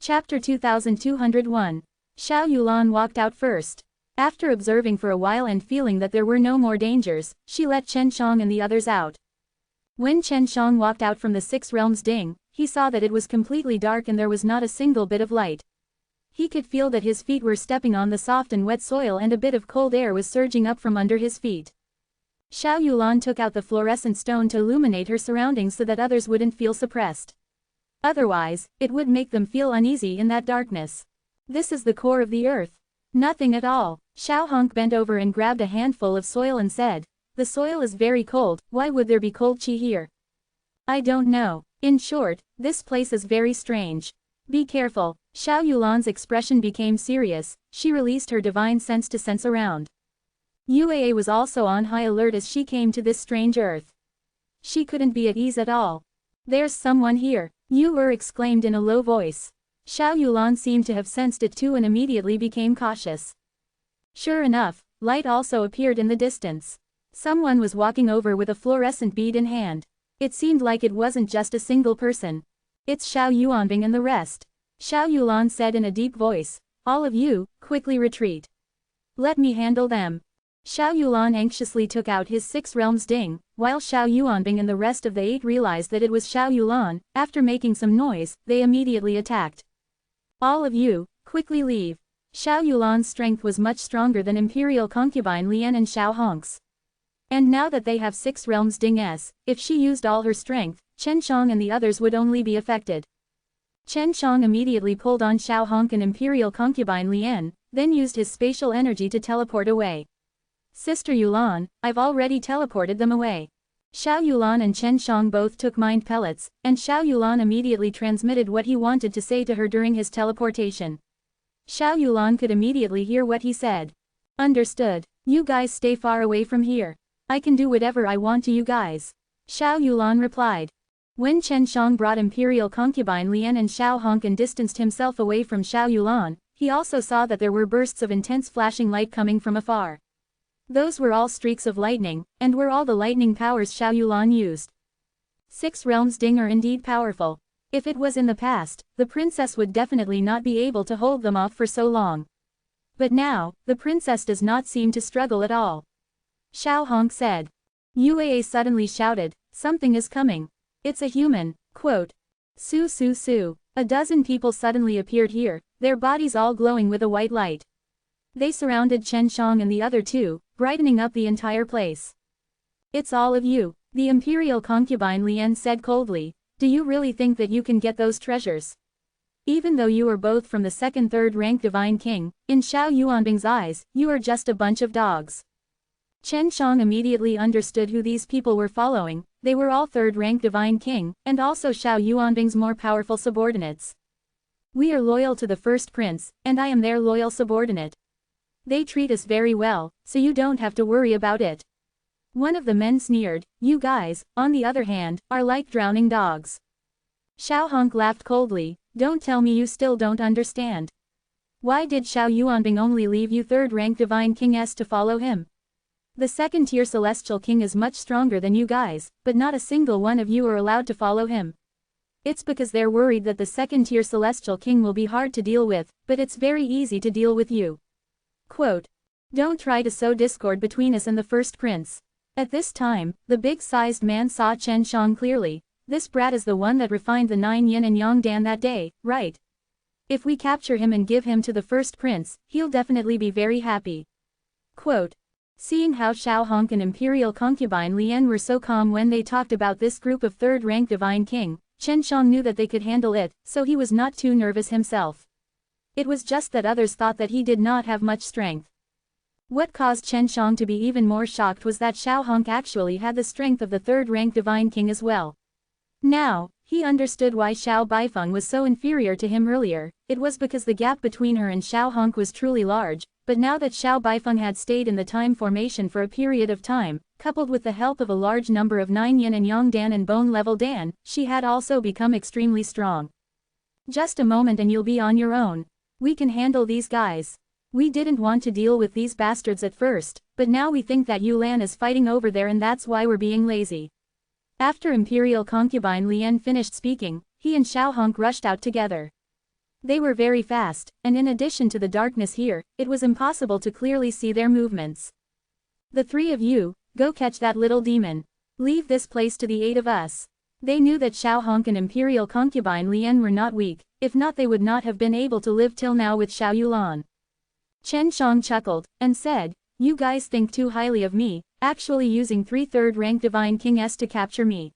Chapter 2201. Xiao Yulan walked out first. After observing for a while and feeling that there were no more dangers, she let Chen Shang and the others out. When Chen Shang walked out from the Six Realms Ding, he saw that it was completely dark and there was not a single bit of light. He could feel that his feet were stepping on the soft and wet soil and a bit of cold air was surging up from under his feet. Xiao Yulan took out the fluorescent stone to illuminate her surroundings so that others wouldn't feel suppressed. Otherwise, it would make them feel uneasy in that darkness. This is the core of the earth. Nothing at all. Xiao Honk bent over and grabbed a handful of soil and said, "The soil is very cold, why would there be cold chi here? I don't know. In short, this place is very strange. Be careful." Xiao Yulan's expression became serious, she released her divine sense to sense around. Yuaa was also on high alert as she came to this strange earth. She couldn't be at ease at all. "There's someone here," Yu exclaimed in a low voice. Xiao Yulan seemed to have sensed it too and immediately became cautious. Sure enough, light also appeared in the distance. Someone was walking over with a fluorescent bead in hand. It seemed like it wasn't just a single person. "It's Xiao Yuanbing and the rest." Xiao Yulan said in a deep voice. "All of you, quickly retreat. Let me handle them." Xiao Yulan anxiously took out his Six Realms Ding, while Xiao Yuanbing and the rest of the 8 realized that it was Xiao Yulan. After making some noise, they immediately attacked. "All of you, quickly leave." Xiao Yulan's strength was much stronger than Imperial concubine Lian and Xiao Honk's. And now that they have 6 realms Ding-s, if she used all her strength, Chen Shang and the others would only be affected. Chen Shang immediately pulled on Xiao Honk and Imperial concubine Lian, then used his spatial energy to teleport away. "Sister Yulan, I've already teleported them away." Xiao Yulan and Chen Shang both took mind pellets, and Xiao Yulan immediately transmitted what he wanted to say to her during his teleportation. Xiao Yulan could immediately hear what he said. "Understood. You guys stay far away from here. I can do whatever I want to you guys." Xiao Yulan replied. When Chen Shang brought Imperial concubine Lian and Xiao Honk and distanced himself away from Xiao Yulan, he also saw that there were bursts of intense flashing light coming from afar. Those were all streaks of lightning, and were all the lightning powers Xiao Yulan used. 6 realms Ding are indeed powerful. If it was in the past, the princess would definitely not be able to hold them off for so long. But now, the princess does not seem to struggle at all. Xiao Honk said. Yuaa suddenly shouted, "Something is coming. It's a human." Quote. "Su su su." A dozen people suddenly appeared here, their bodies all glowing with a white light. They surrounded Chen Shang and the other 2, brightening up the entire place. "It's all of you," the Imperial concubine Lian said coldly. "Do you really think that you can get those treasures? Even though you are both from the 2nd-3rd rank Divine King, in Xiao Yuanbing's eyes, you are just a bunch of dogs." Chen Shang immediately understood who these people were following. They were all 3rd rank Divine King, and also Xiao Yuanbing's more powerful subordinates. "We are loyal to the first prince, and I am their loyal subordinate. They treat us very well, so you don't have to worry about it." One of the men sneered. "You guys, on the other hand, are like drowning dogs." Xiao Honk laughed coldly. "Don't tell me you still don't understand. Why did Xiao Yuanbing only leave you 3rd rank Divine King-s to follow him? The 2nd-tier Celestial King is much stronger than you guys, but not a single one of you are allowed to follow him. It's because they're worried that the 2nd-tier Celestial King will be hard to deal with, but it's very easy to deal with you." Quote. "Don't try to sow discord between us and the first prince." At this time, the big-sized man saw Chen Shang clearly. "This brat is the one that refined the 9 yin and yang dan that day, right? If we capture him and give him to the first prince, he'll definitely be very happy." Quote. Seeing how Xiao Honk and Imperial concubine Lian were so calm when they talked about this group of 3rd rank Divine King, Chen Shang knew that they could handle it, so he was not too nervous himself. It was just that others thought that he did not have much strength. What caused Chen Shang to be even more shocked was that Xiao Honk actually had the strength of the 3rd rank Divine King as well. Now, he understood why Xiao Baifeng was so inferior to him earlier. It was because the gap between her and Xiao Honk was truly large, but now that Xiao Baifeng had stayed in the time formation for a period of time, coupled with the help of a large number of 9 yin and yang dan and bone level dan, she had also become extremely strong. "Just a moment and you'll be on your own. We can handle these guys. We didn't want to deal with these bastards at first, but now we think that Yulan is fighting over there and that's why we're being lazy." After Imperial concubine Lian finished speaking, he and Xiao Honk rushed out together. They were very fast, and in addition to the darkness here, it was impossible to clearly see their movements. The three of you, go catch that little demon. Leave this place to the 8 of us. They knew that Xiao Honk and Imperial concubine Lian were not weak, if not they would not have been able to live till now with Xiao Yulan. Chen Shang chuckled, and said, you guys think too highly of me, actually using 3 third-rank Divine King S to capture me.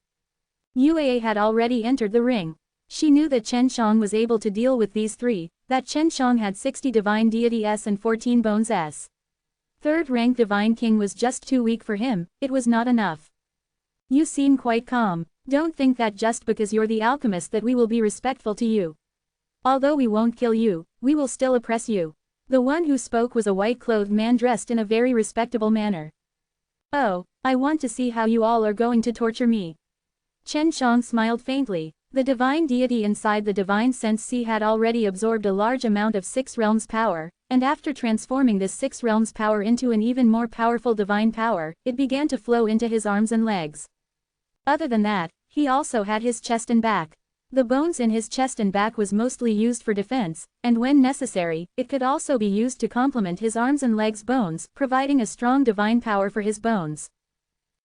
Yue had already entered the ring. She knew that Chen Shang was able to deal with these 3, that Chen Shang had 60 Divine Deity S and 14 Bones S. Third-rank Divine King was just too weak for him, it was not enough. You seem quite calm. Don't think that just because you're the alchemist that we will be respectful to you. Although we won't kill you, we will still oppress you. The one who spoke was a white-clothed man dressed in a very respectable manner. Oh, I want to see how you all are going to torture me. Chen Shang smiled faintly. The divine deity inside the divine sense sea had already absorbed a large amount of 6 realms power, and after transforming this 6 realms power into an even more powerful divine power, it began to flow into his arms and legs. Other than that, he also had his chest and back. The bones in his chest and back was mostly used for defense, and when necessary, it could also be used to complement his arms and legs' bones, providing a strong divine power for his bones.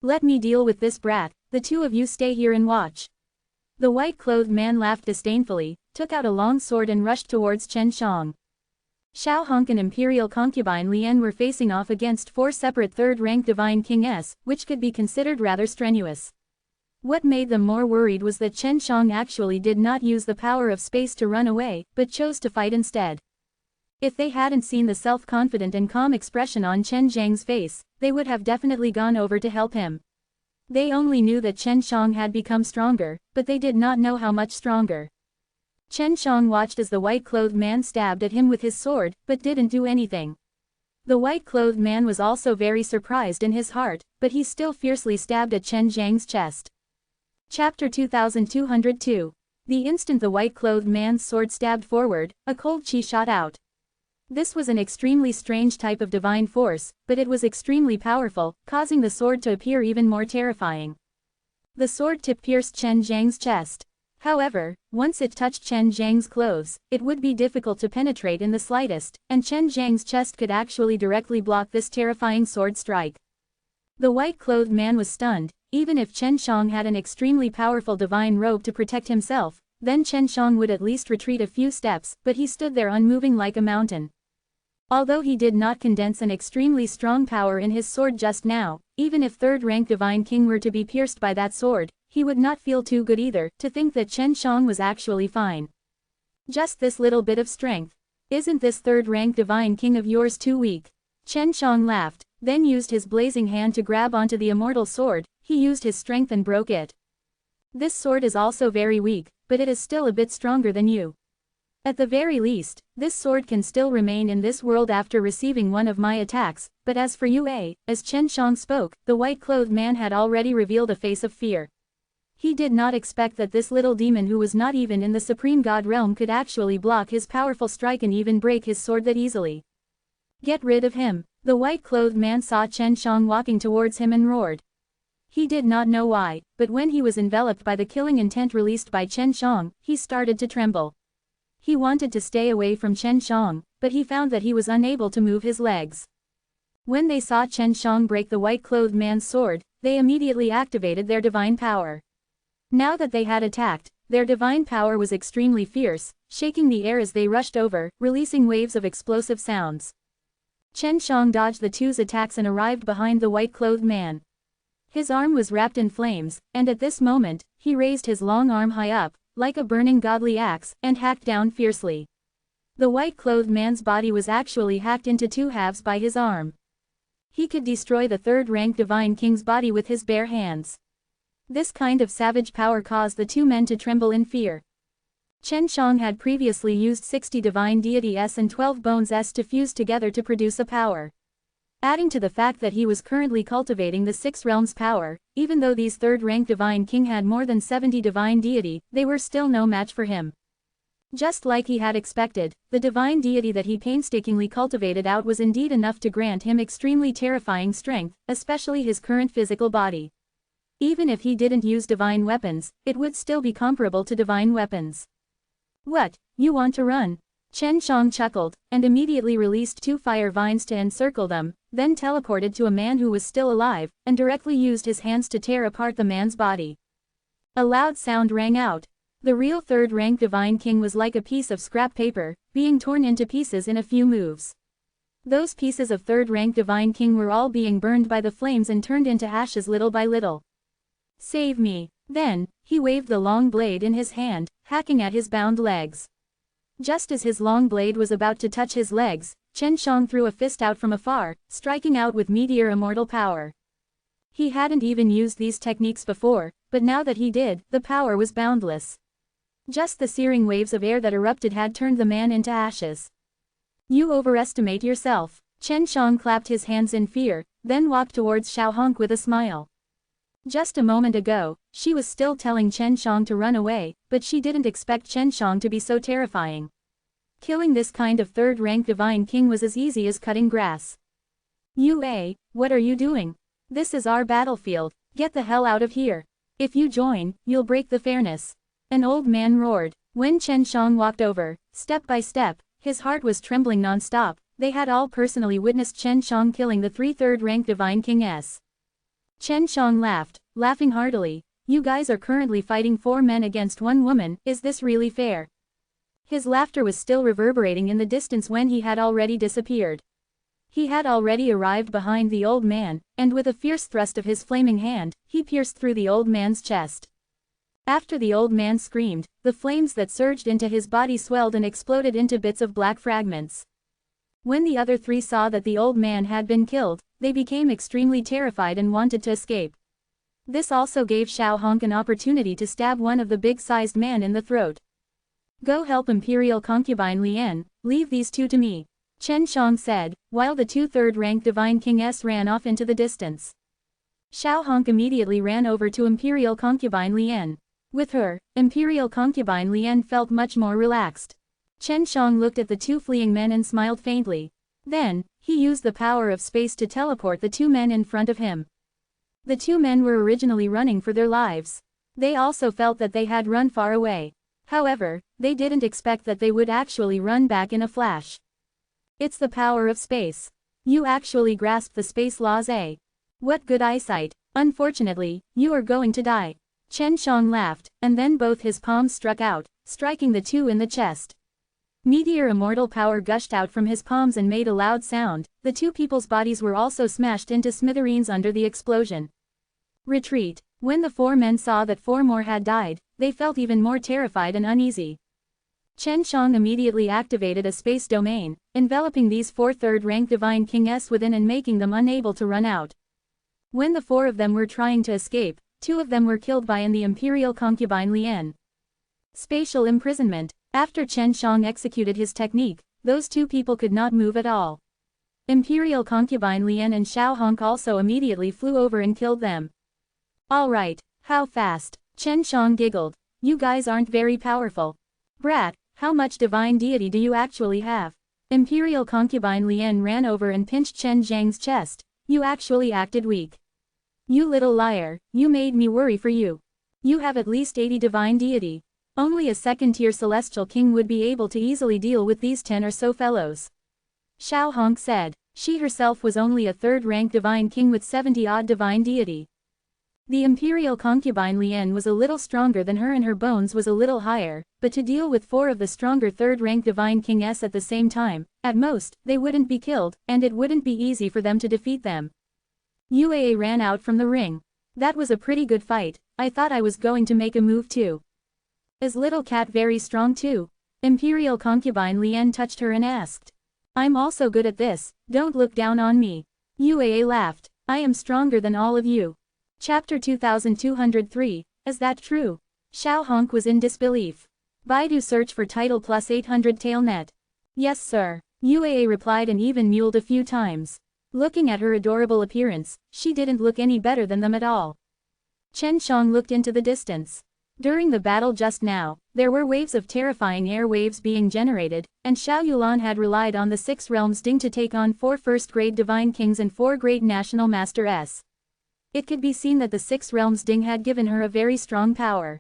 Let me deal with this brat, the 2 of you stay here and watch. The white-clothed man laughed disdainfully, took out a long sword and rushed towards Chen Shang. Xiao Honk and Imperial concubine Lian were facing off against 4 separate third-rank Divine King S, which could be considered rather strenuous. What made them more worried was that Chen Shang actually did not use the power of space to run away, but chose to fight instead. If they hadn't seen the self-confident and calm expression on Chen Zhang's face, they would have definitely gone over to help him. They only knew that Chen Shang had become stronger, but they did not know how much stronger. Chen Shang watched as the white-clothed man stabbed at him with his sword, but didn't do anything. The white-clothed man was also very surprised in his heart, but he still fiercely stabbed at Chen Zhang's chest. Chapter 2202. The instant the white-clothed man's sword stabbed forward, a cold chi shot out. This was an extremely strange type of divine force, but it was extremely powerful, causing the sword to appear even more terrifying. The sword tip pierced Chen Zhang's chest. However, once it touched Chen Zhang's clothes, it would be difficult to penetrate in the slightest, and Chen Zhang's chest could actually directly block this terrifying sword strike. The white-clothed man was stunned. Even if Chen Shang had an extremely powerful divine robe to protect himself, then Chen Shang would at least retreat a few steps, but he stood there unmoving like a mountain. Although he did not condense an extremely strong power in his sword just now, even if third-rank Divine King were to be pierced by that sword, he would not feel too good either, to think that Chen Shang was actually fine. Just this little bit of strength. Isn't this third-rank Divine King of yours too weak? Chen Shang laughed, then used his blazing hand to grab onto the immortal sword. He used his strength and broke it. This sword is also very weak, but it is still a bit stronger than you. At the very least, this sword can still remain in this world after receiving one of my attacks, but as for Yue, as Chen Shang spoke, the white-clothed man had already revealed a face of fear. He did not expect that this little demon who was not even in the Supreme God realm could actually block his powerful strike and even break his sword that easily. Get rid of him. The white-clothed man saw Chen Shang walking towards him and roared. He did not know why, but when he was enveloped by the killing intent released by Chen Shang, he started to tremble. He wanted to stay away from Chen Shang, but he found that he was unable to move his legs. When they saw Chen Shang break the white-clothed man's sword, they immediately activated their divine power. Now that they had attacked, their divine power was extremely fierce, shaking the air as they rushed over, releasing waves of explosive sounds. Chen Shang dodged the 2's attacks and arrived behind the white-clothed man. His arm was wrapped in flames, and at this moment, he raised his long arm high up, like a burning godly axe, and hacked down fiercely. The white-clothed man's body was actually hacked into 2 halves by his arm. He could destroy the third-rank Divine King's body with his bare hands. This kind of savage power caused the 2 men to tremble in fear. Chen Shang had previously used 60 Divine Deity S and 12 Bones S to fuse together to produce a power. Adding to the fact that he was currently cultivating the 6 realms power, even though these third-rank Divine King had more than 70 Divine Deity, they were still no match for him. Just like he had expected, the Divine Deity that he painstakingly cultivated out was indeed enough to grant him extremely terrifying strength, especially his current physical body. Even if he didn't use divine weapons, it would still be comparable to divine weapons. What, you want to run? Chen Shang chuckled, and immediately released 2 fire vines to encircle them, then teleported to a man who was still alive, and directly used his hands to tear apart the man's body. A loud sound rang out. The real third-rank Divine King was like a piece of scrap paper, being torn into pieces in a few moves. Those pieces of third-rank Divine King were all being burned by the flames and turned into ashes little by little. Save me. Then, he waved the long blade in his hand, hacking at his bound legs. Just as his long blade was about to touch his legs, Chen Shang threw a fist out from afar, striking out with meteor immortal power. He hadn't even used these techniques before, but now that he did, the power was boundless. Just the searing waves of air that erupted had turned the man into ashes. You overestimate yourself. Chen Shang clapped his hands in fear, then walked towards Xiao Honk with a smile. Just a moment ago, she was still telling Chen Shang to run away, but she didn't expect Chen Shang to be so terrifying. Killing this kind of third-rank Divine King was as easy as cutting grass. What are you doing? This is our battlefield, get the hell out of here. If you join, you'll break the fairness. An old man roared. When Chen Shang walked over, step by step, his heart was trembling non-stop. They had all personally witnessed Chen Shang killing the 3 third-rank Divine King-s. Chen Shang laughed, laughing heartily. You guys are currently fighting 4 men against 1 woman, is this really fair? His laughter was still reverberating in the distance when he had already disappeared. He had already arrived behind the old man, and with a fierce thrust of his flaming hand, he pierced through the old man's chest. After the old man screamed, the flames that surged into his body swelled and exploded into bits of black fragments. When the other 3 saw that the old man had been killed, they became extremely terrified and wanted to escape. This also gave Xiao Honk an opportunity to stab one of the big-sized man in the throat. Go help Imperial Concubine Lian, leave these 2 to me, Chen Shang said, while the 2 third-rank Divine King-s ran off into the distance. Xiao Honk immediately ran over to Imperial Concubine Lian. With her, Imperial Concubine Lian felt much more relaxed. Chen Shang looked at the 2 fleeing men and smiled faintly. Then, he used the power of space to teleport the 2 men in front of him. The 2 men were originally running for their lives. They also felt that they had run far away. However, they didn't expect that they would actually run back in a flash. It's the power of space. You actually grasped the space laws, eh? What good eyesight. Unfortunately, you are going to die. Chen Shang laughed, and then both his palms struck out, striking the 2 in the chest. Meteor immortal power gushed out from his palms and made a loud sound. The 2 people's bodies were also smashed into smithereens under the explosion. Retreat. When the 4 men saw that 4 more had died, they felt even more terrified and uneasy. Chen Shang immediately activated a space domain, enveloping these 4 third-rank Divine King-s within and making them unable to run out. When the 4 of them were trying to escape, 2 of them were killed by the Imperial Concubine Lian. Spatial imprisonment. After Chen Shang executed his technique, those 2 people could not move at all. Imperial Concubine Lian and Xiao Honk also immediately flew over and killed them. Alright, how fast? Chen Shang giggled. You guys aren't very powerful. Brat, how much divine deity do you actually have? Imperial Concubine Lian ran over and pinched Chen Zhang's chest. You actually acted weak. You little liar, you made me worry for you. You have at least 80 divine deity. Only a second-tier celestial king would be able to easily deal with these 10 or so fellows. Xiao Honk said. She herself was only a third-rank divine king with 70-odd divine deity. The Imperial Concubine Lian was a little stronger than her and her bones was a little higher, but to deal with 4 of the stronger third-rank Divine King-s at the same time, at most, they wouldn't be killed, and it wouldn't be easy for them to defeat them. UAA ran out from the ring. That was a pretty good fight. I thought I was going to make a move too. Is Little Cat very strong too? Imperial Concubine Lian touched her and asked. I'm also good at this, don't look down on me. UAA laughed. I am stronger than all of you. Chapter 2203, is that true? Xiao Honk was in disbelief. Baidu search for title plus 800 tailnet. Yes sir. UAA replied and even muled a few times. Looking at her adorable appearance, she didn't look any better than them at all. Chen Shang looked into the distance. During the battle just now, there were waves of terrifying air waves being generated, and Xiao Yulan had relied on the 6 realms Ding to take on 4 first-grade divine kings and 4 great national masters. It could be seen that the 6 realms Ding had given her a very strong power.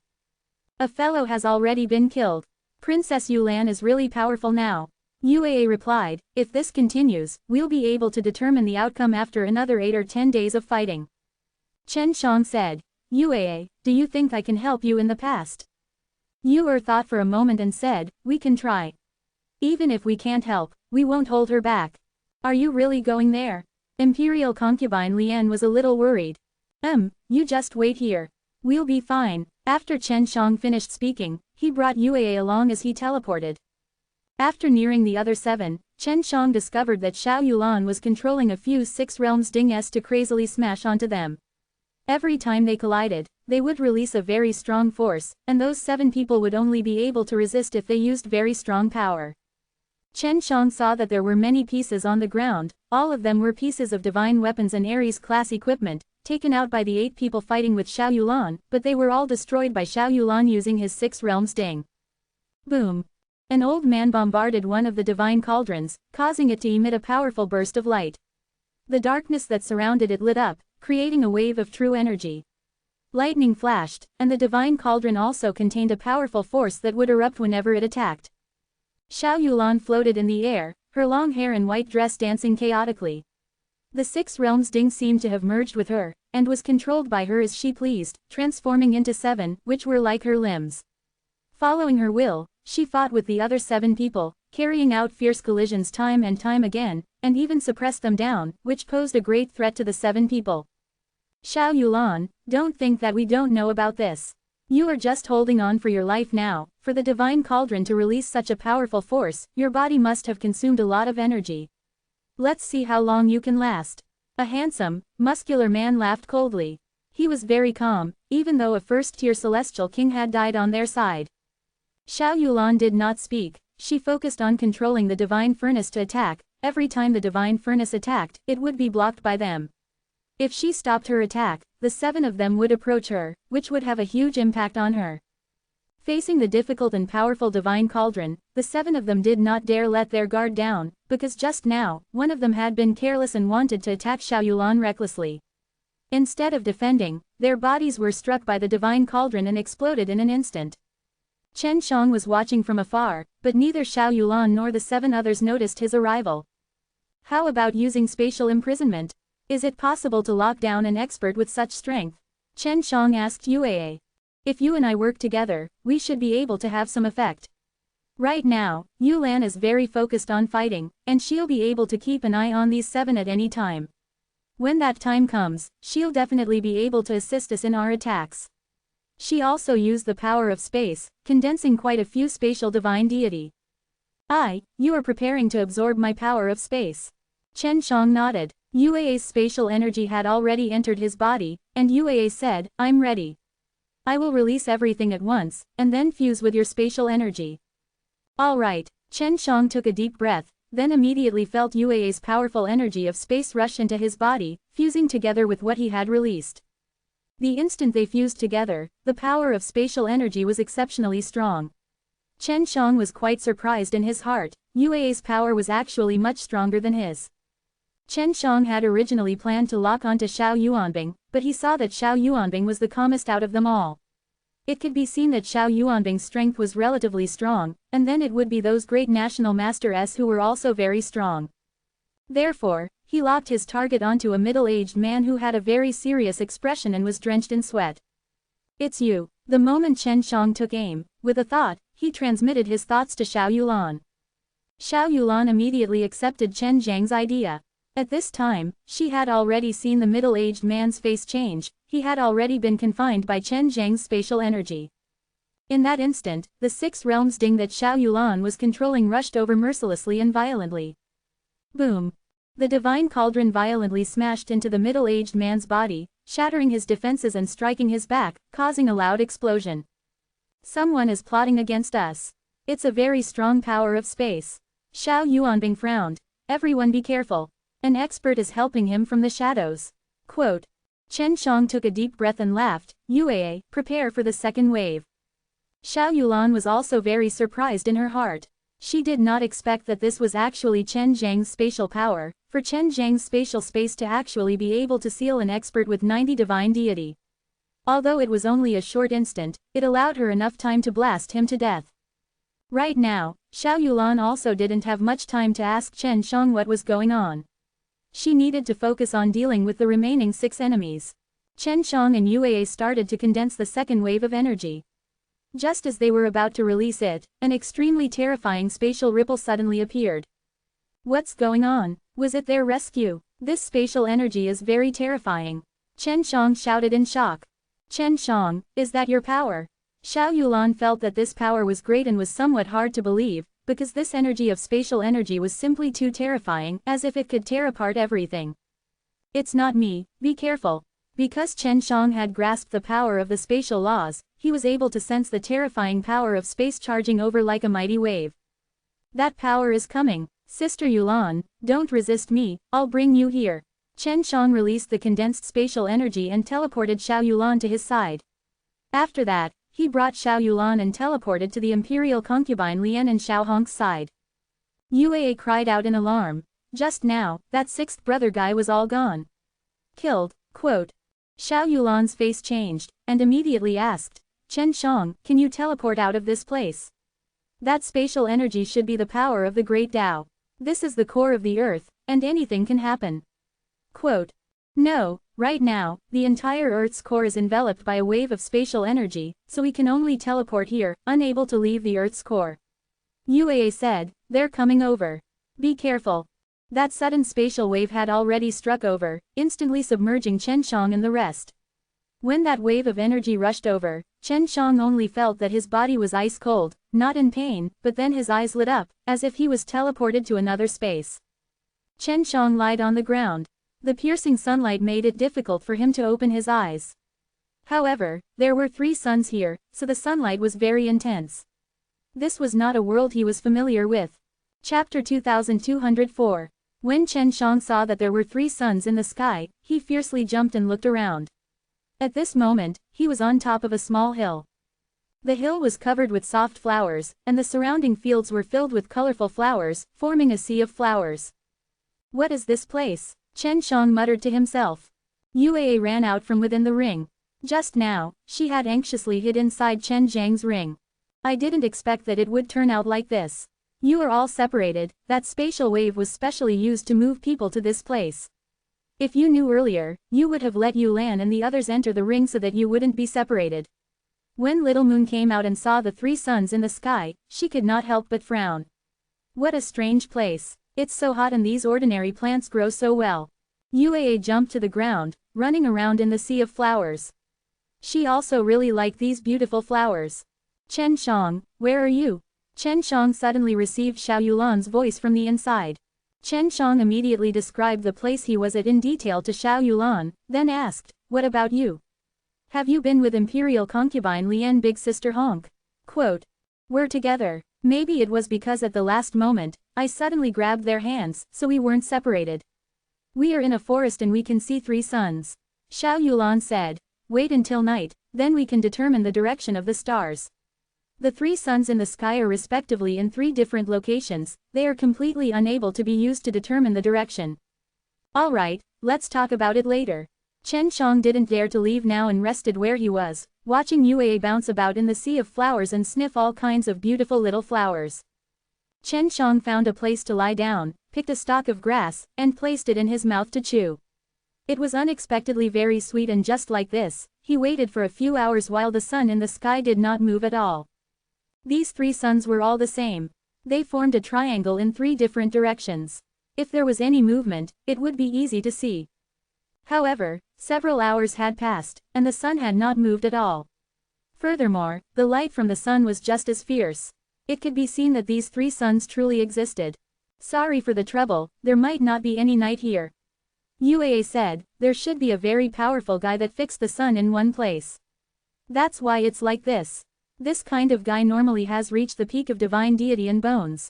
A fellow has already been killed. Princess Yulan is really powerful now. Yuaa replied, if this continues, we'll be able to determine the outcome after another 8 or 10 days of fighting. Chen Shang said, Yuaa, do you think I can help you in the past? Yu thought for a moment and said, we can try. Even if we can't help, we won't hold her back. Are you really going there? Imperial concubine Lian was a little worried. You just wait here. We'll be fine. After Chen Shang finished speaking, he brought Yuaa along as he teleported. After nearing the other 7, Chen Shang discovered that Xiao Yulan was controlling a few 6 realms dings to crazily smash onto them. Every time they collided, they would release a very strong force, and those 7 people would only be able to resist if they used very strong power. Chen Shang saw that there were many pieces on the ground, all of them were pieces of divine weapons and Ares class equipment, taken out by the 8 people fighting with Xiao Yulan, but they were all destroyed by Xiao Yulan using his 6 realms ding. Boom! An old man bombarded one of the divine cauldrons, causing it to emit a powerful burst of light. The darkness that surrounded it lit up, creating a wave of true energy. Lightning flashed, and the divine cauldron also contained a powerful force that would erupt whenever it attacked. Xiao Yulan floated in the air, her long hair and white dress dancing chaotically. The 6 realms ding seemed to have merged with her, and was controlled by her as she pleased, transforming into 7, which were like her limbs. Following her will, she fought with the other 7 people, carrying out fierce collisions time and time again, and even suppressed them down, which posed a great threat to the 7 people. Xiao Yulan, don't think that we don't know about this. You are just holding on for your life now. For the divine cauldron to release such a powerful force, your body must have consumed a lot of energy. Let's see how long you can last. A handsome, muscular man laughed coldly. He was very calm, even though a first-tier celestial king had died on their side. Xiao Yulan did not speak. She focused on controlling the divine furnace to attack. Every time the divine furnace attacked, it would be blocked by them. If she stopped her attack, the 7 of them would approach her, which would have a huge impact on her. Facing the difficult and powerful divine cauldron, the 7 of them did not dare let their guard down, because just now, one of them had been careless and wanted to attack Xiao Yulan recklessly. Instead of defending, their bodies were struck by the divine cauldron and exploded in an instant. Chen Shang was watching from afar, but neither Xiao Yulan nor the 7 others noticed his arrival. How about using spatial imprisonment? Is it possible to lock down an expert with such strength? Chen Shang asked Yuaa. If you and I work together, we should be able to have some effect. Right now, Yulan is very focused on fighting, and she'll be able to keep an eye on these 7 at any time. When that time comes, she'll definitely be able to assist us in our attacks. She also used the power of space, condensing quite a few spatial divine deity. You are preparing to absorb my power of space. Chen Shang nodded. Yuaa's spatial energy had already entered his body, and Yuaa said, I'm ready. I will release everything at once, and then fuse with your spatial energy. Alright, Chen Shang took a deep breath, then immediately felt Yuaa's powerful energy of space rush into his body, fusing together with what he had released. The instant they fused together, the power of spatial energy was exceptionally strong. Chen Shang was quite surprised in his heart. Yuaa's power was actually much stronger than his. Chen Shang had originally planned to lock onto Xiao Yuanbing, but he saw that Xiao Yuanbing was the calmest out of them all. It could be seen that Xiao Yuanbing's strength was relatively strong, and then it would be those great national masters who were also very strong. Therefore, he locked his target onto a middle-aged man who had a very serious expression and was drenched in sweat. It's you. The moment Chen Shang took aim, with a thought, he transmitted his thoughts to Xiao Yulan. Xiao Yulan immediately accepted Chen Zhang's idea. At this time, she had already seen the middle-aged man's face change. He had already been confined by Chen Zhang's spatial energy. In that instant, the 6 realms ding that Xiao Yulan was controlling rushed over mercilessly and violently. Boom! The divine cauldron violently smashed into the middle-aged man's body, shattering his defenses and striking his back, causing a loud explosion. Someone is plotting against us. It's a very strong power of space. Xiao Yuanbing frowned. Everyone be careful. An expert is helping him from the shadows. Quote. Chen Shang took a deep breath and laughed. Yuaa, prepare for the second wave. Xiao Yulan was also very surprised in her heart. She did not expect that this was actually Chen Zhang's spatial power, for Chen Zhang's spatial space to actually be able to seal an expert with 90 divine deity. Although it was only a short instant, it allowed her enough time to blast him to death. Right now, Xiao Yulan also didn't have much time to ask Chen Shang what was going on. She needed to focus on dealing with the remaining 6 enemies. Chen Shang and Yue started to condense the second wave of energy. Just as they were about to release it, an extremely terrifying spatial ripple suddenly appeared. What's going on? Was it their rescue? This spatial energy is very terrifying. Chen Shang shouted in shock. Chen Shang, is that your power? Xiao Yulan felt that this power was great and was somewhat hard to believe, because this energy of spatial energy was simply too terrifying, as if it could tear apart everything. It's not me, be careful. Because Chen Shang had grasped the power of the spatial laws, he was able to sense the terrifying power of space charging over like a mighty wave. That power is coming. Sister Yulan, don't resist me, I'll bring you here. Chen Shang released the condensed spatial energy and teleported Xiao Yulan to his side. After that, he brought Xiao Yulan and teleported to the imperial concubine Lian and Xiao Hong's side. Yue cried out in alarm. Just now, that 6th brother guy was all gone. Killed, quote. Xiao Yulan's face changed, and immediately asked, Chen Shang, can you teleport out of this place? That spatial energy should be the power of the great Tao. This is the core of the earth, and anything can happen. Quote. No, right now, the entire Earth's core is enveloped by a wave of spatial energy, so we can only teleport here, unable to leave the Earth's core. Yue said, they're coming over. Be careful. That sudden spatial wave had already struck over, instantly submerging Chen Shang and the rest. When that wave of energy rushed over, Chen Shang only felt that his body was ice cold, not in pain, but then his eyes lit up, as if he was teleported to another space. Chen Shang lied on the ground. The piercing sunlight made it difficult for him to open his eyes. However, there were 3 suns here, so the sunlight was very intense. This was not a world he was familiar with. Chapter 2204. When Chen Shang saw that there were 3 suns in the sky, he fiercely jumped and looked around. At this moment, he was on top of a small hill. The hill was covered with soft flowers, and the surrounding fields were filled with colorful flowers, forming a sea of flowers. What is this place? Chen Shang muttered to himself. Yue ran out from within the ring. Just now, she had anxiously hid inside Chen Zhang's ring. I didn't expect that it would turn out like this. You are all separated, that spatial wave was specially used to move people to this place. If you knew earlier, you would have let Yulan and the others enter the ring so that you wouldn't be separated. When Little Moon came out and saw the 3 suns in the sky, she could not help but frown. What a strange place. It's so hot and these ordinary plants grow so well. Yue jumped to the ground, running around in the sea of flowers. She also really liked these beautiful flowers. Chen Shang, where are you? Chen Shang suddenly received Xiao Yulan's voice from the inside. Chen Shang immediately described the place he was at in detail to Xiao Yulan, then asked, what about you? Have you been with imperial concubine Lian Big Sister Honk? Quote. We're together. Maybe it was because at the last moment, I suddenly grabbed their hands, so we weren't separated. We are in a forest and we can see 3 suns. Xiao Yulan said. Wait until night, then we can determine the direction of the stars. The 3 suns in the sky are respectively in 3 different locations, they are completely unable to be used to determine the direction. Alright, let's talk about it later. Chen Shang didn't dare to leave now and rested where he was, watching Yue bounce about in the sea of flowers and sniff all kinds of beautiful little flowers. Chen Shang found a place to lie down, picked a stalk of grass, and placed it in his mouth to chew. It was unexpectedly very sweet and just like this, he waited for a few hours while the sun in the sky did not move at all. These 3 suns were all the same. They formed a triangle in 3 different directions. If there was any movement, it would be easy to see. However, several hours had passed, and the sun had not moved at all. Furthermore, the light from the sun was just as fierce. It could be seen that these 3 suns truly existed. Sorry for the trouble, there might not be any night here. Yue said, there should be a very powerful guy that fixed the sun in one place. That's why it's like this. This kind of guy normally has reached the peak of divine deity and bones.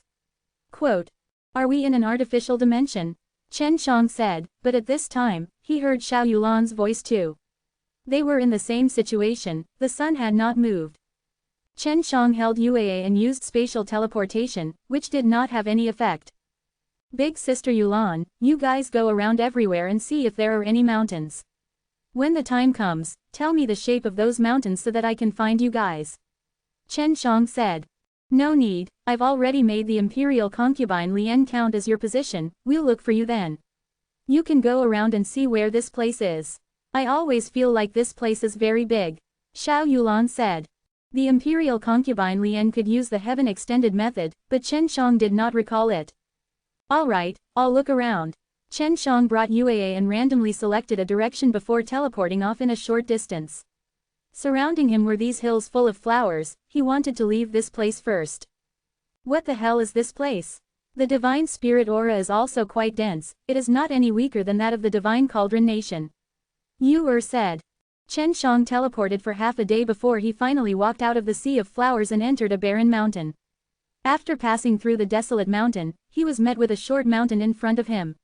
Quote. Are we in an artificial dimension? Chen Shang said, but at this time, he heard Xiao Yulan's voice too. They were in the same situation, the sun had not moved. Chen Shang held Yue and used spatial teleportation, which did not have any effect. Big Sister Yulan, you guys go around everywhere and see if there are any mountains. When the time comes, tell me the shape of those mountains so that I can find you guys. Chen Shang said. No need, I've already made the imperial concubine Lien count as your position, we'll look for you then. You can go around and see where this place is. I always feel like this place is very big. Xiao Yulan said. The imperial concubine Lien could use the heaven extended method, but Chen Shang did not recall it. Alright, I'll look around. Chen Shang brought UAA and randomly selected a direction before teleporting off in a short distance. Surrounding him were these hills full of flowers, he wanted to leave this place first. What the hell is this place? The divine spirit aura is also quite dense, it is not any weaker than that of the divine cauldron nation. Yu said. Chen Shang teleported for half a day before he finally walked out of the sea of flowers and entered a barren mountain. After passing through the desolate mountain, he was met with a short mountain in front of him.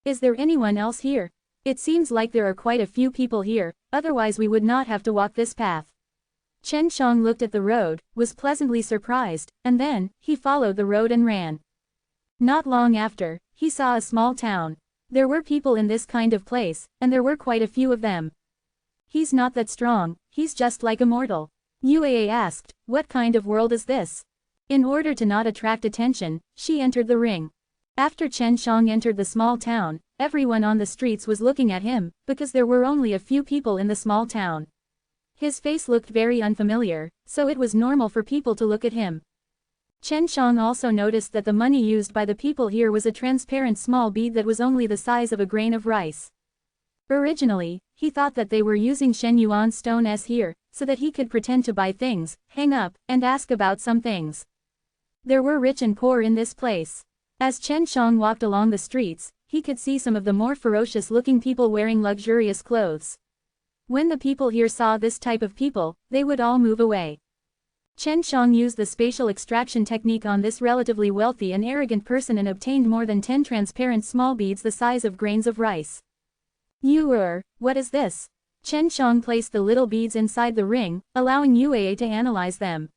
Is there anyone else here? It seems like there are quite a few people here, otherwise we would not have to walk this path. Chen Shang looked at the road, was pleasantly surprised, and then, he followed the road and ran. Not long after, he saw a small town. There were people in this kind of place, and there were quite a few of them. He's not that strong, he's just like Immortal. UAA asked, what kind of world is this? In order to not attract attention, she entered the ring. After Chen Shang entered the small town, everyone on the streets was looking at him, because there were only a few people in the small town. His face looked very unfamiliar, so it was normal for people to look at him. Chen Shang also noticed that the money used by the people here was a transparent small bead that was only the size of a grain of rice. Originally, he thought that they were using Shen Yuan stone S here, so that he could pretend to buy things, hang up, and ask about some things. There were rich and poor in this place. As Chen Shang walked along the streets, he could see some of the more ferocious-looking people wearing luxurious clothes. When the people here saw this type of people, they would all move away. Chen Shang used the spatial extraction technique on this relatively wealthy and arrogant person and obtained more than 10 transparent small beads the size of grains of rice. What is this? Chen Shang placed the little beads inside the ring, allowing UAA to analyze them.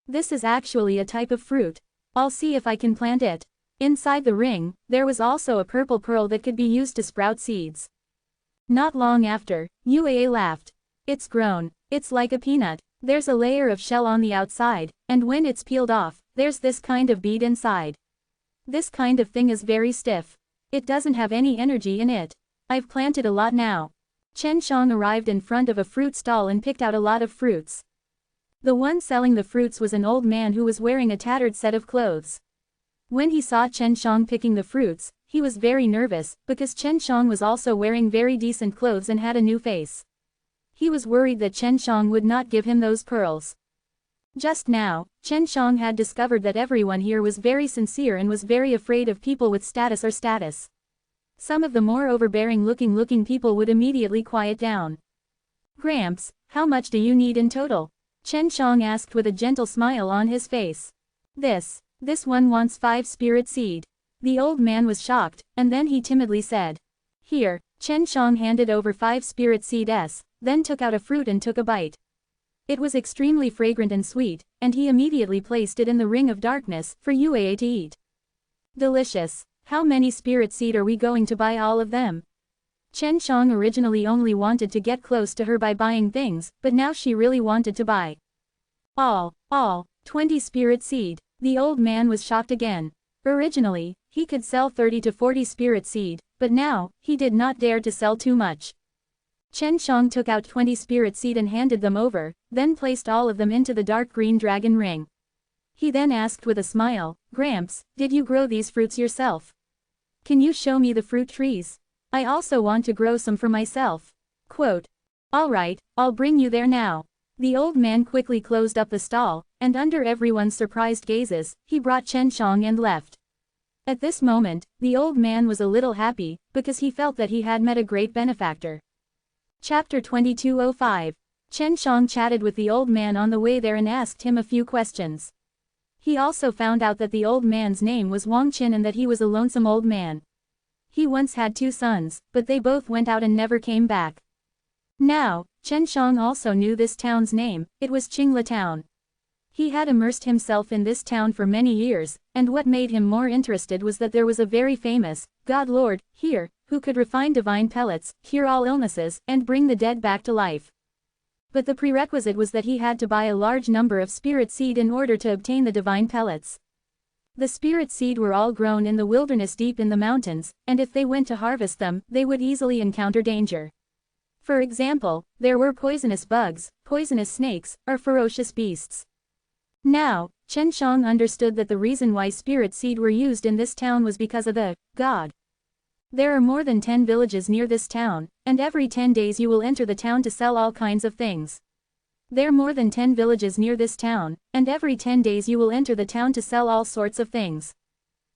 This is actually a type of fruit. I'll see if I can plant it. Inside the ring, there was also a purple pearl that could be used to sprout seeds. Not long after, UAA laughed. It's grown. It's like a peanut. There's a layer of shell on the outside, and when it's peeled off, there's this kind of bead inside. This kind of thing is very stiff. It doesn't have any energy in it. I've planted a lot now. Chen Shang arrived in front of a fruit stall and picked out a lot of fruits. The one selling the fruits was an old man who was wearing a tattered set of clothes. When he saw Chen Shang picking the fruits, he was very nervous, because Chen Shang was also wearing very decent clothes and had a new face. He was worried that Chen Shang would not give him those pearls. Just now, Chen Shang had discovered that everyone here was very sincere and was very afraid of people with status or status. Some of the more overbearing looking people would immediately quiet down. Gramps, how much do you need in total? Chen Shang asked with a gentle smile on his face. This one wants 5 spirit seed. The old man was shocked, and then he timidly said. Here, Chen Shang handed over 5 spirit seeds, then took out a fruit and took a bite. It was extremely fragrant and sweet, and he immediately placed it in the ring of darkness for UAA to eat. Delicious. How many spirit seed are we going to buy all of them? Chen Shang originally only wanted to get close to her by buying things, but now she really wanted to buy. All, 20 spirit seed. The old man was shocked again. Originally, he could sell 30 to 40 spirit seed, but now, he did not dare to sell too much. Chen Shang took out 20 spirit seed and handed them over, then placed all of them into the dark green dragon ring. He then asked with a smile, Gramps, did you grow these fruits yourself? Can you show me the fruit trees? I also want to grow some for myself. Quote. Alright, I'll bring you there now. The old man quickly closed up the stall, and under everyone's surprised gazes, he brought Chen Shang and left. At this moment, the old man was a little happy, because he felt that he had met a great benefactor. Chapter 2205. Chen Shang chatted with the old man on the way there and asked him a few questions. He also found out that the old man's name was Wang Qin and that he was a lonesome old man. He once had 2 sons, but they both went out and never came back. Now, Chen Shang also knew this town's name, it was Qingla Town. He had immersed himself in this town for many years, and what made him more interested was that there was a very famous God Lord here, who could refine divine pellets, cure all illnesses, and bring the dead back to life. But the prerequisite was that he had to buy a large number of spirit seed in order to obtain the divine pellets. The spirit seed were all grown in the wilderness deep in the mountains, and if they went to harvest them, they would easily encounter danger. For example, there were poisonous bugs, poisonous snakes, or ferocious beasts. Now, Chen Shang understood that the reason why spirit seed were used in this town was because of the god. There are more than 10 villages near this town, and every 10 days you will enter the town to sell all kinds of things. There are more than 10 villages near this town, and every 10 days you will enter the town to sell all sorts of things.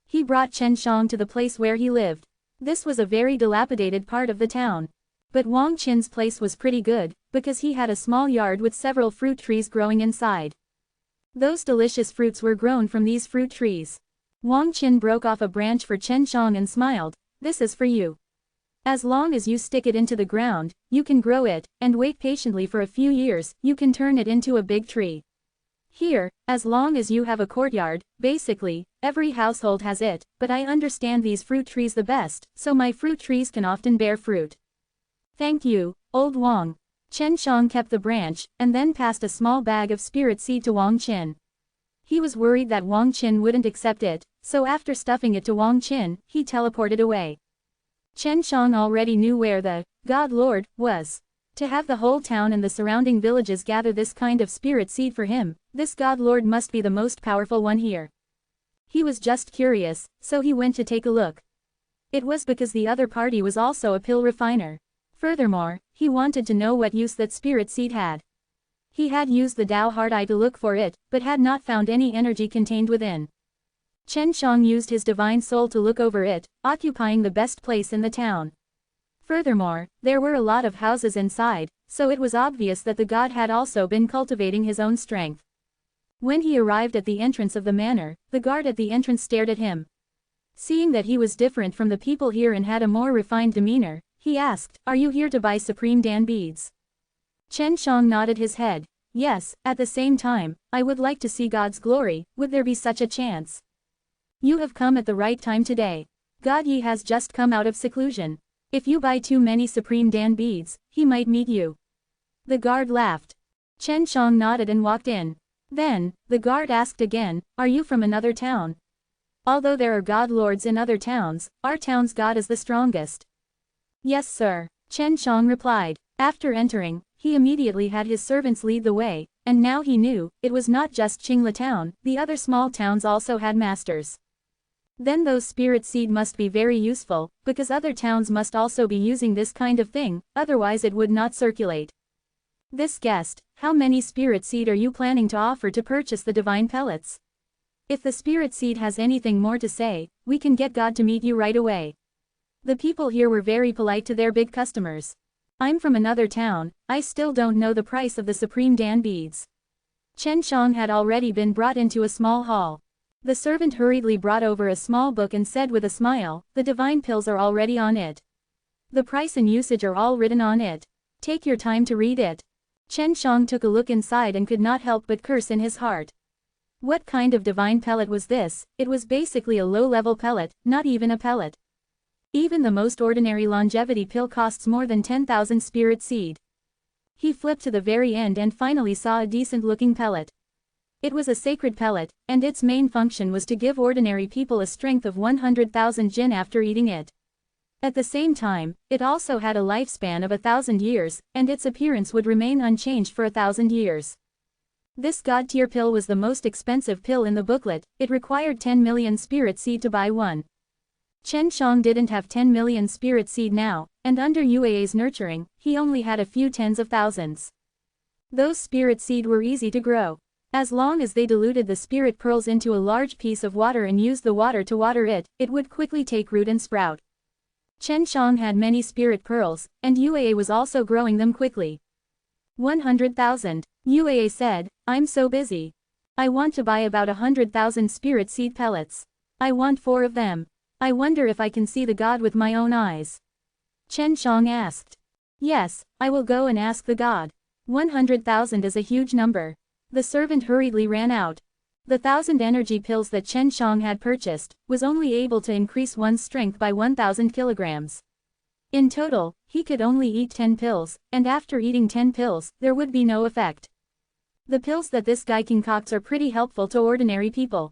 He brought Chen Shang to the place where he lived. This was a very dilapidated part of the town. But Wang Qin's place was pretty good, because he had a small yard with several fruit trees growing inside. Those delicious fruits were grown from these fruit trees. Wang Qin broke off a branch for Chen Shang and smiled, "This is for you. As long as you stick it into the ground, you can grow it, and wait patiently for a few years, you can turn it into a big tree. Here, as long as you have a courtyard, basically, every household has it, but I understand these fruit trees the best, so my fruit trees can often bear fruit." "Thank you, old Wang." Chen Shang kept the branch, and then passed a small bag of spirit seed to Wang Qin. He was worried that Wang Qin wouldn't accept it, so after stuffing it to Wang Qin, he teleported away. Chen Shang already knew where the God Lord was. To have the whole town and the surrounding villages gather this kind of spirit seed for him, this God Lord must be the most powerful one here. He was just curious, so he went to take a look. It was because the other party was also a pill refiner. Furthermore, he wanted to know what use that spirit seed had. He had used the Tao Heart Eye to look for it, but had not found any energy contained within. Chen Shang used his divine soul to look over it, occupying the best place in the town. Furthermore, there were a lot of houses inside, so it was obvious that the god had also been cultivating his own strength. When he arrived at the entrance of the manor, the guard at the entrance stared at him. Seeing that he was different from the people here and had a more refined demeanor, he asked, "Are you here to buy Supreme Dan beads?" Chen Shang nodded his head. "Yes, at the same time, I would like to see God's glory, would there be such a chance?" "You have come at the right time today. God Yi has just come out of seclusion. If you buy too many Supreme Dan beads, he might meet you." The guard laughed. Chen Shang nodded and walked in. Then, the guard asked again, "Are you from another town?" "Although there are god lords in other towns, our town's god is the strongest." "Yes sir," Chen Shang replied. After entering, he immediately had his servants lead the way, and now he knew, it was not just Qingla town, the other small towns also had masters. Then those spirit seed must be very useful, because other towns must also be using this kind of thing, otherwise it would not circulate. This guest, how many spirit seed are you planning to offer to purchase the divine pellets? If the spirit seed has anything more to say, we can get God to meet you right away. The people here were very polite to their big customers. "I'm from another town, I still don't know the price of the Supreme Dan beads." Chen Shang had already been brought into a small hall. The servant hurriedly brought over a small book and said with a smile, "The divine pills are already on it. The price and usage are all written on it. Take your time to read it." Chen Shang took a look inside and could not help but curse in his heart. What kind of divine pellet was this? It was basically a low-level pellet, not even a pellet. Even the most ordinary longevity pill costs more than 10,000 spirit seed. He flipped to the very end and finally saw a decent-looking pellet. It was a sacred pellet, and its main function was to give ordinary people a strength of 100,000 jin after eating it. At the same time, it also had a lifespan of 1,000 years, and its appearance would remain unchanged for 1,000 years. This god-tier pill was the most expensive pill in the booklet, it required 10 million spirit seed to buy one. Chen Shang didn't have 10 million spirit seed now, and under Yua's nurturing, he only had a few tens of thousands. Those spirit seed were easy to grow. As long as they diluted the spirit pearls into a large piece of water and used the water to water it, it would quickly take root and sprout. Chen Shang had many spirit pearls, and Yua was also growing them quickly. 100,000. Yua said, "I'm so busy. I want to buy about 100,000 spirit seed pellets. I want 4 of them. I wonder if I can see the god with my own eyes." Chen Shang asked. "Yes, I will go and ask the god. 100,000 is a huge number." The servant hurriedly ran out. The 1,000 energy pills that Chen Shang had purchased was only able to increase one's strength by 1,000 kilograms. In total, he could only eat 10 pills, and after eating 10 pills, there would be no effect. The pills that this guy concocts are pretty helpful to ordinary people.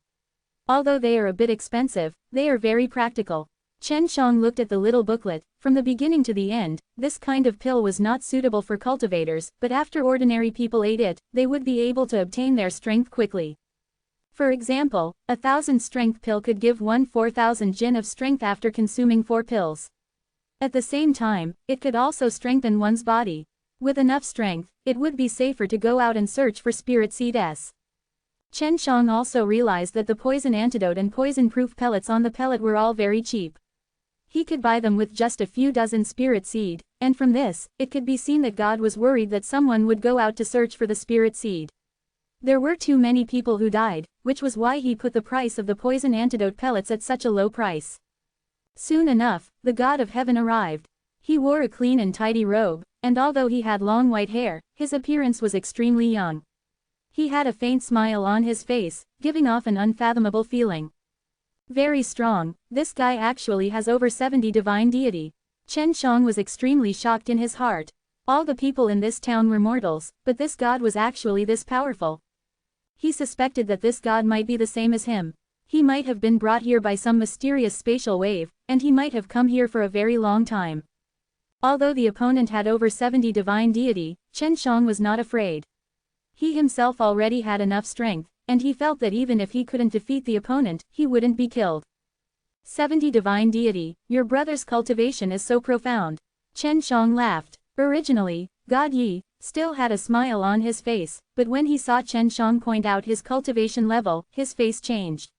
Although they are a bit expensive, they are very practical. Chen Shang looked at the little booklet. From the beginning to the end, this kind of pill was not suitable for cultivators, but after ordinary people ate it, they would be able to obtain their strength quickly. For example, a 1000 strength pill could give one 4000 jin of strength after consuming 4 pills. At the same time, it could also strengthen one's body. With enough strength, it would be safer to go out and search for spirit seeds. Chen Shang also realized that the poison antidote and poison-proof pellets on the pellet were all very cheap. He could buy them with just a few dozen spirit seed, and from this, it could be seen that God was worried that someone would go out to search for the spirit seed. There were too many people who died, which was why he put the price of the poison antidote pellets at such a low price. Soon enough, the God of Heaven arrived. He wore a clean and tidy robe, and although he had long white hair, his appearance was extremely young. He had a faint smile on his face, giving off an unfathomable feeling. Very strong, this guy actually has over 70 divine deity. Chen Shang was extremely shocked in his heart. All the people in this town were mortals, but this god was actually this powerful. He suspected that this god might be the same as him. He might have been brought here by some mysterious spatial wave, and he might have come here for a very long time. Although the opponent had over 70 divine deity, Chen Shang was not afraid. He himself already had enough strength, and he felt that even if he couldn't defeat the opponent, he wouldn't be killed. 70 divine deity, your brother's cultivation is so profound. Chen Shang laughed. Originally, God Yi still had a smile on his face, but when he saw Chen Shang point out his cultivation level, his face changed.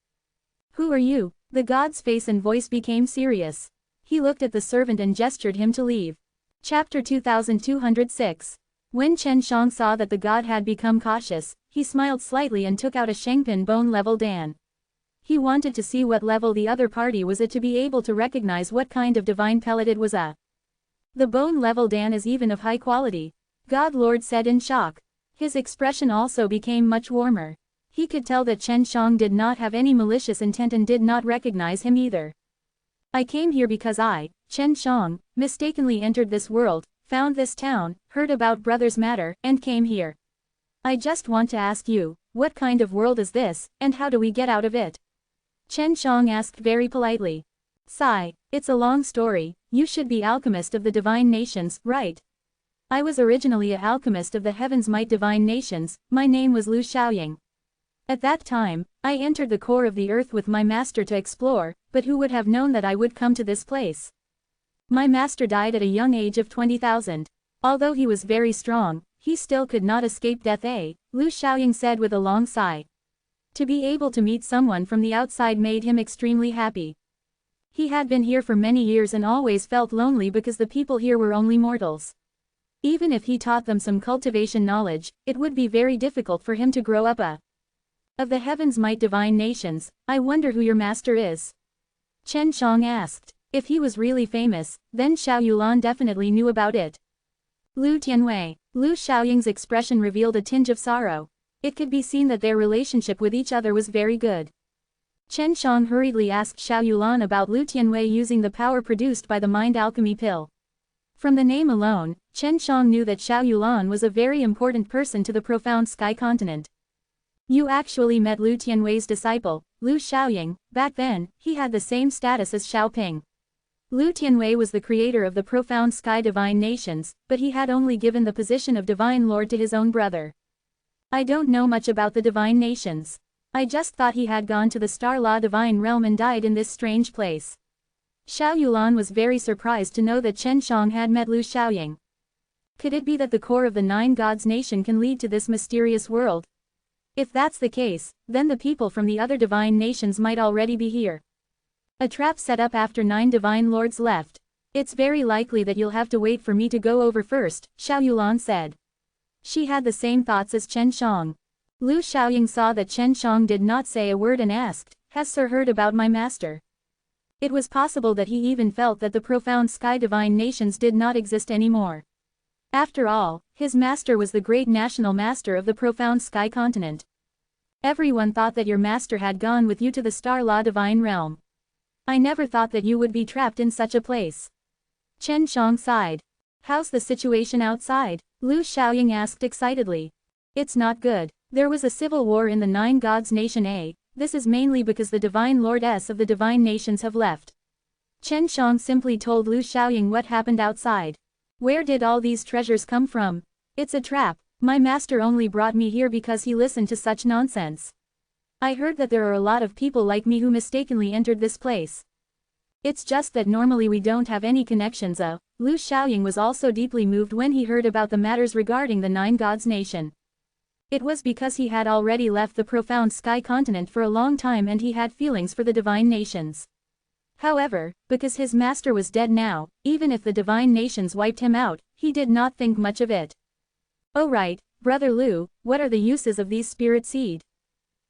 Who are you? The god's face and voice became serious. He looked at the servant and gestured him to leave. Chapter 2206. When Chen Shang saw that the god had become cautious, he smiled slightly and took out a Shengpin bone level Dan. He wanted to see what level the other party was at to be able to recognize what kind of divine pellet it was a. The bone level Dan is even of high quality. God Lord said in shock. His expression also became much warmer. He could tell that Chen Shang did not have any malicious intent and did not recognize him either. I came here because I, Chen Shang, mistakenly entered this world, found this town, heard about brother's matter, and came here. I just want to ask you, what kind of world is this, and how do we get out of it? Chen Shang asked very politely. Sigh, it's a long story, you should be alchemist of the divine nations, right? I was originally a alchemist of the heaven's might divine nations, my name was Lu Xiaoying. At that time, I entered the core of the earth with my master to explore, but who would have known that I would come to this place? My master died at a young age of 20,000. Although he was very strong, he still could not escape death. Lu Xiaoying said with a long sigh. To be able to meet someone from the outside made him extremely happy. He had been here for many years and always felt lonely because the people here were only mortals. Even if he taught them some cultivation knowledge, it would be very difficult for him to grow up a. Of the heaven's might divine nations, I wonder who your master is? Chen Shang asked. If he was really famous, then Xiao Yulan definitely knew about it. Lu Tianwei. Lu Xiaoying's expression revealed a tinge of sorrow. It could be seen that their relationship with each other was very good. Chen Shang hurriedly asked Xiao Yulan about Lu Tianwei using the power produced by the mind alchemy pill. From the name alone, Chen Shang knew that Xiao Yulan was a very important person to the profound sky continent. You actually met Lu Tianwei's disciple, Lu Xiaoying. Back then, he had the same status as Xiao Ping. Lu Tianwei was the creator of the profound sky divine nations, but he had only given the position of divine lord to his own brother. I don't know much about the divine nations. I just thought he had gone to the Star Law divine realm and died in this strange place. Xiao Yulan was very surprised to know that Chen Shang had met Lu Xiaoying. Could it be that the core of the 9 gods nation can lead to this mysterious world? If that's the case, then the people from the other divine nations might already be here. A trap set up after 9 divine lords left. It's very likely that you'll have to wait for me to go over first, Xiao Yulan said. She had the same thoughts as Chen Shang. Lu Xiaoying saw that Chen Shang did not say a word and asked, has Sir heard about my master? It was possible that he even felt that the profound sky divine nations did not exist anymore. After all, his master was the great national master of the profound sky continent. Everyone thought that your master had gone with you to the Star Law divine realm. I never thought that you would be trapped in such a place. Chen Shang sighed. How's the situation outside? Lu Xiaoying asked excitedly. It's not good. There was a civil war in the Nine Gods Nation A. This is mainly because the Divine Lordess of the Divine Nations have left. Chen Shang simply told Lu Xiaoying what happened outside. Where did all these treasures come from? It's a trap. My master only brought me here because he listened to such nonsense. I heard that there are a lot of people like me who mistakenly entered this place. It's just that normally we don't have any connections. Lu Xiaoying was also deeply moved when he heard about the matters regarding the Nine Gods Nation. It was because he had already left the profound sky continent for a long time and he had feelings for the divine nations. However, because his master was dead now, even if the divine nations wiped him out, he did not think much of it. Oh right, Brother Lu, what are the uses of these spirit seed?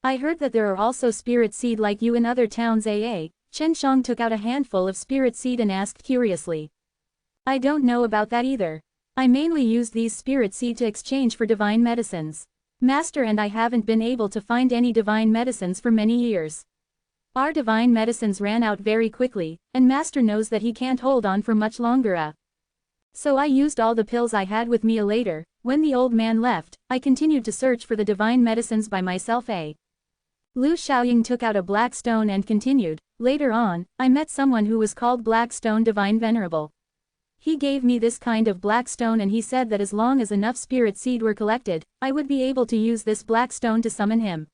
I heard that there are also spirit seed like you in other towns. Chen Shang took out a handful of spirit seed and asked curiously. I don't know about that either. I mainly use these spirit seed to exchange for divine medicines. Master and I haven't been able to find any divine medicines for many years. Our divine medicines ran out very quickly, and Master knows that he can't hold on for much longer. So I used all the pills I had with me. Later, when the old man left, I continued to search for the divine medicines by myself. Lu Xiaoying took out a black stone and continued. Later on, I met someone who was called Black Stone Divine Venerable. He gave me this kind of black stone and he said that as long as enough spirit seed were collected, I would be able to use this black stone to summon him.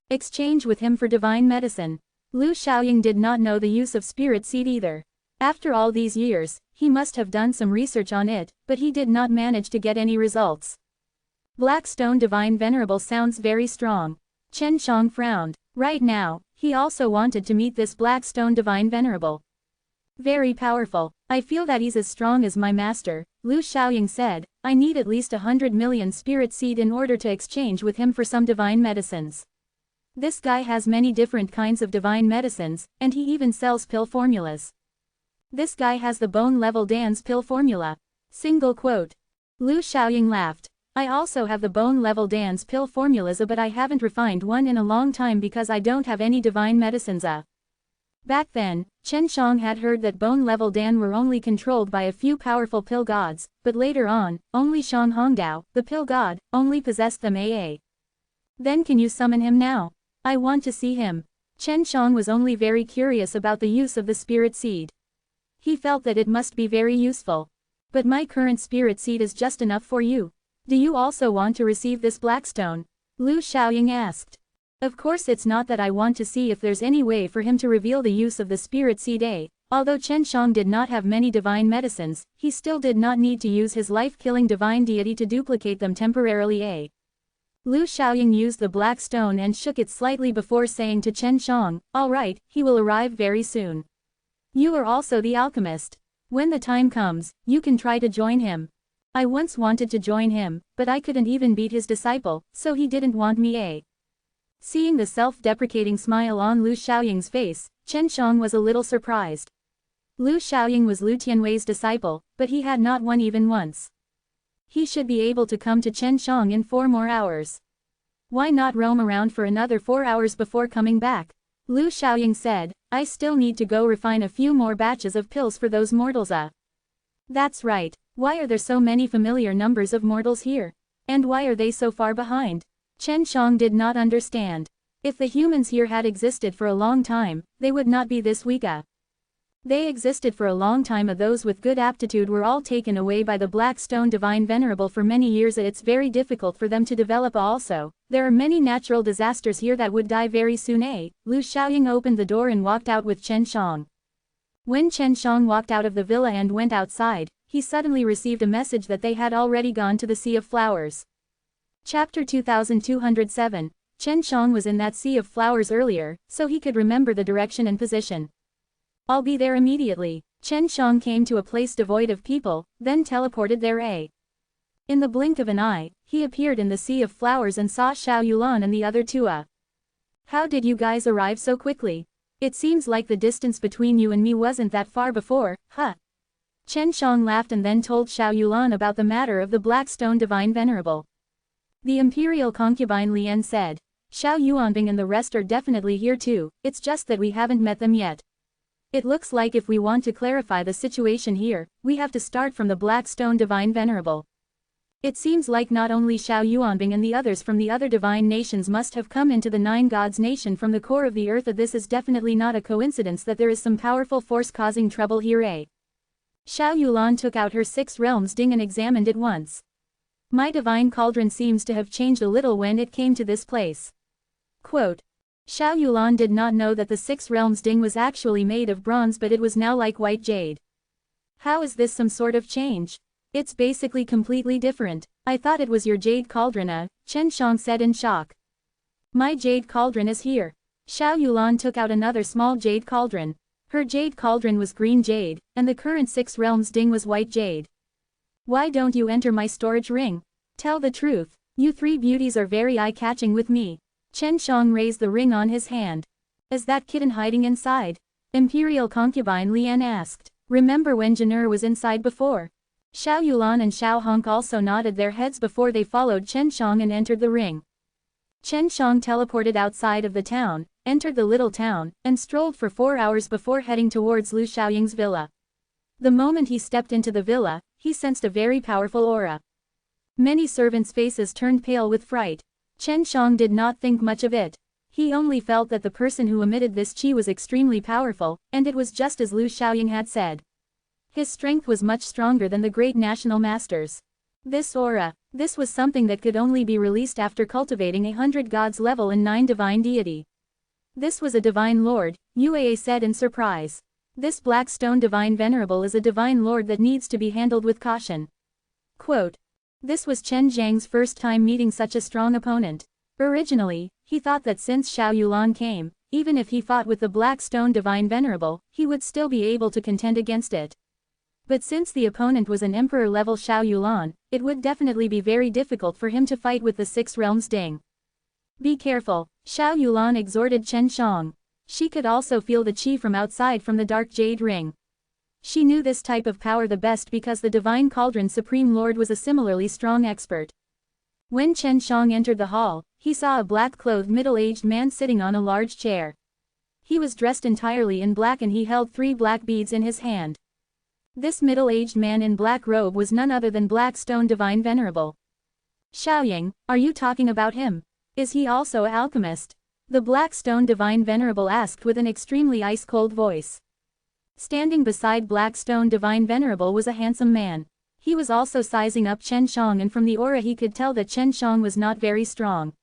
Exchange with him for divine medicine. Lu Xiaoying did not know the use of spirit seed either. After all these years, he must have done some research on it, but he did not manage to get any results. Black Stone Divine Venerable sounds very strong. Chen Shang frowned. Right now, he also wanted to meet this Black Stone Divine Venerable. Very powerful. I feel that he's as strong as my master, Lu Xiaoying said. I need at least 100 million spirit seed in order to exchange with him for some divine medicines. This guy has many different kinds of divine medicines, and he even sells pill formulas. This guy has the bone level dance pill formula. Single quote. Lu Xiaoying laughed. I also have the bone level dance pill formulas, but I haven't refined one in a long time because I don't have any divine medicines. Back then, Chen Shang had heard that bone level Dan were only controlled by a few powerful pill gods, but later on, only Shang Hongdao, the pill god, only possessed them. Then can you summon him now? I want to see him. Chen Shang was only very curious about the use of the spirit seed. He felt that it must be very useful. But my current spirit seed is just enough for you. Do you also want to receive this black stone? Lu Xiaoying asked. Of course, it's not that I want to see if there's any way for him to reveal the use of the spirit seed. Although Chen Shang did not have many divine medicines, he still did not need to use his life-killing divine deity to duplicate them temporarily. Lu Xiaoying used the black stone and shook it slightly before saying to Chen Shang, all right, he will arrive very soon. You are also the alchemist. When the time comes, you can try to join him. I once wanted to join him, but I couldn't even beat his disciple, so he didn't want me. Seeing the self-deprecating smile on Lu Xiaoying's face, Chen Shang was a little surprised. Lu Xiaoying was Lu Tianwei's disciple, but he had not won even once. He should be able to come to Chen Shang in 4 more hours. Why not roam around for another 4 hours before coming back? Lu Xiaoying said, I still need to go refine a few more batches of pills for those mortals. That's right. Why are there so many familiar numbers of mortals here? And why are they so far behind? Chen Shang did not understand. If the humans here had existed for a long time, they would not be this weak. They existed for a long time. Those with good aptitude were all taken away by the Black Stone Divine Venerable for many years. It's very difficult for them to develop. Also, there are many natural disasters here that would die very soon. Lu Xiaoying opened the door and walked out with Chen Shang. When Chen Shang walked out of the villa and went outside, he suddenly received a message that they had already gone to the Sea of Flowers. Chapter 2207. Chen Shang was in that Sea of Flowers earlier, so he could remember the direction and position. I'll be there immediately. Chen Shang came to a place devoid of people, then teleported there. In the blink of an eye, he appeared in the Sea of Flowers and saw Xiao Yulan and the other two. How did you guys arrive so quickly? It seems like the distance between you and me wasn't that far before, huh? Chen Shang laughed and then told Xiao Yulan about the matter of the Black Stone Divine Venerable. The imperial concubine Lian said, Xiao Yuanbing and the rest are definitely here too, it's just that we haven't met them yet. It looks like if we want to clarify the situation here, we have to start from the Black Stone Divine Venerable. It seems like not only Xiao Yuanbing and the others from the other divine nations must have come into the Nine Gods nation from the core of the earth. This is definitely not a coincidence that there is some powerful force causing trouble here. Xiao Yulan took out her 6 realms ding and examined it once. My divine cauldron seems to have changed a little when it came to this place. Quote. Xiao Yulan did not know that the 6 realms ding was actually made of bronze, but it was now like white jade. How is this some sort of change? It's basically completely different. I thought it was your jade cauldron, Chen Shang said in shock. My jade cauldron is here. Xiao Yulan took out another small jade cauldron. Her jade cauldron was green jade, and the current 6 realms ding was white jade. Why don't you enter my storage ring? Tell the truth, you 3 beauties are very eye-catching with me. Chen Shang raised the ring on his hand. Is that kitten hiding inside? Imperial concubine Lian asked. Remember when Janur was inside before? Xiao Yulan and Xiao Honk also nodded their heads before they followed Chen Shang and entered the ring. Chen Shang teleported outside of the town, entered the little town, and strolled for 4 hours before heading towards Lu Xiaoying's villa. The moment he stepped into the villa, he sensed a very powerful aura. Many servants' faces turned pale with fright. Chen Shang did not think much of it. He only felt that the person who emitted this qi was extremely powerful, and it was just as Lu Xiaoying had said. His strength was much stronger than the great national masters. This aura, this was something that could only be released after cultivating 100 gods level and 9 divine deity. This was a divine lord, Yue said in surprise. This Black Stone Divine Venerable is a divine lord that needs to be handled with caution. Quote. This was Chen Zhang's first time meeting such a strong opponent. Originally, he thought that since Xiao Yulan came, even if he fought with the Black Stone Divine Venerable, he would still be able to contend against it. But since the opponent was an emperor-level Xiao Yulan, it would definitely be very difficult for him to fight with the 6 realms ding. Be careful, Xiao Yulan exhorted Chen Shang. She could also feel the qi from outside from the dark jade ring. She knew this type of power the best because the Divine Cauldron Supreme Lord was a similarly strong expert. When Chen Shang entered the hall, he saw a black-clothed middle-aged man sitting on a large chair. He was dressed entirely in black and he held 3 black beads in his hand. This middle-aged man in black robe was none other than Black Stone Divine Venerable. Xiaoying, are you talking about him? Is he also an alchemist? The Black Stone Divine Venerable asked with an extremely ice-cold voice. Standing beside Black Stone Divine Venerable was a handsome man. He was also sizing up Chen Shang, and from the aura he could tell that Chen Shang was not very strong.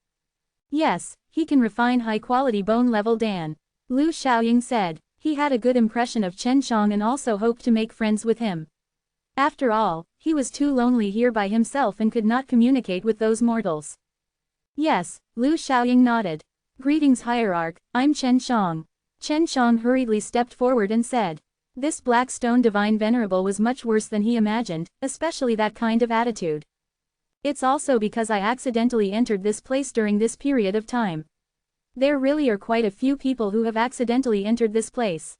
Yes, he can refine high-quality bone-level Dan. Lu Xiaoying said. He had a good impression of Chen Shang and also hoped to make friends with him. After all, he was too lonely here by himself and could not communicate with those mortals. Yes, Lu Xiaoying nodded. Greetings Hierarch, I'm Chen Shang. Chen Shang hurriedly stepped forward and said. This Black Stone Divine Venerable was much worse than he imagined, especially that kind of attitude. It's also because I accidentally entered this place during this period of time. There really are quite a few people who have accidentally entered this place.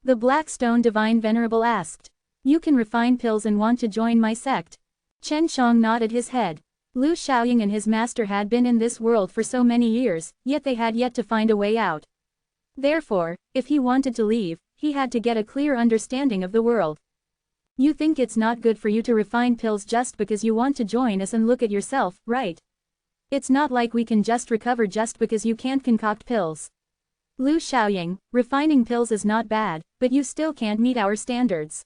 The Black Stone Divine Venerable asked. You can refine pills and want to join my sect? Chen Shang nodded his head. Lu Xiaoying and his master had been in this world for so many years, yet they had yet to find a way out. Therefore, if he wanted to leave, he had to get a clear understanding of the world. You think it's not good for you to refine pills just because you want to join us and look at yourself, right? It's not like we can just recover just because you can't concoct pills. Lu Xiaoying, refining pills is not bad, but you still can't meet our standards.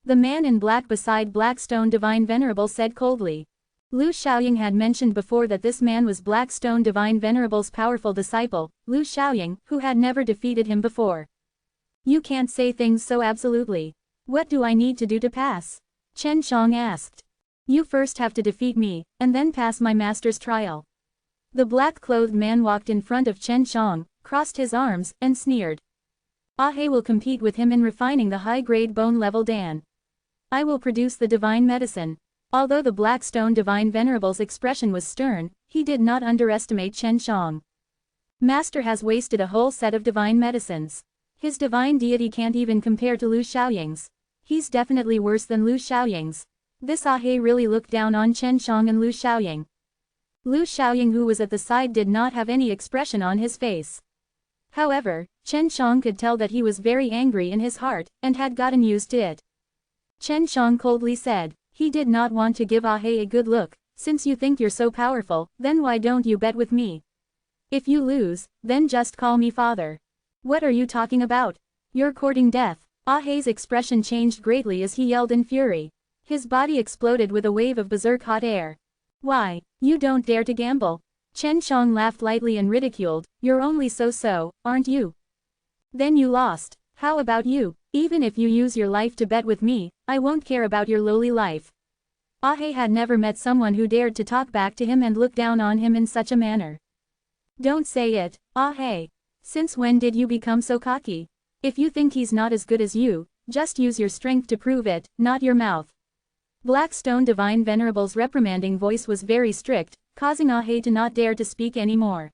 The man in black beside Black Stone Divine Venerable said coldly. Lu Xiaoying had mentioned before that this man was Black Stone Divine Venerable's powerful disciple, Lu Xiaoying, who had never defeated him before. You can't say things so absolutely. What do I need to do to pass? Chen Shang asked. You first have to defeat me, and then pass my master's trial. The black-clothed man walked in front of Chen Shang, crossed his arms, and sneered. Ahe will compete with him in refining the high-grade bone-level Dan. I will produce the divine medicine. Although the Black Stone Divine Venerable's expression was stern, he did not underestimate Chen Shang. Master has wasted a whole set of divine medicines. His divine deity can't even compare to Lu Xiaoying's. He's definitely worse than Lu Xiaoying's. This Ahe really looked down on Chen Shang and Lu Xiaoying. Lu Xiaoying, who was at the side, did not have any expression on his face. However, Chen Shang could tell that he was very angry in his heart, and had gotten used to it. Chen Shang coldly said, he did not want to give Ah He a good look. Since you think you're so powerful, then why don't you bet with me? If you lose, then just call me father. What are you talking about? You're courting death. Ah He's expression changed greatly as he yelled in fury. His body exploded with a wave of berserk hot air. Why, you don't dare to gamble? Chen Shang laughed lightly and ridiculed, you're only so-so, aren't you? Then you lost. How about you? Even if you use your life to bet with me, I won't care about your lowly life. Ah He had never met someone who dared to talk back to him and look down on him in such a manner. Don't say it, Ah He. Since when did you become so cocky? If you think he's not as good as you, just use your strength to prove it, not your mouth. Blackstone Divine Venerable's reprimanding voice was very strict, causing Ah He to not dare to speak anymore.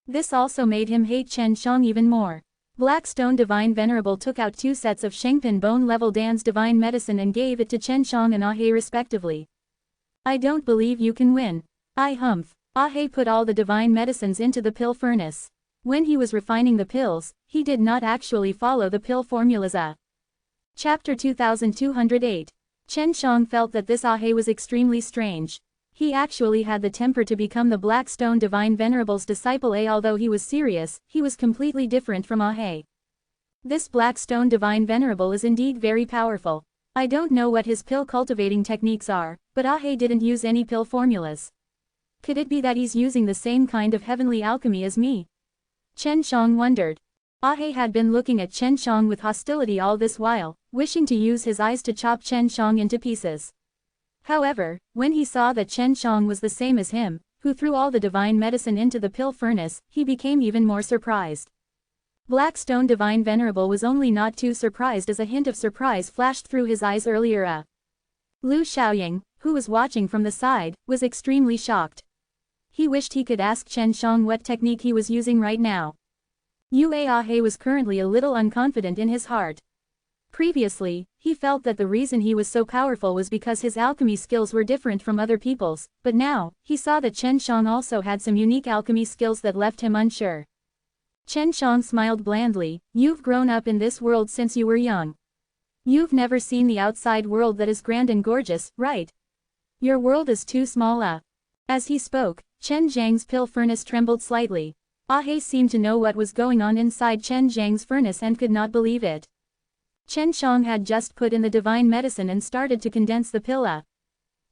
This also made him hate Chen Shang even more. Blackstone Divine Venerable took out 2 sets of Shengpin Bone Level Dan's divine medicine and gave it to Chen Shang and Ah He respectively. I don't believe you can win. I humph. Ah He put all the divine medicines into the pill furnace. When he was refining the pills, he did not actually follow the pill formulas. Chapter 2208. Chen Shang felt that this Ah He was extremely strange. He actually had the temper to become the Blackstone Divine Venerable's disciple. Although he was serious, he was completely different from Ah He. This Blackstone Divine Venerable is indeed very powerful. I don't know what his pill cultivating techniques are, but Ah He didn't use any pill formulas. Could it be that he's using the same kind of heavenly alchemy as me? Chen Shang wondered. Ah He had been looking at Chen Shang with hostility all this while, wishing to use his eyes to chop Chen Shang into pieces. However, when he saw that Chen Shang was the same as him, who threw all the divine medicine into the pill furnace, he became even more surprised. Blackstone Divine Venerable was only not too surprised as a hint of surprise flashed through his eyes earlier. Lu Xiaoying, who was watching from the side, was extremely shocked. He wished he could ask Chen Shang what technique he was using right now. Ah He was currently a little unconfident in his heart. Previously, he felt that the reason he was so powerful was because his alchemy skills were different from other people's, but now, he saw that Chen Shang also had some unique alchemy skills that left him unsure. Chen Shang smiled blandly, you've grown up in this world since you were young. You've never seen the outside world that is grand and gorgeous, right? Your world is too small. As he spoke, Chen Zhang's pill furnace trembled slightly. Ah He seemed to know what was going on inside Chen Zhang's furnace and could not believe it. Chen Shang had just put in the divine medicine and started to condense the pill.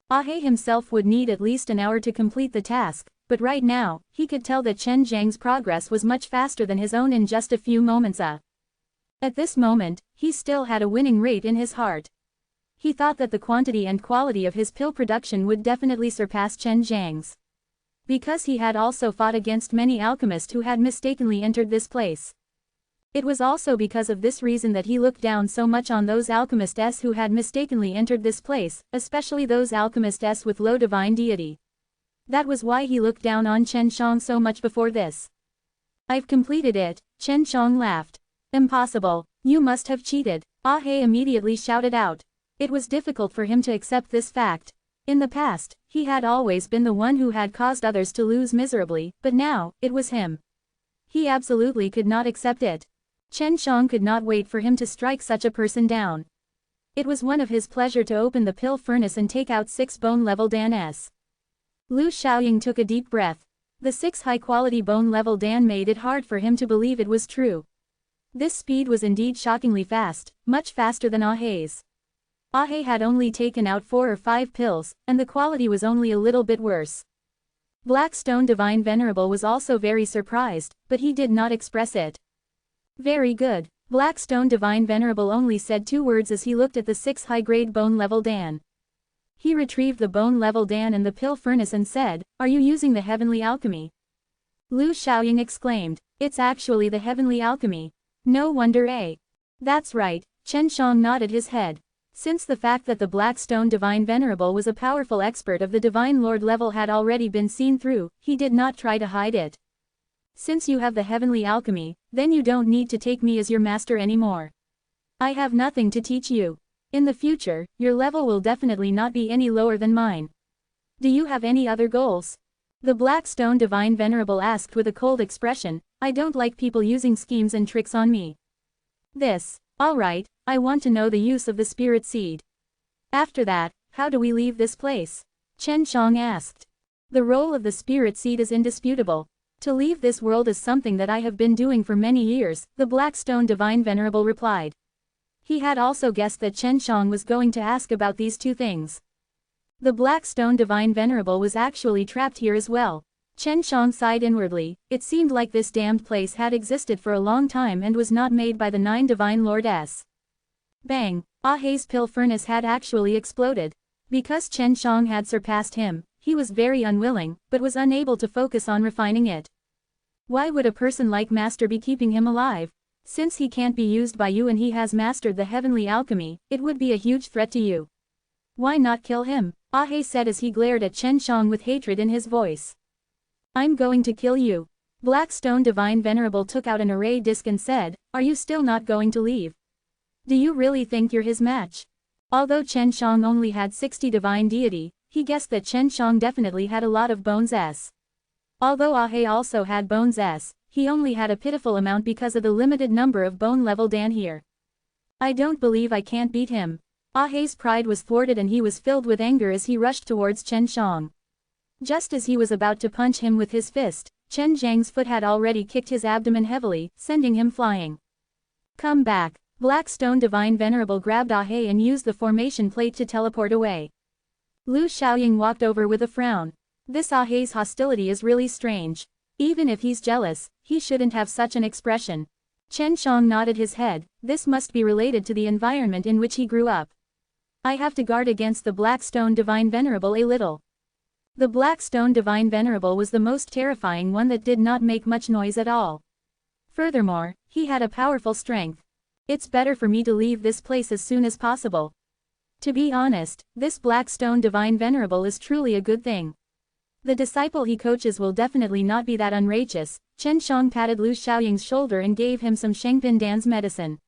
Ah He himself would need at least an hour to complete the task, but right now, he could tell that Chen Zhang's progress was much faster than his own in just a few moments. At this moment, he still had a winning rate in his heart. He thought that the quantity and quality of his pill production would definitely surpass Chen Zhang's. Because he had also fought against many alchemists who had mistakenly entered this place. It was also because of this reason that he looked down so much on those alchemists who had mistakenly entered this place, especially those alchemists with low divine deity. That was why he looked down on Chen Shang so much before this. I've completed it, Chen Shang laughed. Impossible, you must have cheated, Ah He immediately shouted out. It was difficult for him to accept this fact. In the past, he had always been the one who had caused others to lose miserably, but now, it was him. He absolutely could not accept it. Chen Shang could not wait for him to strike such a person down. It was one of his pleasure to open the pill furnace and take out 6 bone-level dans. Lu Xiaoying took a deep breath. The 6 high-quality bone-level dan made it hard for him to believe it was true. This speed was indeed shockingly fast, much faster than Ah He's. Ah He had only taken out 4 or 5 pills, and the quality was only a little bit worse. Blackstone Divine Venerable was also very surprised, but he did not express it. Very good. Blackstone Divine Venerable only said 2 words as he looked at the 6 high-grade bone-level dan. He retrieved the bone-level dan and the pill furnace and said, are you using the heavenly alchemy? Lu Xiaoying exclaimed, it's actually the heavenly alchemy. No wonder That's right, Chen Shang nodded his head. Since the fact that the Blackstone Divine Venerable was a powerful expert of the Divine Lord level had already been seen through, he did not try to hide it. Since you have the heavenly alchemy, then you don't need to take me as your master anymore. I have nothing to teach you. In the future, your level will definitely not be any lower than mine. Do you have any other goals? The Black Stone Divine Venerable asked with a cold expression, I don't like people using schemes and tricks on me. Alright, I want to know the use of the spirit seed. After that, how do we leave this place? Chen Shang asked. The role of the spirit seed is indisputable. To leave this world is something that I have been doing for many years, the Black Stone Divine Venerable replied. He had also guessed that Chen Shang was going to ask about these two things. The Black Stone Divine Venerable was actually trapped here as well. Chen Shang sighed inwardly, it seemed like this damned place had existed for a long time and was not made by the 9 Divine Lords. Bang! Ahei's pill furnace had actually exploded. Because Chen Shang had surpassed him, he was very unwilling, but was unable to focus on refining it. Why would a person like Master be keeping him alive? Since he can't be used by you and he has mastered the heavenly alchemy, it would be a huge threat to you. Why not kill him? Ahei said as he glared at Chen Shang with hatred in his voice. I'm going to kill you. Black Stone Divine Venerable took out an array disc and said, are you still not going to leave? Do you really think you're his match? Although Chen Shang only had 60 divine deity, he guessed that Chen Shang definitely had a lot of bones s. Although Ahei also had bones s, he only had a pitiful amount because of the limited number of bone level Dan here. I don't believe I can't beat him. Ahei's pride was thwarted and he was filled with anger as he rushed towards Chen Shang. Just as he was about to punch him with his fist, Chen Zhang's foot had already kicked his abdomen heavily, sending him flying. Come back. Black Stone Divine Venerable grabbed Ahei and used the formation plate to teleport away. Lu Xiaoying walked over with a frown. This Ahei's hostility is really strange. Even if he's jealous, he shouldn't have such an expression. Chen Shang nodded his head, this must be related to the environment in which he grew up. I have to guard against the Black Stone Divine Venerable a little. The Black Stone Divine Venerable was the most terrifying one that did not make much noise at all. Furthermore, he had a powerful strength. It's better for me to leave this place as soon as possible. To be honest, this Black Stone Divine Venerable is truly a good thing. The disciple he coaches will definitely not be that unrighteous. Chen Shang patted Lu Xiaoying's shoulder and gave him some Shengpin Dan's medicine.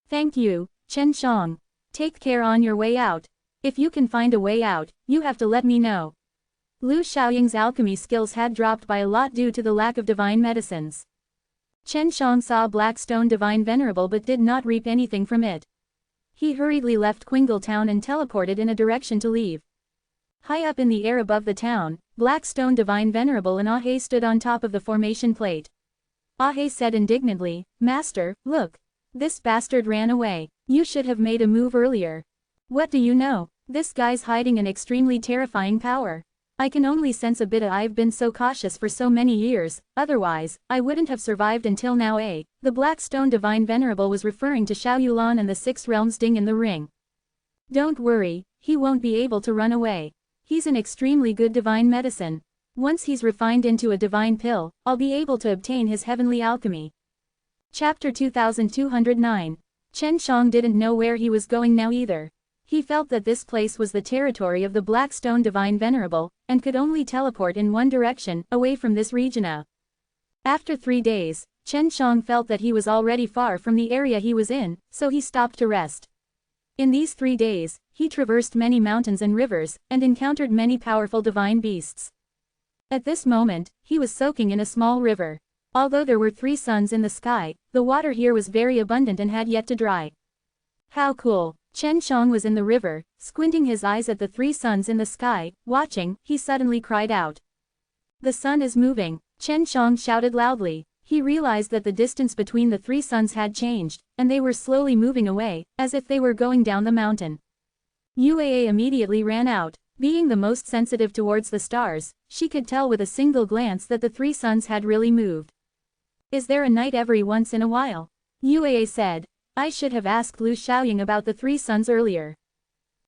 Thank you, Chen Shang. Take care on your way out. If you can find a way out, you have to let me know. Lu Xiaoying's alchemy skills had dropped by a lot due to the lack of divine medicines. Chen Shang saw Black Stone Divine Venerable but did not reap anything from it. He hurriedly left Qingle Town and teleported in a direction to leave. High up in the air above the town, Black Stone Divine Venerable and Ahei stood on top of the formation plate. Ahei said indignantly, Master, look. This bastard ran away. You should have made a move earlier. What do you know? This guy's hiding an extremely terrifying power. I can only sense a bit. I've been so cautious for so many years, otherwise, I wouldn't have survived until now. The Black Stone Divine Venerable was referring to Xiao Yulan and the 6 realms ding in the ring. Don't worry, he won't be able to run away. He's an extremely good divine medicine. Once he's refined into a divine pill, I'll be able to obtain his heavenly alchemy. Chapter 2209. Chen Shang didn't know where he was going now either. He felt that this place was the territory of the Black Stone Divine Venerable, and could only teleport in one direction, away from this region. After 3 days, Chen Shang felt that he was already far from the area he was in, so he stopped to rest. In these 3 days, he traversed many mountains and rivers, and encountered many powerful divine beasts. At this moment, he was soaking in a small river. Although there were 3 suns in the sky, the water here was very abundant and had yet to dry. How cool! Chen Shang was in the river, squinting his eyes at the 3 suns in the sky, watching, he suddenly cried out. The sun is moving, Chen Shang shouted loudly. He realized that the distance between the 3 suns had changed, and they were slowly moving away, as if they were going down the mountain. Yuaa immediately ran out. Being the most sensitive towards the stars, she could tell with a single glance that the 3 suns had really moved. Is there a night every once in a while? Yuaa said. I should have asked Lu Xiaoying about the 3 suns earlier.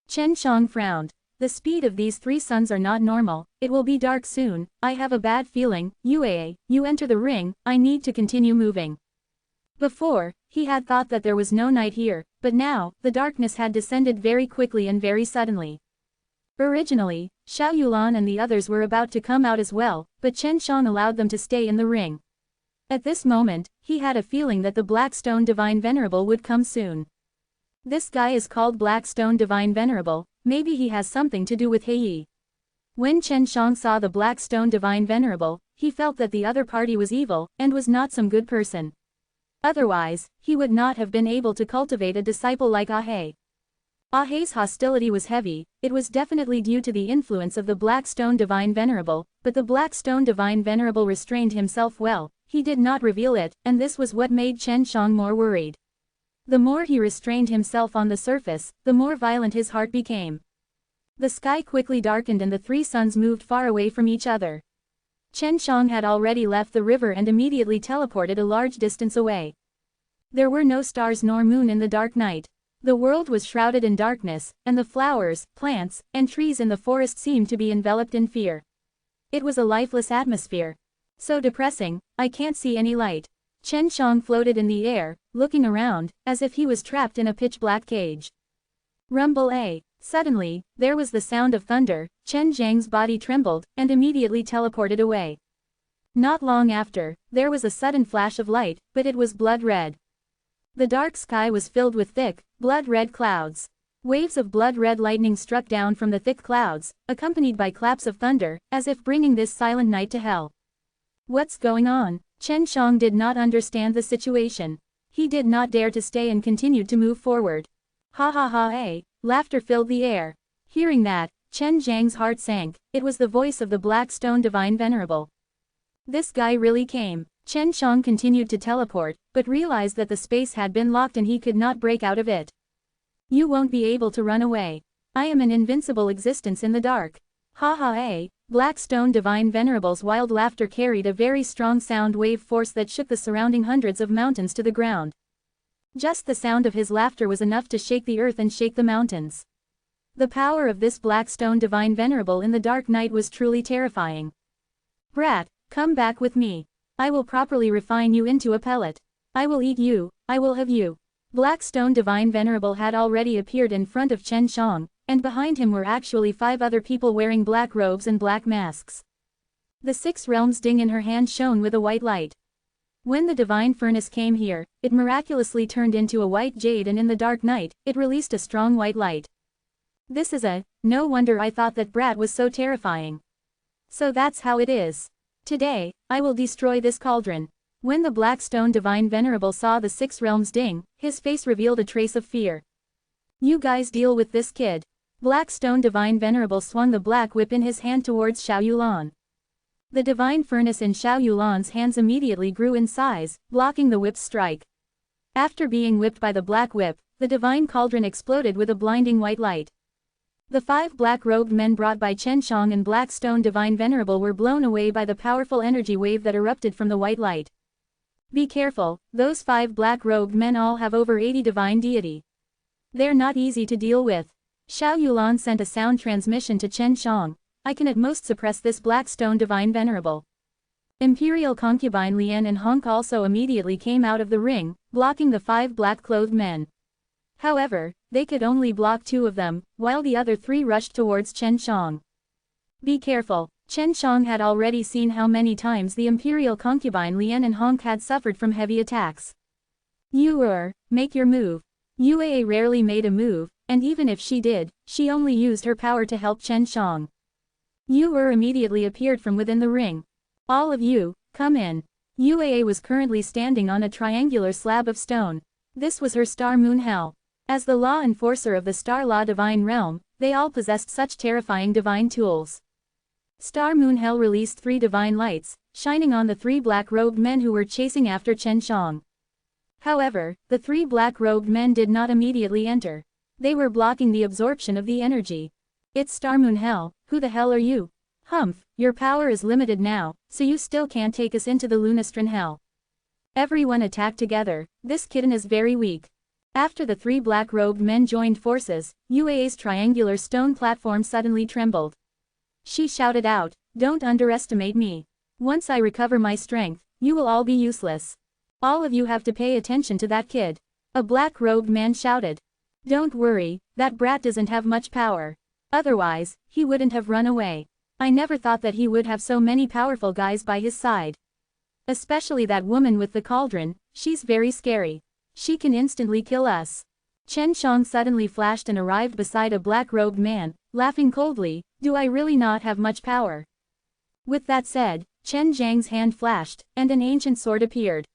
Chen Shang frowned. The speed of these 3 suns are not normal, it will be dark soon, I have a bad feeling. Yuaa, you enter the ring, I need to continue moving. Before, he had thought that there was no night here, but now, the darkness had descended very quickly and very suddenly. Originally, Xiao Yulan and the others were about to come out as well, but Chen Shang allowed them to stay in the ring. At this moment, he had a feeling that the Black Stone Divine Venerable would come soon. This guy is called Black Stone Divine Venerable, maybe he has something to do with Heiyi. When Chen Shang saw the Black Stone Divine Venerable, he felt that the other party was evil, and was not some good person. Otherwise, he would not have been able to cultivate a disciple like Ahei. Ahei's hostility was heavy, it was definitely due to the influence of the Black Stone Divine Venerable, but the Black Stone Divine Venerable restrained himself well, he did not reveal it, and this was what made Chen Shang more worried. The more he restrained himself on the surface, the more violent his heart became. The sky quickly darkened and the three suns moved far away from each other. Chen Shang had already left the river and immediately teleported a large distance away. There were no stars nor moon in the dark night. The world was shrouded in darkness, and the flowers, plants, and trees in the forest seemed to be enveloped in fear. It was a lifeless atmosphere. So depressing, I can't see any light. Chen Shang floated in the air, looking around, as if he was trapped in a pitch-black cage. Rumble A. Suddenly, there was the sound of thunder, Chen Zhang's body trembled, and immediately teleported away. Not long after, there was a sudden flash of light, but it was blood red. The dark sky was filled with thick, blood-red clouds. Waves of blood-red lightning struck down from the thick clouds, accompanied by claps of thunder, as if bringing this silent night to hell. What's going on? Chen Shang did not understand the situation. He did not dare to stay and continued to move forward. Ha ha ha eh, laughter filled the air. Hearing that, Chen Zhang's heart sank, it was the voice of the Black Stone Divine Venerable. This guy really came. Chen Shang continued to teleport, but realized that the space had been locked and he could not break out of it. You won't be able to run away. I am an invincible existence in the dark. Ha ha eh, Black Stone Divine Venerable's wild laughter carried a very strong sound wave force that shook the surrounding hundreds of mountains to the ground. Just the sound of his laughter was enough to shake the earth and shake the mountains. The power of this Black Stone Divine Venerable in the dark night was truly terrifying. Brat, come back with me. I will properly refine you into a pellet. I will eat you, I will have you. Black Stone Divine Venerable had already appeared in front of Chen Shang, and behind him were actually 5 other people wearing black robes and black masks. The 6 realms ding in her hand shone with a white light. When the divine furnace came here, it miraculously turned into a white jade, and in the dark night, it released a strong white light. No wonder I thought that brat was so terrifying. So that's how it is. Today, I will destroy this cauldron. When the Black Stone Divine Venerable saw the 6 realms ding, his face revealed a trace of fear. You guys deal with this kid. Black Stone Divine Venerable swung the black whip in his hand towards Xiao Yulan. The divine furnace in Xiao Yulan's hands immediately grew in size, blocking the whip's strike. After being whipped by the black whip, the divine cauldron exploded with a blinding white light. The 5 black-robed men brought by Chen Shang and Black Stone Divine Venerable were blown away by the powerful energy wave that erupted from the white light. Be careful, those 5 black-robed men all have over 80 divine deity. They're not easy to deal with. Xiao Yulan sent a sound transmission to Chen Shang. I can at most suppress this Black Stone Divine Venerable. Imperial concubine Lian and Honk also immediately came out of the ring, blocking the 5 black-clothed men. However, they could only block 2 of them, while the other 3 rushed towards Chen Shang. Be careful, Chen Shang had already seen how many times the Imperial concubine Lian and Honk had suffered from heavy attacks. Make your move. Yue rarely made a move, and even if she did, she only used her power to help Chen Shang. Yue immediately appeared from within the ring. All of you, come in. Yue was currently standing on a triangular slab of stone. This was her Star Moon Hell. As the law enforcer of the Star Law Divine Realm, they all possessed such terrifying divine tools. Star Moon Hell released 3 divine lights, shining on the 3 black-robed men who were chasing after Chen Shang. However, the 3 black-robed men did not immediately enter. They were blocking the absorption of the energy. It's Star Moon Hell, who the hell are you? Humph, your power is limited now, so you still can't take us into the Lunastran Hell. Everyone attacked together, this kitten is very weak. After the 3 black-robed men joined forces, Yue's triangular stone platform suddenly trembled. She shouted out, don't underestimate me. Once I recover my strength, you will all be useless. All of you have to pay attention to that kid. A black-robed man shouted. Don't worry, that brat doesn't have much power. Otherwise, he wouldn't have run away. I never thought that he would have so many powerful guys by his side. Especially that woman with the cauldron, she's very scary. She can instantly kill us. Chen Shang suddenly flashed and arrived beside a black-robed man, laughing coldly, Do I really not have much power? With that said, Chen Zhang's hand flashed, and an ancient sword appeared.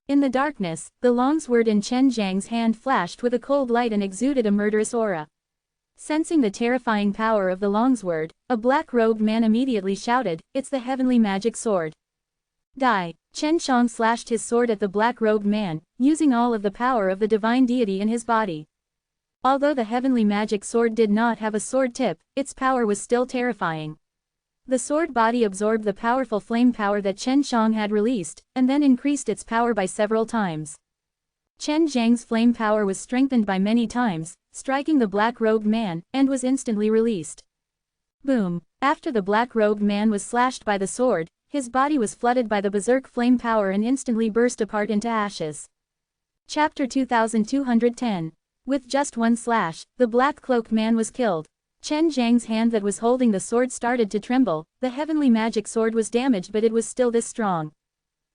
In the darkness, the long sword in Chen Zhang's hand flashed with a cold light and exuded a murderous aura. Sensing the terrifying power of the longsword, a black-robed man immediately shouted, "It's the heavenly magic sword." Die! Chen Shang slashed his sword at the black-robed man, using all of the power of the divine deity in his body. Although the heavenly magic sword did not have a sword tip, its power was still terrifying. The sword body absorbed the powerful flame power that Chen Shang had released, and then increased its power by several times. Chen Zhang's flame power was strengthened by many times, striking the black-robed man, and was instantly released. Boom! After the black-robed man was slashed by the sword, his body was flooded by the berserk flame power and instantly burst apart into ashes. Chapter 2210. With just one slash, the black-cloaked man was killed. Chen Zhang's hand that was holding the sword started to tremble. The heavenly magic sword was damaged, but it was still this strong.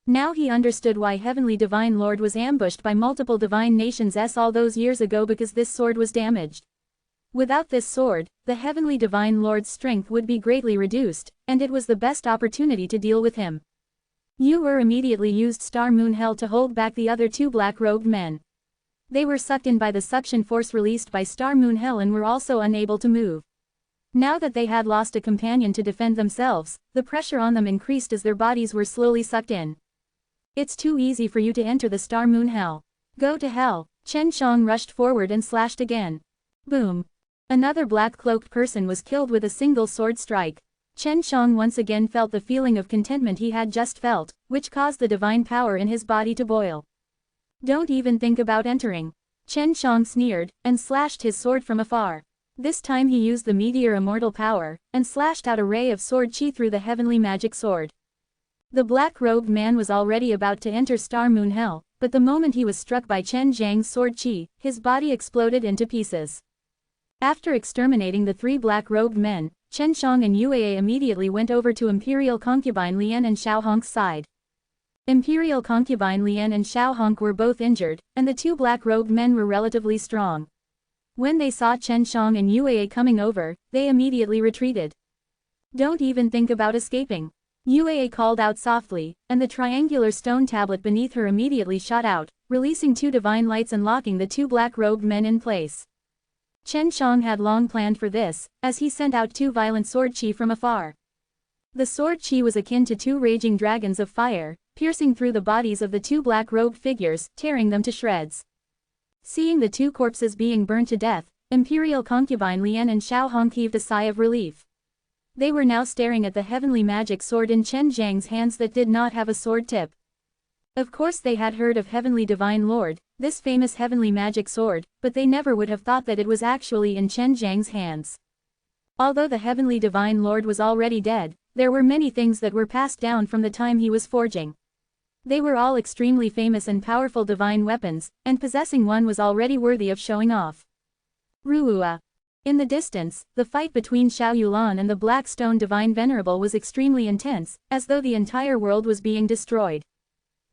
Now he understood why Heavenly Divine Lord was ambushed by multiple divine nations all those years ago, because this sword was damaged. Without this sword, the Heavenly Divine Lord's strength would be greatly reduced, and it was the best opportunity to deal with him. Yu immediately used Star Moon Hell to hold back the other two black-robed men. They were sucked in by the suction force released by Star Moon Hell and were also unable to move. Now that they had lost a companion to defend themselves, the pressure on them increased as their bodies were slowly sucked in. It's too easy for you to enter the Star Moon Hell. Go to hell! Chen Shang rushed forward and slashed again. Boom! Another black-cloaked person was killed with a single sword strike. Chen Shang once again felt the feeling of contentment he had just felt, which caused the divine power in his body to boil. Don't even think about entering. Chen Shang sneered, and slashed his sword from afar. This time he used the meteor immortal power, and slashed out a ray of sword chi through the heavenly magic sword. The black-robed man was already about to enter Star Moon Hell, but the moment he was struck by Chen Zhang's sword chi, his body exploded into pieces. After exterminating the three black-robed men, Chen Shang and Yue immediately went over to Imperial Concubine Lian and Xiao Hong's side. Imperial Concubine Lian and Xiao Hong were both injured, and the two black-robed men were relatively strong. When they saw Chen Shang and Yue coming over, they immediately retreated. Don't even think about escaping. Yue called out softly, and the triangular stone tablet beneath her immediately shot out, releasing two divine lights and locking the two black-robed men in place. Chen Shang had long planned for this, as he sent out two violent sword chi from afar. The sword chi was akin to two raging dragons of fire, piercing through the bodies of the two black-robed figures, tearing them to shreds. Seeing the two corpses being burned to death, Imperial Concubine Lian and Xiao Hong heaved a sigh of relief. They were now staring at the heavenly magic sword in Chen Zhang's hands that did not have a sword tip. Of course they had heard of Heavenly Divine Lord, this famous heavenly magic sword, but they never would have thought that it was actually in Chen Zhang's hands. Although the Heavenly Divine Lord was already dead, there were many things that were passed down from the time he was forging. They were all extremely famous and powerful divine weapons, and possessing one was already worthy of showing off. Ruua. In the distance, the fight between Xiao Yulan and the Black Stone Divine Venerable was extremely intense, as though the entire world was being destroyed.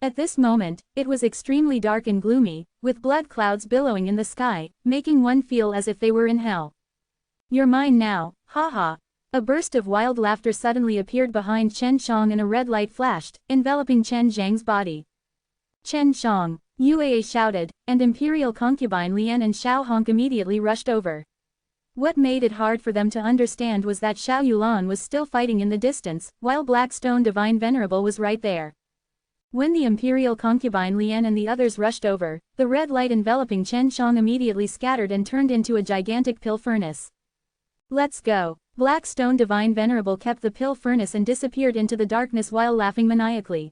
At this moment, it was extremely dark and gloomy, with blood clouds billowing in the sky, making one feel as if they were in hell. You're mine now, haha. A burst of wild laughter suddenly appeared behind Chen Shang and a red light flashed, enveloping Chen Zhang's body. Chen Shang, Yue shouted, and Imperial Concubine Lian and Xiao Hong immediately rushed over. What made it hard for them to understand was that Xiao Yulan was still fighting in the distance, while Blackstone Divine Venerable was right there. When the Imperial Concubine Lian and the others rushed over, the red light enveloping Chen Shang immediately scattered and turned into a gigantic pill furnace. Let's go. Blackstone Divine Venerable kept the pill furnace and disappeared into the darkness while laughing maniacally.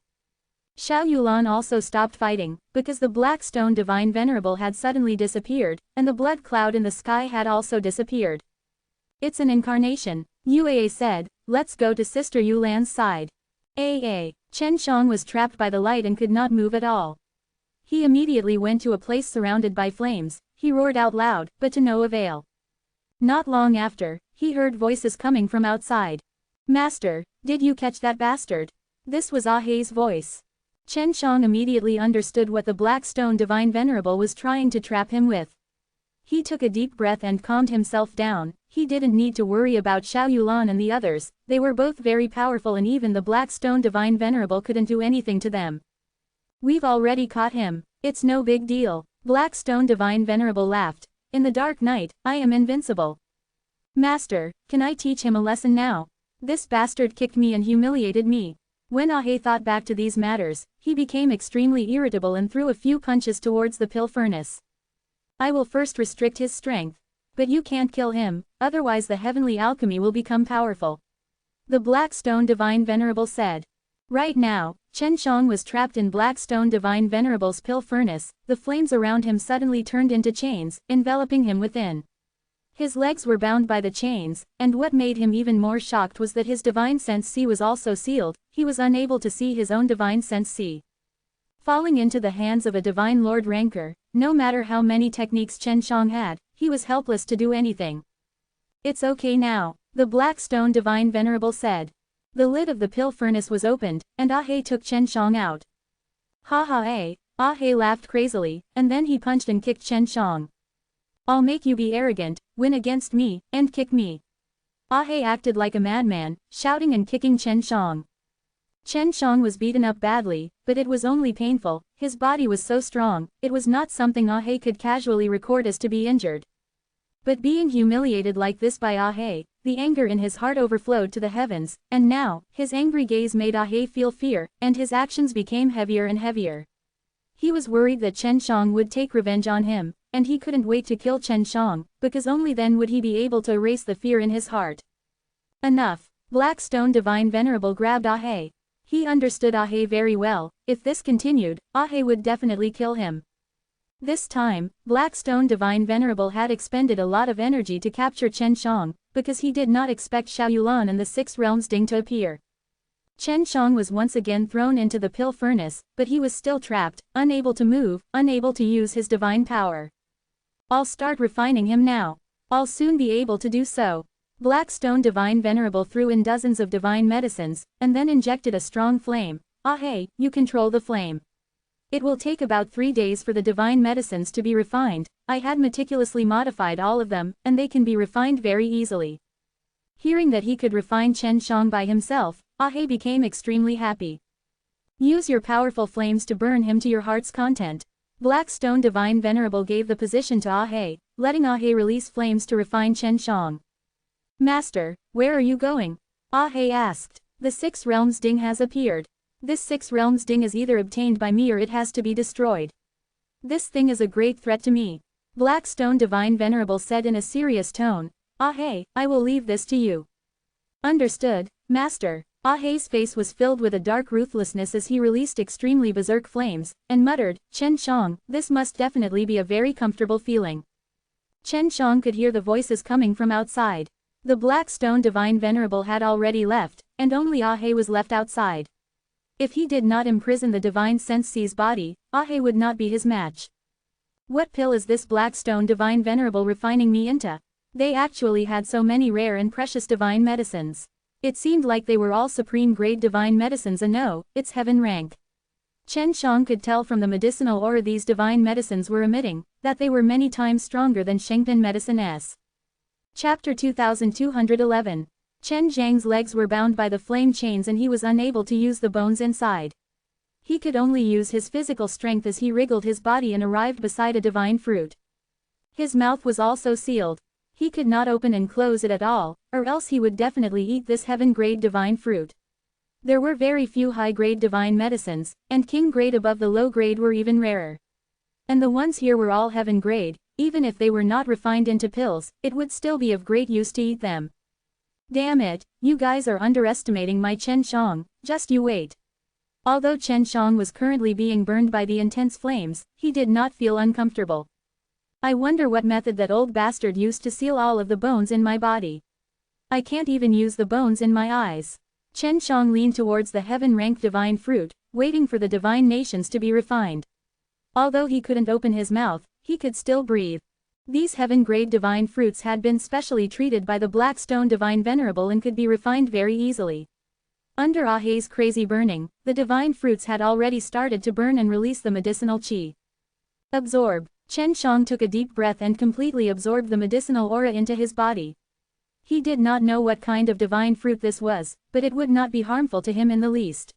Xiao Yulan also stopped fighting, because the Blackstone Divine Venerable had suddenly disappeared, and the blood cloud in the sky had also disappeared. It's an incarnation, Yue said. Let's go to Sister Yulan's side. Chen Shang was trapped by the light and could not move at all. He immediately went to a place surrounded by flames. He roared out loud, but to no avail. Not long after, he heard voices coming from outside. Master, did you catch that bastard? This was Ahei's voice. Chen Shang immediately understood what the Blackstone Divine Venerable was trying to trap him with. He took a deep breath and calmed himself down. He didn't need to worry about Xiao Yulan and the others, they were both very powerful and even the Black Stone Divine Venerable couldn't do anything to them. We've already caught him. It's no big deal. Black Stone Divine Venerable laughed. In the dark night, I am invincible. Master, can I teach him a lesson now? This bastard kicked me and humiliated me. When Ahe thought back to these matters, he became extremely irritable and threw a few punches towards the pill furnace. I will first restrict his strength. But you can't kill him, otherwise the heavenly alchemy will become powerful. The Black Stone Divine Venerable said. Right now, Chen Shang was trapped in Black Stone Divine Venerable's pill furnace, the flames around him suddenly turned into chains, enveloping him within. His legs were bound by the chains, and what made him even more shocked was that his divine sense C was also sealed, he was unable to see his own divine sense C. Falling into the hands of a divine lord rancor, no matter how many techniques Chen Shang had, he was helpless to do anything. It's okay now, the Black Stone Divine Venerable said. The lid of the pill furnace was opened, and Ahe took Chen Shang out. Ha ha eh, Ahe laughed crazily, and then he punched and kicked Chen Shang. I'll make you be arrogant, win against me, and kick me. Ahe acted like a madman, shouting and kicking Chen Shang. Chen Shang was beaten up badly, but it was only painful, his body was so strong, it was not something Ahe could casually record as to be injured. But being humiliated like this by Ahe, the anger in his heart overflowed to the heavens, and now, his angry gaze made Ahe feel fear, and his actions became heavier and heavier. He was worried that Chen Shang would take revenge on him, and he couldn't wait to kill Chen Shang, because only then would he be able to erase the fear in his heart. Enough. Black Stone Divine Venerable grabbed Ahe. He understood Ahe very well, if this continued, Ahe would definitely kill him. This time, Black Stone Divine Venerable had expended a lot of energy to capture Chen Shang, because he did not expect Xiao Yulan and the Six Realms Ding to appear. Chen Shang was once again thrown into the pill furnace, but he was still trapped, unable to move, unable to use his divine power. I'll start refining him now. I'll soon be able to do so. Black Stone Divine Venerable threw in dozens of divine medicines, and then injected a strong flame. Ahe, you control the flame. It will take about 3 days for the divine medicines to be refined. I had meticulously modified all of them, and they can be refined very easily. Hearing that he could refine Chen Shang by himself, Ahe became extremely happy. Use your powerful flames to burn him to your heart's content. Black Stone Divine Venerable gave the position to Ahe, letting Ahe release flames to refine Chen Shang. Master, where are you going? Ahe asked. The Six Realms Ding has appeared. This Six Realms Ding is either obtained by me or it has to be destroyed. This thing is a great threat to me. Black Stone Divine Venerable said in a serious tone. Ahe, I will leave this to you. Understood, Master. Ahe's face was filled with a dark ruthlessness as he released extremely berserk flames, and muttered, Chen Shang, this must definitely be a very comfortable feeling. Chen Shang could hear the voices coming from outside. The Black Stone Divine Venerable had already left, and only Ahe was left outside. If he did not imprison the divine sense C's body, Ahe would not be his match. What pill is this Black Stone Divine Venerable refining me into? They actually had so many rare and precious divine medicines. It seemed like they were all supreme grade divine medicines, and no, it's heaven rank. Chen Shang could tell from the medicinal aura these divine medicines were emitting, that they were many times stronger than Shengpen Medicine S. Chapter 2211. Chen Zhang's legs were bound by the flame chains and he was unable to use the bones inside. He could only use his physical strength as he wriggled his body and arrived beside a divine fruit. His mouth was also sealed. He could not open and close it at all, or else he would definitely eat this heaven-grade divine fruit. There were very few high-grade divine medicines, and king-grade above the low-grade were even rarer. And the ones here were all heaven-grade. Even if they were not refined into pills, it would still be of great use to eat them. Damn it, you guys are underestimating my Chen Shang, just you wait. Although Chen Shang was currently being burned by the intense flames, he did not feel uncomfortable. I wonder what method that old bastard used to seal all of the bones in my body. I can't even use the bones in my eyes. Chen Shang leaned towards the heaven-ranked divine fruit, waiting for the divine nations to be refined. Although he couldn't open his mouth, he could still breathe. These heaven-grade divine fruits had been specially treated by the Black Stone Divine Venerable and could be refined very easily. Under Ahe's crazy burning, the divine fruits had already started to burn and release the medicinal qi. Absorb. Chen Shang took a deep breath and completely absorbed the medicinal aura into his body. He did not know what kind of divine fruit this was, but it would not be harmful to him in the least.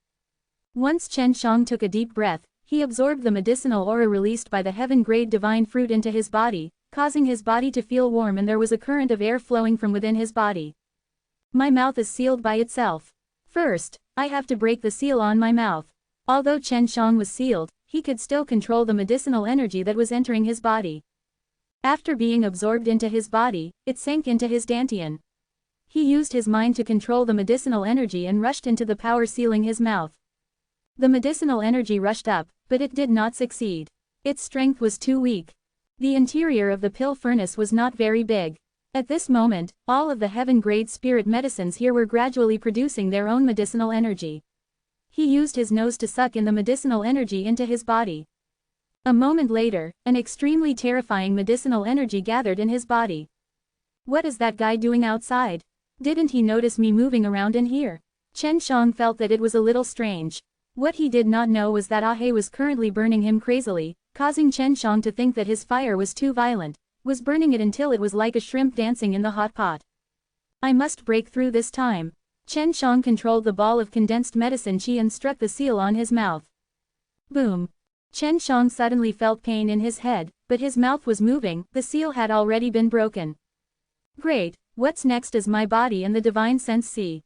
Once Chen Shang took a deep breath, he absorbed the medicinal aura released by the heaven-grade divine fruit into his body, causing his body to feel warm, and there was a current of air flowing from within his body. My mouth is sealed by itself. First, I have to break the seal on my mouth. Although Chen Shang was sealed, he could still control the medicinal energy that was entering his body. After being absorbed into his body, it sank into his dantian. He used his mind to control the medicinal energy and rushed into the power sealing his mouth. The medicinal energy rushed up, but it did not succeed. Its strength was too weak. The interior of the pill furnace was not very big. At this moment, all of the heaven-grade spirit medicines here were gradually producing their own medicinal energy. He used his nose to suck in the medicinal energy into his body. A moment later, an extremely terrifying medicinal energy gathered in his body. What is that guy doing outside? Didn't he notice me moving around in here? Chen Shang felt that it was a little strange. What he did not know was that Ah-He was currently burning him crazily, causing Chen Shang to think that his fire was too violent, was burning it until it was like a shrimp dancing in the hot pot. I must break through this time. Chen Shang controlled the ball of condensed medicine qi and struck the seal on his mouth. Boom. Chen Shang suddenly felt pain in his head, but his mouth was moving, the seal had already been broken. Great, what's next is my body and the divine sense see.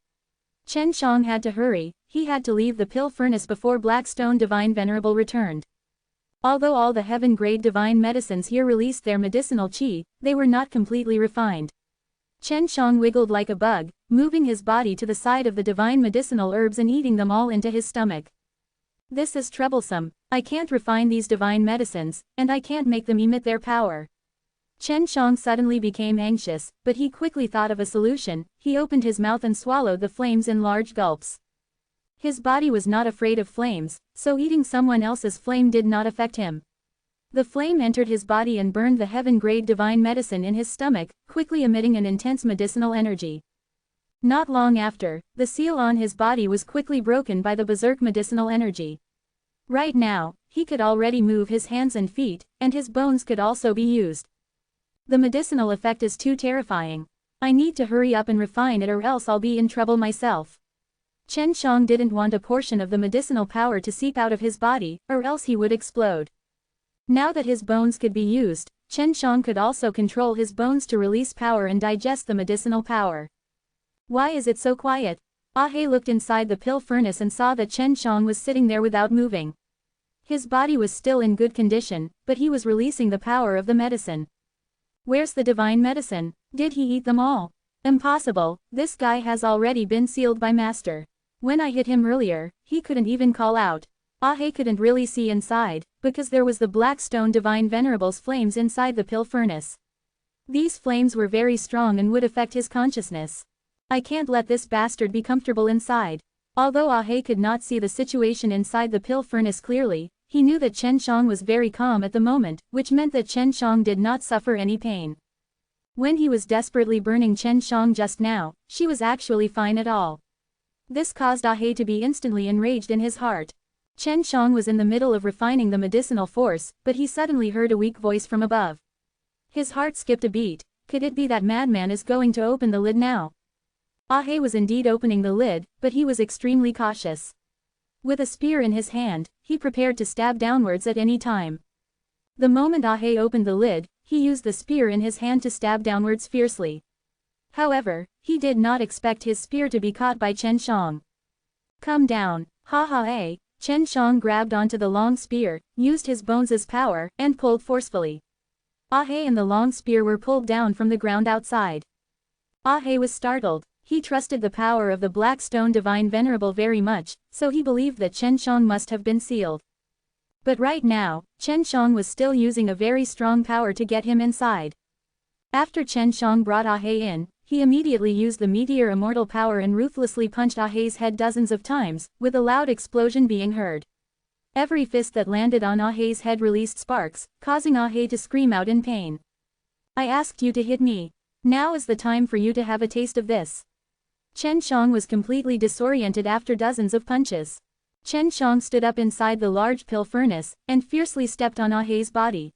Chen Shang had to hurry, he had to leave the pill furnace before Blackstone Divine Venerable returned. Although all the heaven-grade divine medicines here released their medicinal qi, they were not completely refined. Chen Shang wiggled like a bug, moving his body to the side of the divine medicinal herbs and eating them all into his stomach. This is troublesome, I can't refine these divine medicines, and I can't make them emit their power. Chen Shang suddenly became anxious, but he quickly thought of a solution. He opened his mouth and swallowed the flames in large gulps. His body was not afraid of flames, so eating someone else's flame did not affect him. The flame entered his body and burned the heaven-grade divine medicine in his stomach, quickly emitting an intense medicinal energy. Not long after, the seal on his body was quickly broken by the berserk medicinal energy. Right now, he could already move his hands and feet, and his bones could also be used. The medicinal effect is too terrifying. I need to hurry up and refine it or else I'll be in trouble myself. Chen Shang didn't want a portion of the medicinal power to seep out of his body, or else he would explode. Now that his bones could be used, Chen Shang could also control his bones to release power and digest the medicinal power. Why is it so quiet? Ah-He looked inside the pill furnace and saw that Chen Shang was sitting there without moving. His body was still in good condition, but he was releasing the power of the medicine. Where's the divine medicine? Did he eat them all? Impossible, this guy has already been sealed by Master. When I hit him earlier, he couldn't even call out. Ah-He couldn't really see inside, because there was the Blackstone Divine Venerable's flames inside the pill furnace. These flames were very strong and would affect his consciousness. I can't let this bastard be comfortable inside. Although Ah-He could not see the situation inside the pill furnace clearly, he knew that Chen Shang was very calm at the moment, which meant that Chen Shang did not suffer any pain. When he was desperately burning Chen Shang just now, she was actually fine at all. This caused Ah-He to be instantly enraged in his heart. Chen Shang was in the middle of refining the medicinal force, but he suddenly heard a weak voice from above. His heart skipped a beat. Could it be that madman is going to open the lid now? Ah-He was indeed opening the lid, but he was extremely cautious. With a spear in his hand, he prepared to stab downwards at any time. The moment Ah-He opened the lid, he used the spear in his hand to stab downwards fiercely. However, he did not expect his spear to be caught by Chen Shang. Come down, ha-ha-eh. Chen Shang grabbed onto the long spear, used his bones as power, and pulled forcefully. Ah-He and the long spear were pulled down from the ground outside. Ah-He was startled. He trusted the power of the Blackstone Divine Venerable very much, so he believed that Chen Shang must have been sealed. But right now, Chen Shang was still using a very strong power to get him inside. After Chen Shang brought Ah-He in, he immediately used the meteor immortal power and ruthlessly punched Ah-He's head dozens of times, with a loud explosion being heard. Every fist that landed on Ah-He's head released sparks, causing Ah-He to scream out in pain. I asked you to hit me. Now is the time for you to have a taste of this. Chen Shang was completely disoriented after dozens of punches. Chen Shang stood up inside the large pill furnace, and fiercely stepped on Ah-He's body.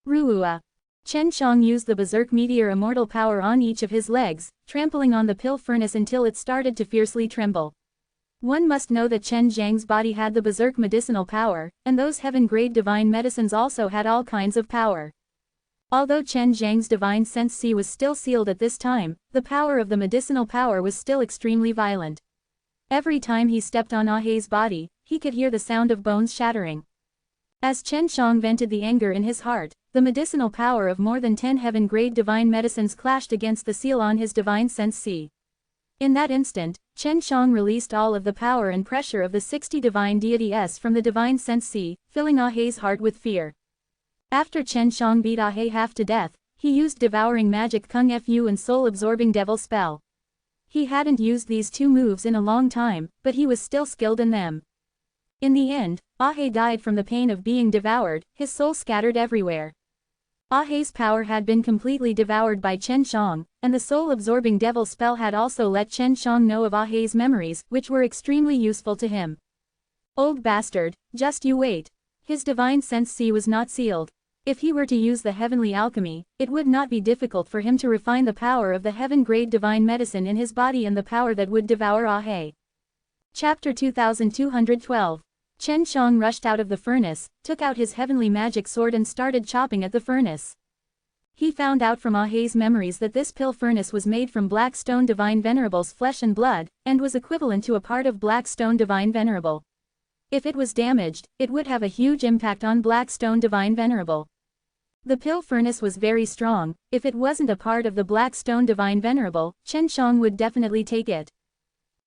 Ruua. Chen Shang used the berserk meteor immortal power on each of his legs, trampling on the pill furnace until it started to fiercely tremble. One must know that Chen Zhang's body had the berserk medicinal power, and those heaven-grade divine medicines also had all kinds of power. Although Chen Zhang's divine sense C was still sealed at this time, the power of the medicinal power was still extremely violent. Every time he stepped on Ahei's body, he could hear the sound of bones shattering. As Chen Shang vented the anger in his heart, the medicinal power of more than 10 heaven-grade divine medicines clashed against the seal on his divine sense C. In that instant, Chen Shang released all of the power and pressure of the 60 divine deities from the divine sense C, filling Ahei's heart with fear. After Chen Shang beat Ahei half to death, he used devouring magic Kung Fu and soul-absorbing devil spell. He hadn't used these two moves in a long time, but he was still skilled in them. In the end, Ahei died from the pain of being devoured, his soul scattered everywhere. Ahei's power had been completely devoured by Chen Shang, and the soul-absorbing devil spell had also let Chen Shang know of Ahei's memories, which were extremely useful to him. Old bastard, just you wait. His divine sense C was not sealed. If he were to use the heavenly alchemy, it would not be difficult for him to refine the power of the heaven-grade divine medicine in his body and the power that would devour Ahei. Chapter 2212. Chen Shang rushed out of the furnace, took out his heavenly magic sword and started chopping at the furnace. He found out from Ahei's memories that this pill furnace was made from Black Stone Divine Venerable's flesh and blood, and was equivalent to a part of Black Stone Divine Venerable. If it was damaged, it would have a huge impact on Black Stone Divine Venerable. The pill furnace was very strong. If it wasn't a part of the Black Stone Divine Venerable, Chen Shang would definitely take it.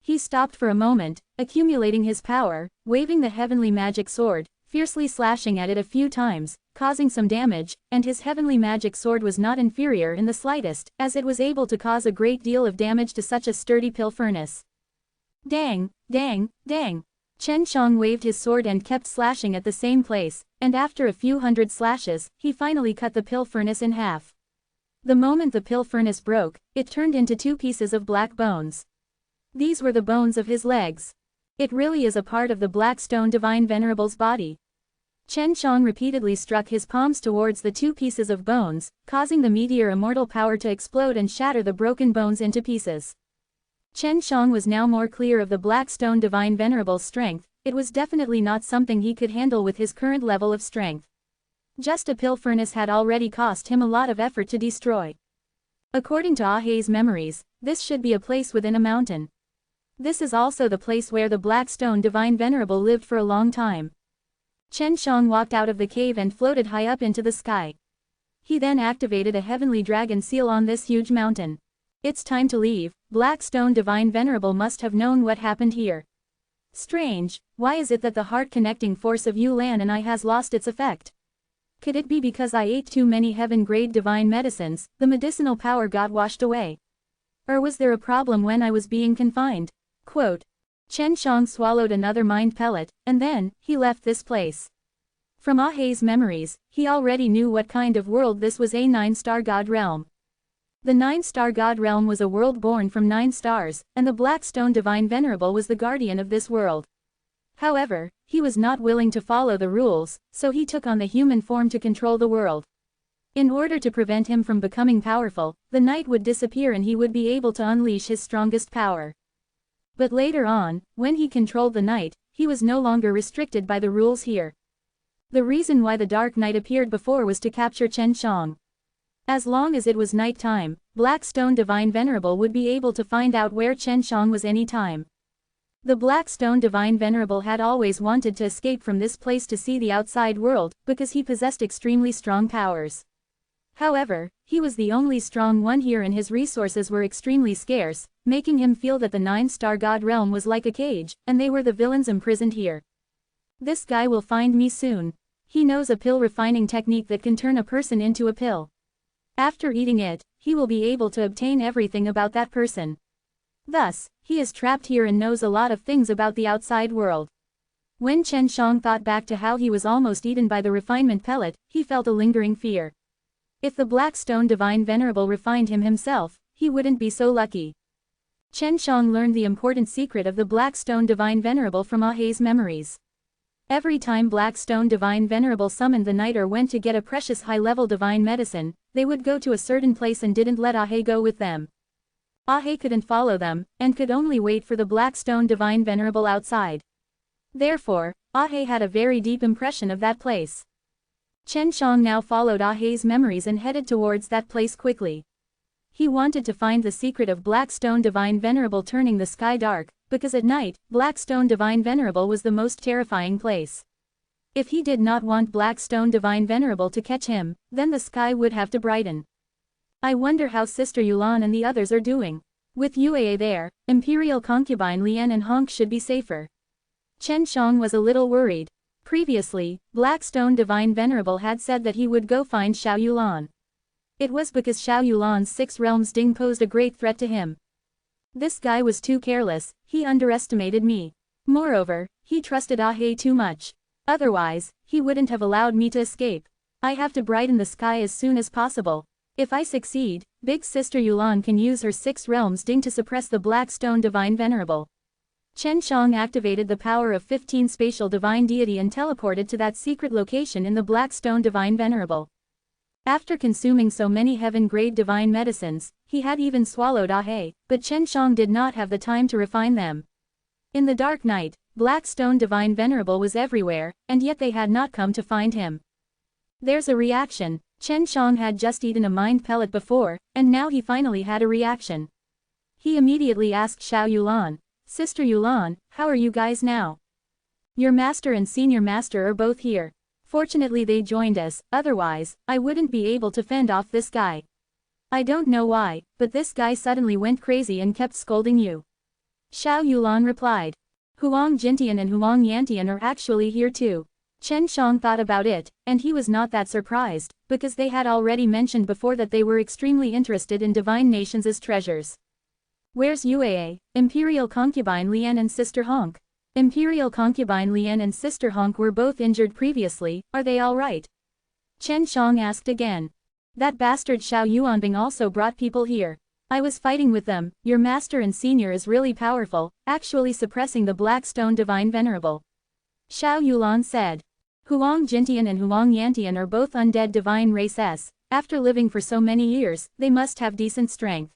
He stopped for a moment, accumulating his power, waving the heavenly magic sword, fiercely slashing at it a few times, causing some damage, and his heavenly magic sword was not inferior in the slightest, as it was able to cause a great deal of damage to such a sturdy pill furnace. Dang, dang, dang. Chen Shang waved his sword and kept slashing at the same place, and after a few hundred slashes, he finally cut the pill furnace in half. The moment the pill furnace broke, it turned into two pieces of black bones. These were the bones of his legs. It really is a part of the Black Stone Divine Venerable's body. Chen Shang repeatedly struck his palms towards the two pieces of bones, causing the meteor immortal power to explode and shatter the broken bones into pieces. Chen Shang was now more clear of the Black Stone Divine Venerable's strength. It was definitely not something he could handle with his current level of strength. Just a pill furnace had already cost him a lot of effort to destroy. According to Ahei's memories, this should be a place within a mountain. This is also the place where the Black Stone Divine Venerable lived for a long time. Chen Shang walked out of the cave and floated high up into the sky. He then activated a heavenly dragon seal on this huge mountain. It's time to leave. Black Stone Divine Venerable must have known what happened here. Strange, why is it that the heart-connecting force of Yulan and I has lost its effect? Could it be because I ate too many heaven-grade divine medicines, the medicinal power got washed away? Or was there a problem when I was being confined? Quote. Chen Shang swallowed another mind pellet, and then, he left this place. From Ahei's memories, he already knew what kind of world this was, a 9-star god realm. The 9-star god realm was a world born from 9 stars, and the Black Stone Divine Venerable was the guardian of this world. However, he was not willing to follow the rules, so he took on the human form to control the world. In order to prevent him from becoming powerful, the night would disappear and he would be able to unleash his strongest power. But later on, when he controlled the night, he was no longer restricted by the rules here. The reason why the dark night appeared before was to capture Chen Shang. As long as it was night time, Black Stone Divine Venerable would be able to find out where Chen Shang was any time. The Black Stone Divine Venerable had always wanted to escape from this place to see the outside world, because he possessed extremely strong powers. However, he was the only strong one here and his resources were extremely scarce, making him feel that the 9-star god realm was like a cage, and they were the villains imprisoned here. This guy will find me soon. He knows a pill refining technique that can turn a person into a pill. After eating it, he will be able to obtain everything about that person. Thus, he is trapped here and knows a lot of things about the outside world. When Chen Shang thought back to how he was almost eaten by the refinement pellet, he felt a lingering fear. If the Black Stone Divine Venerable refined him himself, he wouldn't be so lucky. Chen Shang learned the important secret of the Black Stone Divine Venerable from Ahei's memories. Every time Black Stone Divine Venerable summoned the night or went to get a precious high-level divine medicine, they would go to a certain place and didn't let Ahe go with them. Ahe couldn't follow them, and could only wait for the Black Stone Divine Venerable outside. Therefore, Ahe had a very deep impression of that place. Chen Shang now followed Ahe's memories and headed towards that place quickly. He wanted to find the secret of Black Stone Divine Venerable turning the sky dark, because at night, Black Stone Divine Venerable was the most terrifying place. If he did not want Black Stone Divine Venerable to catch him, then the sky would have to brighten. I wonder how Sister Yulan and the others are doing. With Yue there, Imperial concubine Lian and Honk should be safer. Chen Shang was a little worried. Previously, Black Stone Divine Venerable had said that he would go find Xiao Yulan. It was because Xiao Yulan's 6 realms ding posed a great threat to him. This guy was too careless, he underestimated me. Moreover, he trusted Ahe too much. Otherwise, he wouldn't have allowed me to escape. I have to brighten the sky as soon as possible. If I succeed, Big Sister Yulan can use her 6 realms ding to suppress the Black Stone Divine Venerable. Chen Shang activated the power of 15 spatial divine deity and teleported to that secret location in the Black Stone Divine Venerable. After consuming so many heaven-grade divine medicines, he had even swallowed Ahe, but Chen Shang did not have the time to refine them. In the dark night, Black Stone Divine Venerable was everywhere, and yet they had not come to find him. There's a reaction. Chen Shang had just eaten a mind pellet before, and now he finally had a reaction. He immediately asked Xiao Yulan, "Sister Yulan, how are you guys now? Your master and senior master are both here. Fortunately they joined us, otherwise, I wouldn't be able to fend off this guy. I don't know why, but this guy suddenly went crazy and kept scolding you." Xiao Yulan replied. "Huang Jintian and Huang Yantian are actually here too." Chen Shang thought about it, and he was not that surprised, because they had already mentioned before that they were extremely interested in divine nations as treasures. "Where's Yue, Imperial concubine Lian and Sister Honk?" Imperial concubine Lian and Sister Honk were both injured previously, are they alright? Chen Shang asked again. "That bastard Xiao Yuanbing also brought people here. I was fighting with them, your master and senior is really powerful, actually suppressing the Black Stone Divine Venerable." Xiao Yulan said. "Huang Jintian and Huang Yantian are both undead divine race S, after living for so many years, they must have decent strength.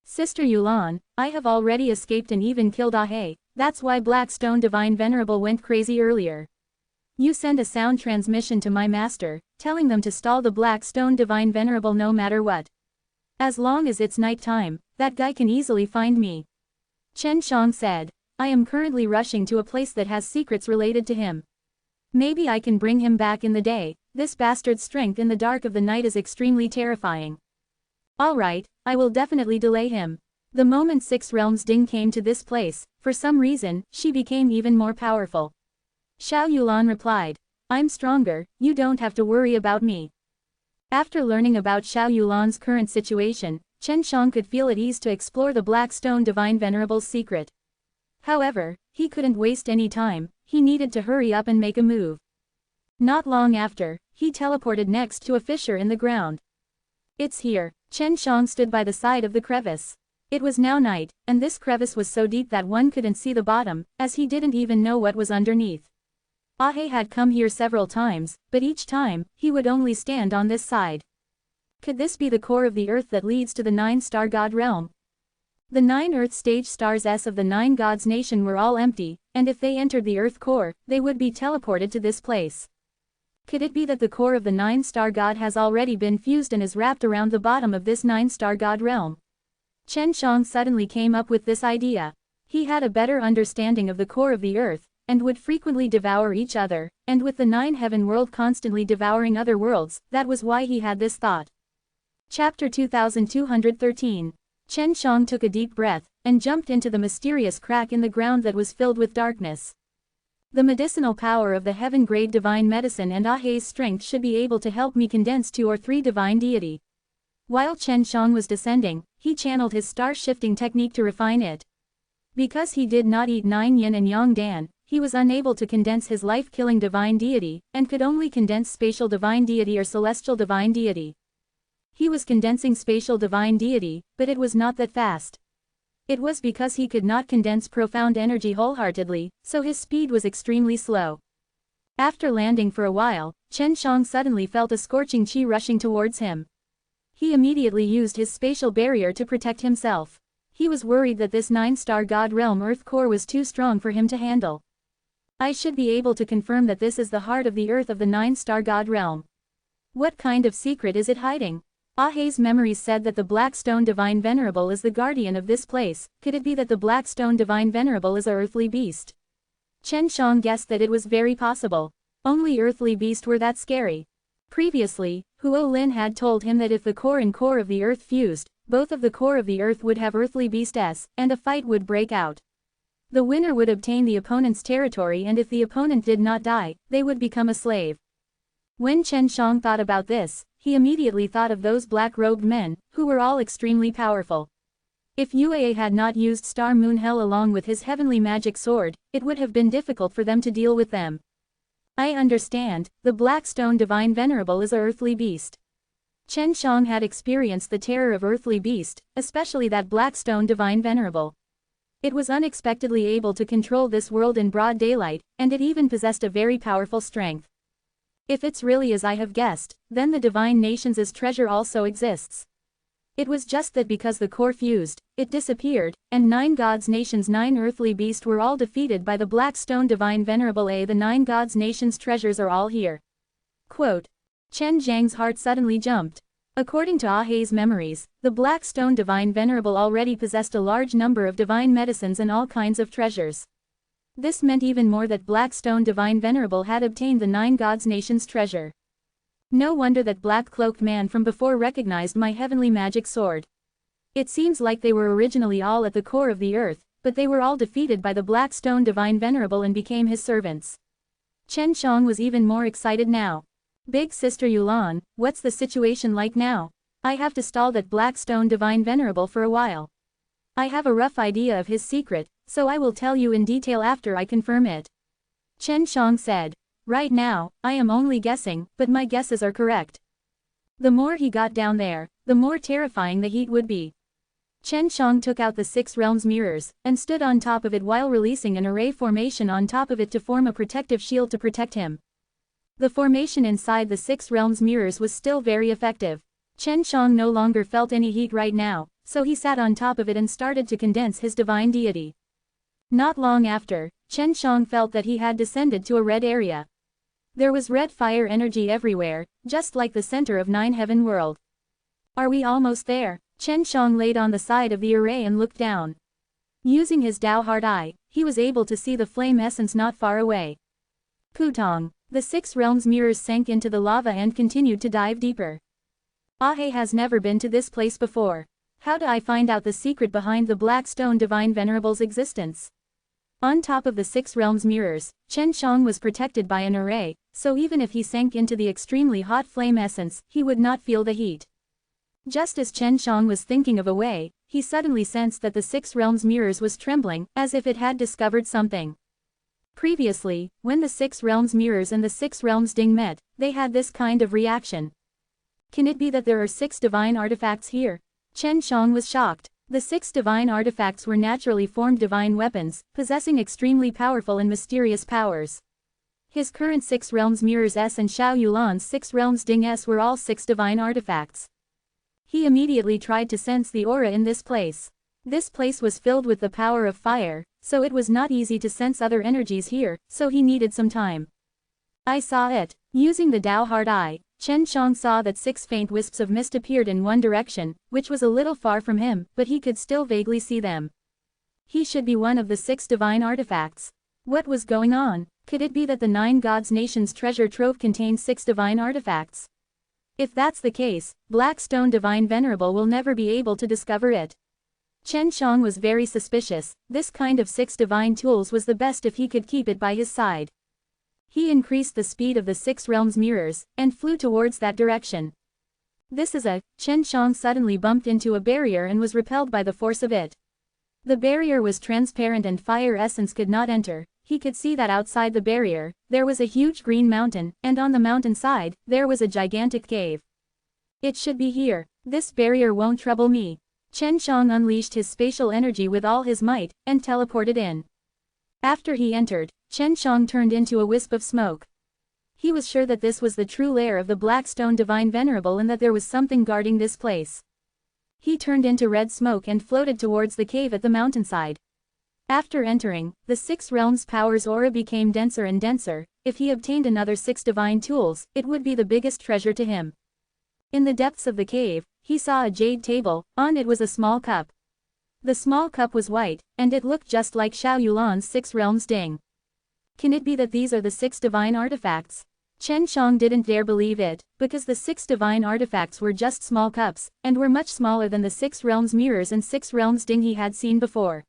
Sister Yulan, I have already escaped and even killed Ahe, that's why Black Stone Divine Venerable went crazy earlier. You send a sound transmission to my master, telling them to stall the Black Stone Divine Venerable no matter what. As long as it's night time, that guy can easily find me." Chen Shang said. "I am currently rushing to a place that has secrets related to him. Maybe I can bring him back in the day, this bastard's strength in the dark of the night is extremely terrifying. Alright, I will definitely delay him." The moment 6 realms ding came to this place, for some reason, she became even more powerful. Xiao Yulan replied. "I'm stronger, you don't have to worry about me." After learning about Xiao Yulan's current situation, Chen Shang could feel at ease to explore the Black Stone Divine Venerable's secret. However, he couldn't waste any time, he needed to hurry up and make a move. Not long after, he teleported next to a fissure in the ground. "It's here." Chen Shang stood by the side of the crevice. It was now night, and this crevice was so deep that one couldn't see the bottom, as he didn't even know what was underneath. Ahe had come here several times, but each time, he would only stand on this side. Could this be the core of the earth that leads to the 9-star god realm? The 9 earth stage stars S of the 9 gods nation were all empty, and if they entered the earth core, they would be teleported to this place. Could it be that the core of the 9-star god has already been fused and is wrapped around the bottom of this 9-star god realm? Chen Shang suddenly came up with this idea. He had a better understanding of the core of the earth, and would frequently devour each other, and with the 9 heaven world constantly devouring other worlds, that was why he had this thought. Chapter 2213. Chen Shang took a deep breath, and jumped into the mysterious crack in the ground that was filled with darkness. The medicinal power of the heaven-grade divine medicine and Ahe's strength should be able to help me condense 2 or 3 divine deity. While Chen Shang was descending, he channeled his star-shifting technique to refine it. Because he did not eat 9 yin and yang dan, he was unable to condense his life-killing divine deity, and could only condense spatial divine deity or celestial divine deity. He was condensing spatial divine deity, but it was not that fast. It was because he could not condense profound energy wholeheartedly, so his speed was extremely slow. After landing for a while, Chen Shang suddenly felt a scorching qi rushing towards him. He immediately used his spatial barrier to protect himself. He was worried that this 9-star God realm earth core was too strong for him to handle. I should be able to confirm that this is the heart of the earth of the 9-star God realm. What kind of secret is it hiding? Ahe's memories said that the Black Stone Divine Venerable is the guardian of this place. Could it be that the Black Stone Divine Venerable is a earthly beast? Chen Shang guessed that it was very possible. Only earthly beasts were that scary. Previously, Huo Lin had told him that if the core and core of the earth fused, both of the core of the earth would have earthly beasts, and a fight would break out. The winner would obtain the opponent's territory, and if the opponent did not die, they would become a slave. When Chen Shang thought about this, he immediately thought of those black-robed men, who were all extremely powerful. If Yue had not used Star Moon Hell along with his heavenly magic sword, it would have been difficult for them to deal with them. I understand, the Black Stone Divine Venerable is a earthly beast. Chen Shang had experienced the terror of earthly beast, especially that Black Stone Divine Venerable. It was unexpectedly able to control this world in broad daylight, and it even possessed a very powerful strength. If it's really as I have guessed, then the Divine Nations' treasure also exists. It was just that because the core fused, it disappeared, and 9 gods' nations' 9 earthly beasts were all defeated by the Black Stone Divine Venerable. The 9 gods' nations' treasures are all here. Quote. Chen Zhang's heart suddenly jumped. According to Ahe's memories, the Black Stone Divine Venerable already possessed a large number of divine medicines and all kinds of treasures. This meant even more that Black Stone Divine Venerable had obtained the 9 gods' nations' treasure. No wonder that black-cloaked man from before recognized my heavenly magic sword. It seems like they were originally all at the core of the earth, but they were all defeated by the Black Stone Divine Venerable and became his servants. Chen Shang was even more excited now. Big Sister Yulan, what's the situation like now? I have to stall that Black Stone Divine Venerable for a while. I have a rough idea of his secret, so I will tell you in detail after I confirm it. Chen Shang said. Right now, I am only guessing, but my guesses are correct. The more he got down there, the more terrifying the heat would be. Chen Shang took out the 6 realms mirrors, and stood on top of it while releasing an array formation on top of it to form a protective shield to protect him. The formation inside the 6 realms mirrors was still very effective. Chen Shang no longer felt any heat right now, so he sat on top of it and started to condense his divine deity. Not long after, Chen Shang felt that he had descended to a red area. There was red fire energy everywhere, just like the center of 9 heaven world. Are we almost there? Chen Shang laid on the side of the array and looked down. Using his Dao Heart Eye, he was able to see the flame essence not far away. Putong. The 6 realms mirrors sank into the lava and continued to dive deeper. Ahe has never been to this place before. How do I find out the secret behind the Black Stone Divine Venerable's existence? On top of the 6 realms mirrors, Chen Shang was protected by an array, so even if he sank into the extremely hot flame essence, he would not feel the heat. Just as Chen Shang was thinking of a way, he suddenly sensed that the 6 realms mirrors was trembling, as if it had discovered something. Previously, when the 6 realms mirrors and the 6 realms ding met, they had this kind of reaction. Can it be that there are 6 divine artifacts here? Chen Shang was shocked. The 6 divine artifacts were naturally formed divine weapons, possessing extremely powerful and mysterious powers. His current 6 realms mirrors S and Xiao Yulan's 6 realms ding S were all 6 divine artifacts. He immediately tried to sense the aura in this place. This place was filled with the power of fire, so it was not easy to sense other energies here, so he needed some time. I saw it. Using the Dao Heart Eye, Chen Shang saw that 6 faint wisps of mist appeared in one direction, which was a little far from him, but he could still vaguely see them. He should be one of the 6 divine artifacts. What was going on? Could it be that the 9 gods' nations' treasure trove contained 6 divine artifacts? If that's the case, Black Stone Divine Venerable will never be able to discover it. Chen Shang was very suspicious. This kind of 6 divine tools was the best if he could keep it by his side. He increased the speed of the 6 realms mirrors, and flew towards that direction. Chen Shang suddenly bumped into a barrier and was repelled by the force of it. The barrier was transparent and fire essence could not enter. He could see that outside the barrier, there was a huge green mountain, and on the mountain side, there was a gigantic cave. It should be here. This barrier won't trouble me. Chen Shang unleashed his spatial energy with all his might, and teleported in. After he entered, Chen Shang turned into a wisp of smoke. He was sure that this was the true lair of the Black Stone Divine Venerable and that there was something guarding this place. He turned into red smoke and floated towards the cave at the mountainside. After entering, the Six Realms Power's aura became denser and denser. If he obtained another 6 divine tools, it would be the biggest treasure to him. In the depths of the cave, he saw a jade table. On it was a small cup. The small cup was white, and it looked just like Xiao Yulan's 6 realms ding. Can it be that these are the 6 divine artifacts? Chen Shang didn't dare believe it, because the 6 divine artifacts were just small cups, and were much smaller than the 6 realms mirrors and 6 realms ding he had seen before.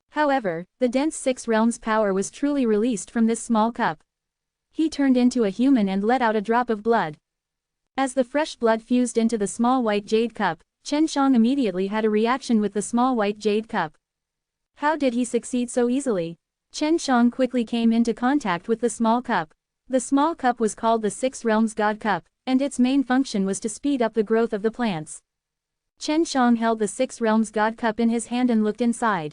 However, the dense 6 realms power was truly released from this small cup. He turned into a human and let out a drop of blood. As the fresh blood fused into the small white jade cup, Chen Shang immediately had a reaction with the small white jade cup. How did he succeed so easily? Chen Shang quickly came into contact with the small cup. The small cup was called the 6 Realms God Cup, and its main function was to speed up the growth of the plants. Chen Shang held the 6 Realms God Cup in his hand and looked inside.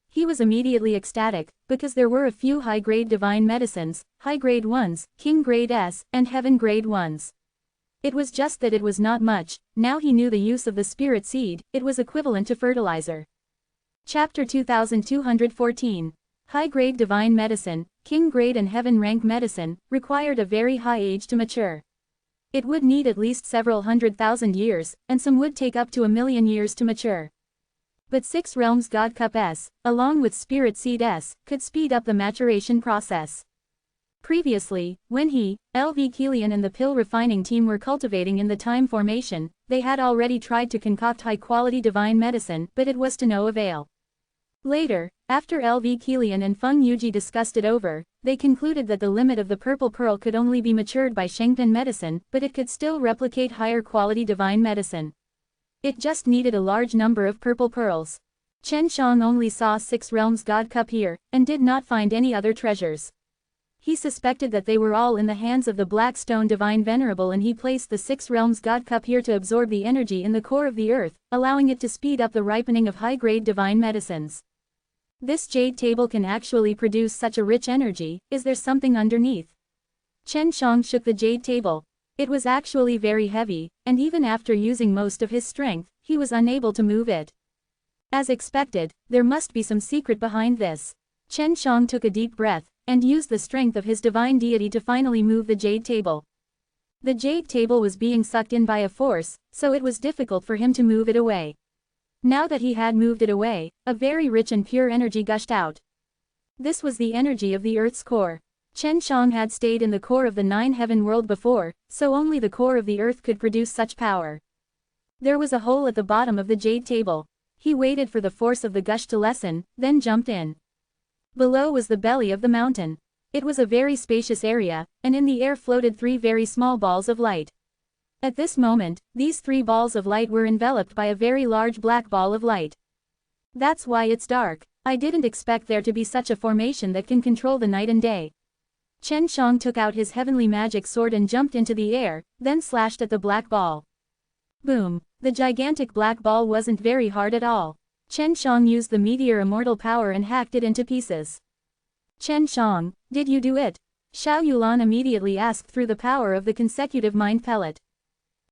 He was immediately ecstatic, because there were a few high-grade divine medicines, high-grade ones, king-grade S, and heaven-grade ones. It was just that it was not much. Now he knew the use of the spirit seed. It was equivalent to fertilizer. Chapter 2214. High-grade divine medicine, king-grade and heaven-rank medicine, required a very high age to mature. It would need at least several 100,000 years, and some would take up to 1,000,000 years to mature. But 6 Realms God Cup S, along with Spirit Seed S, could speed up the maturation process. Previously, when he, LV Kilian and the pill refining team were cultivating in the time formation, they had already tried to concoct high-quality divine medicine, but it was to no avail. Later, after LV Kilian and Feng Yuji discussed it over, they concluded that the limit of the purple pearl could only be matured by Shengpen medicine, but it could still replicate higher quality divine medicine. It just needed a large number of purple pearls. Chen Shang only saw 6 Realms God Cup here, and did not find any other treasures. He suspected that they were all in the hands of the Black Stone Divine Venerable, and he placed the 6 Realms God Cup here to absorb the energy in the core of the earth, allowing it to speed up the ripening of high-grade divine medicines. This jade table can actually produce such a rich energy. Is there something underneath? Chen Shang shook the jade table. It was actually very heavy, and even after using most of his strength, he was unable to move it. As expected, there must be some secret behind this. Chen Shang took a deep breath, and used the strength of his divine deity to finally move the jade table. The jade table was being sucked in by a force, so it was difficult for him to move it away. Now that he had moved it away, a very rich and pure energy gushed out. This was the energy of the Earth's core. Chen Shang had stayed in the core of the 9 heaven world before, so only the core of the Earth could produce such power. There was a hole at the bottom of the jade table. He waited for the force of the gush to lessen, then jumped in. Below was the belly of the mountain. It was a very spacious area, and in the air floated 3 very small balls of light. At this moment, these 3 balls of light were enveloped by a very large black ball of light. That's why it's dark. I didn't expect there to be such a formation that can control the night and day. Chen Shang took out his heavenly magic sword and jumped into the air, then slashed at the black ball. Boom! The gigantic black ball wasn't very hard at all. Chen Shang used the meteor immortal power and hacked it into pieces. Chen Shang, did you do it? Xiao Yulan immediately asked through the power of the consecutive mind pellet.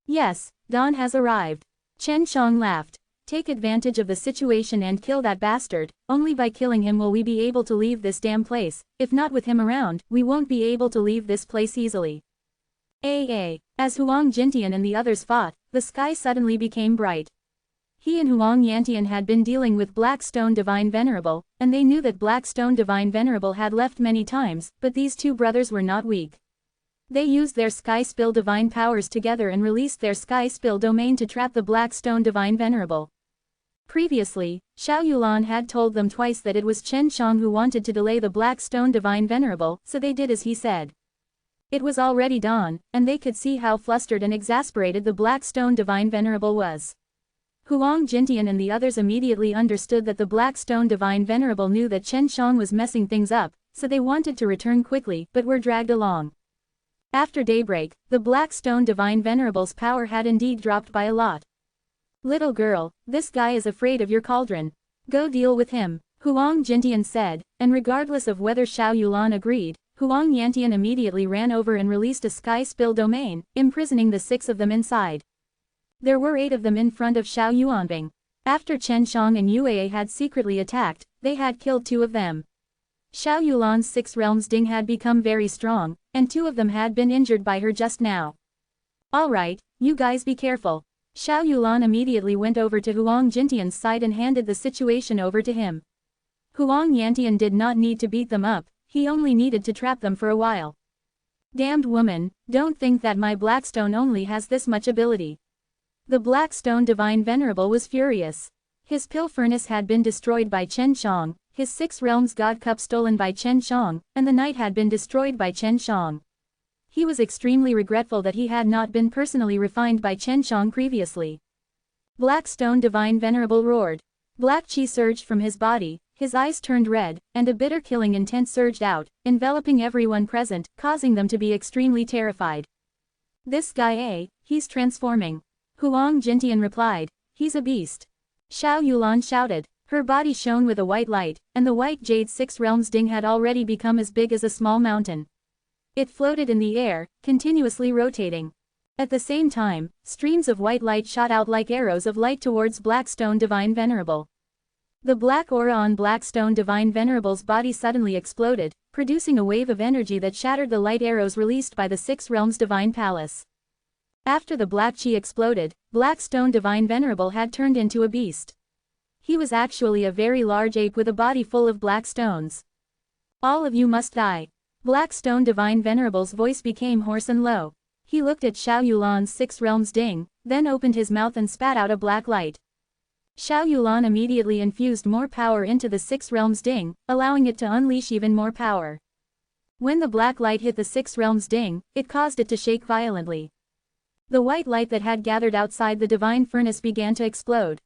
Yes, dawn has arrived. Chen Shang laughed. Take advantage of the situation and kill that bastard. Only by killing him will we be able to leave this damn place. If not with him around, we won't be able to leave this place easily. As Huang Jintian and the others fought, the sky suddenly became bright. He and Huang Yantian had been dealing with Black Stone Divine Venerable, and they knew that Black Stone Divine Venerable had left many times, but these 2 brothers were not weak. They used their Sky Spill divine powers together and released their Sky Spill domain to trap the Black Stone Divine Venerable. Previously, Xiao Yulan had told them twice that it was Chen Shang who wanted to delay the Black Stone Divine Venerable, so they did as he said. It was already dawn, and they could see how flustered and exasperated the Black Stone Divine Venerable was. Huang Jintian and the others immediately understood that the Black Stone Divine Venerable knew that Chen Shang was messing things up, so they wanted to return quickly, but were dragged along. After daybreak, the Black Stone Divine Venerable's power had indeed dropped by a lot. Little girl, this guy is afraid of your cauldron. Go deal with him, Huang Jintian said, and regardless of whether Xiao Yulan agreed, Huang Yantian immediately ran over and released a sky spill domain, imprisoning the 6 of them inside. There were 8 of them in front of Xiao Yuanbing. After Chen Shang and Yue had secretly attacked, they had killed 2 of them. Xiao Yulan's 6 realms ding had become very strong, and 2 of them had been injured by her just now. Alright, you guys be careful. Xiao Yulan immediately went over to Huang Jintian's side and handed the situation over to him. Huang Yantian did not need to beat them up, he only needed to trap them for a while. Damned woman, don't think that my Blackstone only has this much ability. The Blackstone Divine Venerable was furious. His pill furnace had been destroyed by Chen Shang, his 6 realms God Cup stolen by Chen Shang, and the night had been destroyed by Chen Shang. He was extremely regretful that he had not been personally refined by Chen Shang previously. Blackstone Divine Venerable roared. Black chi surged from his body, his eyes turned red, and a bitter killing intent surged out, enveloping everyone present, causing them to be extremely terrified. This guy he's transforming. Huang Jintian replied, he's a beast. Xiao Yulan shouted. Her body shone with a white light, and the white jade 6 realms ding had already become as big as a small mountain. It floated in the air, continuously rotating. At the same time, streams of white light shot out like arrows of light towards Blackstone Divine Venerable. The black aura on Blackstone Divine Venerable's body suddenly exploded, producing a wave of energy that shattered the light arrows released by the 6 realms Divine Palace. After the black chi exploded, Blackstone Divine Venerable had turned into a beast. He was actually a very large ape with a body full of black stones. All of you must die. Blackstone Divine Venerable's voice became hoarse and low. He looked at Xiao Yulan's 6 realms ding, then opened his mouth and spat out a black light. Xiao Yulan immediately infused more power into the 6 realms ding, allowing it to unleash even more power. When the black light hit the 6 realms ding, it caused it to shake violently. The white light that had gathered outside the divine furnace began to explode.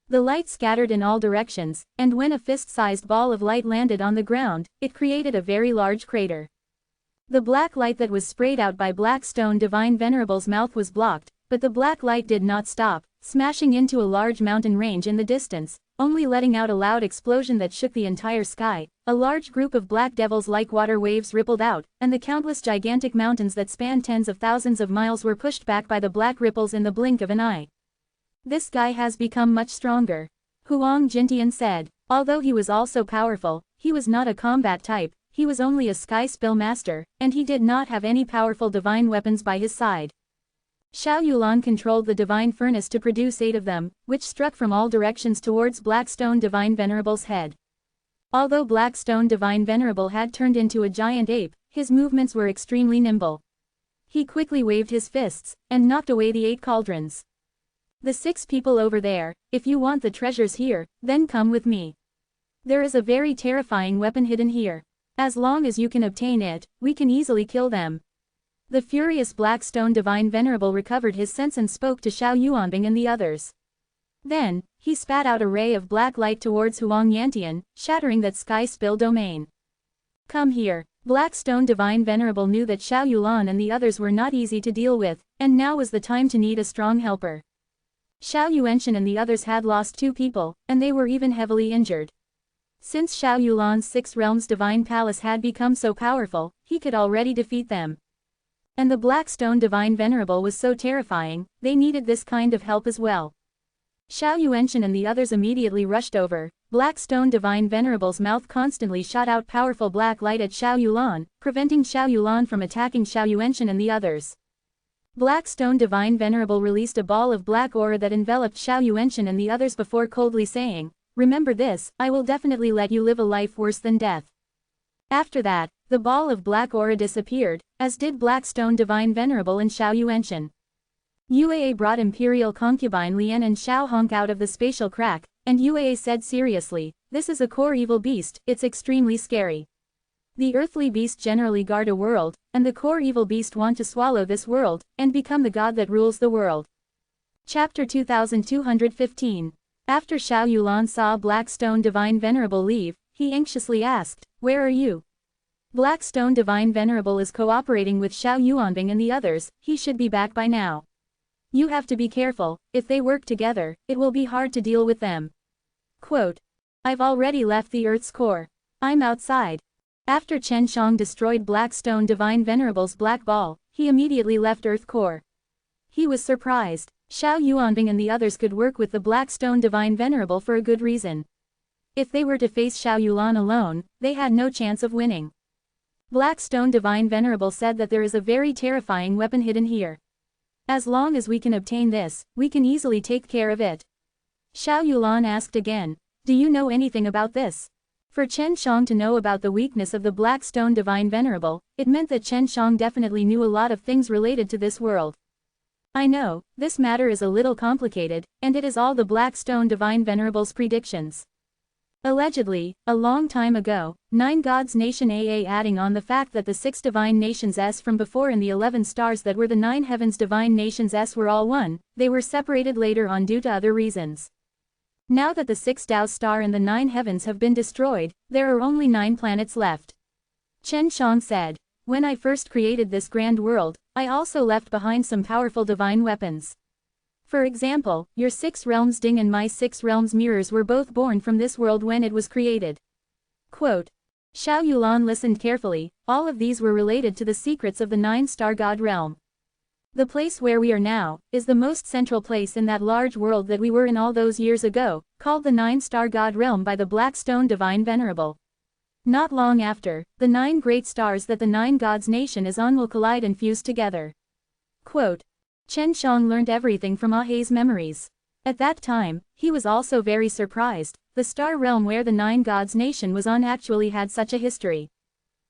The light scattered in all directions, and when a fist-sized ball of light landed on the ground, it created a very large crater. The black light that was sprayed out by Blackstone Divine Venerable's mouth was blocked, but the black light did not stop, smashing into a large mountain range in the distance, only letting out a loud explosion that shook the entire sky. A large group of black devils like water waves rippled out, and the countless gigantic mountains that spanned tens of thousands of miles were pushed back by the black ripples in the blink of an eye. This guy has become much stronger. Huang Jintian said. Although he was also powerful, he was not a combat type, he was only a sky spill master, and he did not have any powerful divine weapons by his side. Xiao Yulan controlled the divine furnace to produce 8 of them, which struck from all directions towards Blackstone Divine Venerable's head. Although Blackstone Divine Venerable had turned into a giant ape, his movements were extremely nimble. He quickly waved his fists, and knocked away the 8 cauldrons. The 6 people over there, if you want the treasures here, then come with me. There is a very terrifying weapon hidden here. As long as you can obtain it, we can easily kill them. The furious Blackstone Divine Venerable recovered his sense and spoke to Xiao Yuanbing and the others. Then, he spat out a ray of black light towards Huang Yantian, shattering that sky spill domain. Come here. Blackstone Divine Venerable knew that Xiao Yulan and the others were not easy to deal with, and now was the time to need a strong helper. Xiao Yuanshan and the others had lost 2 people, and they were even heavily injured. Since Xiao Yulan's 6 realms Divine Palace had become so powerful, he could already defeat them. And the Blackstone Divine Venerable was so terrifying, they needed this kind of help as well. Xiao Yuanshan and the others immediately rushed over. Blackstone Divine Venerable's mouth constantly shot out powerful black light at Xiao Yulan, preventing Xiao Yulan from attacking Xiao Yuanshan and the others. Blackstone Divine Venerable released a ball of black aura that enveloped Xiao Yuanshan and the others before coldly saying, "Remember this, I will definitely let you live a life worse than death." After that, the ball of black aura disappeared, as did Blackstone Divine Venerable and Xiao Yuanshan. Yue brought Imperial concubine Lian and Xiao Honk out of the spatial crack, and Yue said seriously, "This is a core evil beast, it's extremely scary. The earthly beast generally guard a world, and the core evil beast want to swallow this world, and become the god that rules the world." Chapter 2215. After Xiao Yulan saw Blackstone Divine Venerable leave, he anxiously asked, "Where are you?" Blackstone Divine Venerable is cooperating with Xiao Yuanbing and the others, he should be back by now. You have to be careful, if they work together, it will be hard to deal with them. Quote, "I've already left the Earth's core. I'm outside. After Chen Shang destroyed Black Stone Divine Venerable's black ball, he immediately left Earth Core. He was surprised. Xiao Yuanbing and the others could work with the Black Stone Divine Venerable for a good reason. If they were to face Xiao Yulan alone, they had no chance of winning. Black Stone Divine Venerable said that there is a very terrifying weapon hidden here. As long as we can obtain this, we can easily take care of it. Xiao Yulan asked again, do you know anything about this? For Chen Shang to know about the weakness of the Black Stone Divine Venerable, it meant that Chen Shang definitely knew a lot of things related to this world. I know, this matter is a little complicated, and it is all the Black Stone Divine Venerable's predictions. Allegedly, a long time ago, 9 gods nation adding on the fact that the 6 divine nations from before and the 11 stars that were the 9 heavens divine nations were all one, they were separated later on due to other reasons. Now that the 6 Tao star and the 9 heavens have been destroyed, there are only 9 planets left. Chen Shang said, when I first created this grand world, I also left behind some powerful divine weapons. For example, your 6 realms Ding and my 6 realms mirrors were both born from this world when it was created. Quote. Xiao Yulan listened carefully, all of these were related to the secrets of the 9-star god realm. The place where we are now, is the most central place in that large world that we were in all those years ago, called the 9-star god realm by the Black Stone Divine Venerable. Not long after, the 9 great stars that the 9 gods nation is on will collide and fuse together. Quote. Chen Shang learned everything from Ahei's memories. At that time, he was also very surprised. The star realm where the 9 gods nation was on actually had such a history.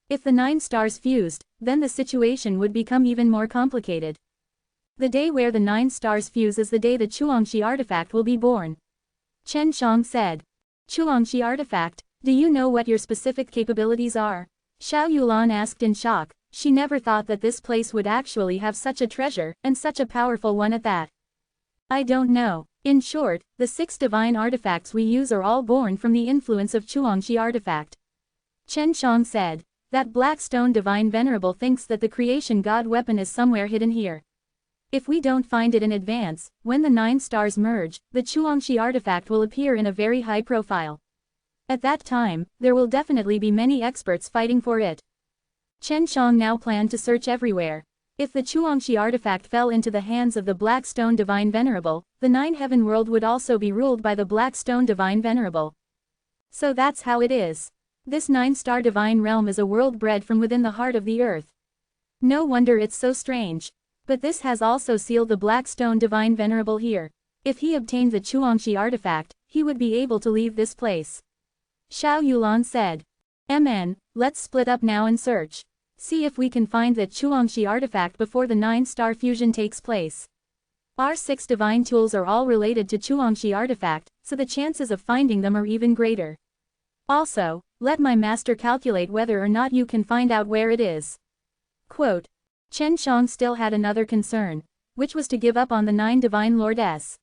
If the 9 stars fused, then the situation would become even more complicated. The day where the 9 stars fuse is the day the Chuangshi artifact will be born. Chen Shang said. Chuangshi artifact, do you know what your specific capabilities are? Xiao Yulan asked in shock. She never thought that this place would actually have such a treasure, and such a powerful one at that. I don't know. In short, the 6 divine artifacts we use are all born from the influence of Chuangshi artifact. Chen Shang said. That Black Stone Divine Venerable thinks that the creation god weapon is somewhere hidden here. If we don't find it in advance, when the 9 stars merge, the Chuangshi artifact will appear in a very high profile. At that time, there will definitely be many experts fighting for it. Chen Shang now planned to search everywhere. If the Chuangshi artifact fell into the hands of the Black Stone Divine Venerable, the 9 heaven world would also be ruled by the Black Stone Divine Venerable. So that's how it is. This 9-star divine realm is a world bred from within the heart of the earth. No wonder it's so strange. But this has also sealed the Black Stone Divine Venerable here. If he obtained the Chuangshi artifact, he would be able to leave this place. Xiao Yulan said. Let's split up now and search. See if we can find that Chuangshi artifact before the 9-star fusion takes place. Our 6 divine tools are all related to Chuangshi artifact, so the chances of finding them are even greater. Also, let my master calculate whether or not you can find out where it is. Quote. Chen Shang still had another concern, which was to give up on the 9 divine lords.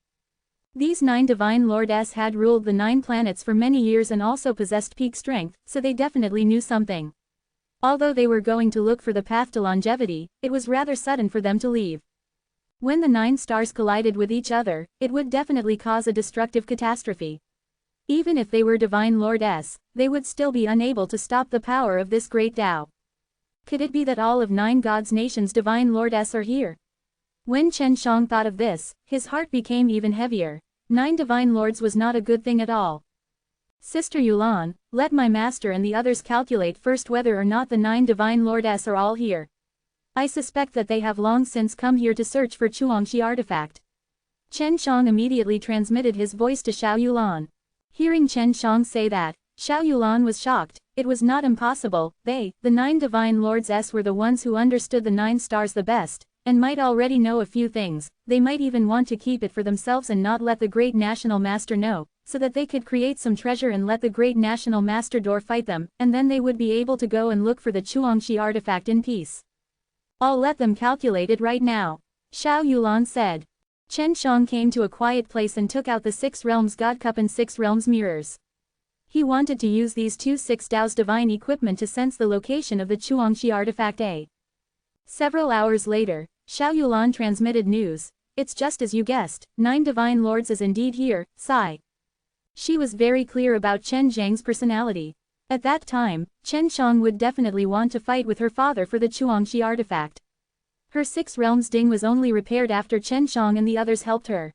These 9 divine lords had ruled the 9 planets for many years and also possessed peak strength, so they definitely knew something. Although they were going to look for the path to longevity, it was rather sudden for them to leave. When the 9 stars collided with each other, it would definitely cause a destructive catastrophe. Even if they were divine lords, they would still be unable to stop the power of this great Tao. Could it be that all of 9 gods nations divine lords are here? When Chen Shang thought of this, his heart became even heavier. 9 divine lords was not a good thing at all. Sister Yulan, let my master and the others calculate first whether or not the 9 divine lords are all here. I suspect that they have long since come here to search for Chuangshi artifact. Chen Shang immediately transmitted his voice to Xiao Yulan. Hearing Chen Shang say that, Xiao Yulan was shocked. It was not impossible. The 9 divine lords were the ones who understood the 9 stars the best, and might already know a few things. They might even want to keep it for themselves and not let the great national master know, so that they could create some treasure and let the great national master door fight them, and then they would be able to go and look for the Chuangshi artifact in peace. I'll let them calculate it right now. Xiao Yulan said. Chen Shang came to a quiet place and took out the 6 realms God Cup and 6 realms mirrors. He wanted to use these 2 6 Tao's divine equipment to sense the location of the Chuangshi artifact. Several hours later, Xiao Yulan transmitted news. It's just as you guessed, 9 divine lords is indeed here, Sai. She was very clear about Chen Zhang's personality. At that time, Chen Shang would definitely want to fight with her father for the Chuangshi artifact. Her 6 realms ding was only repaired after Chen Shang and the others helped her.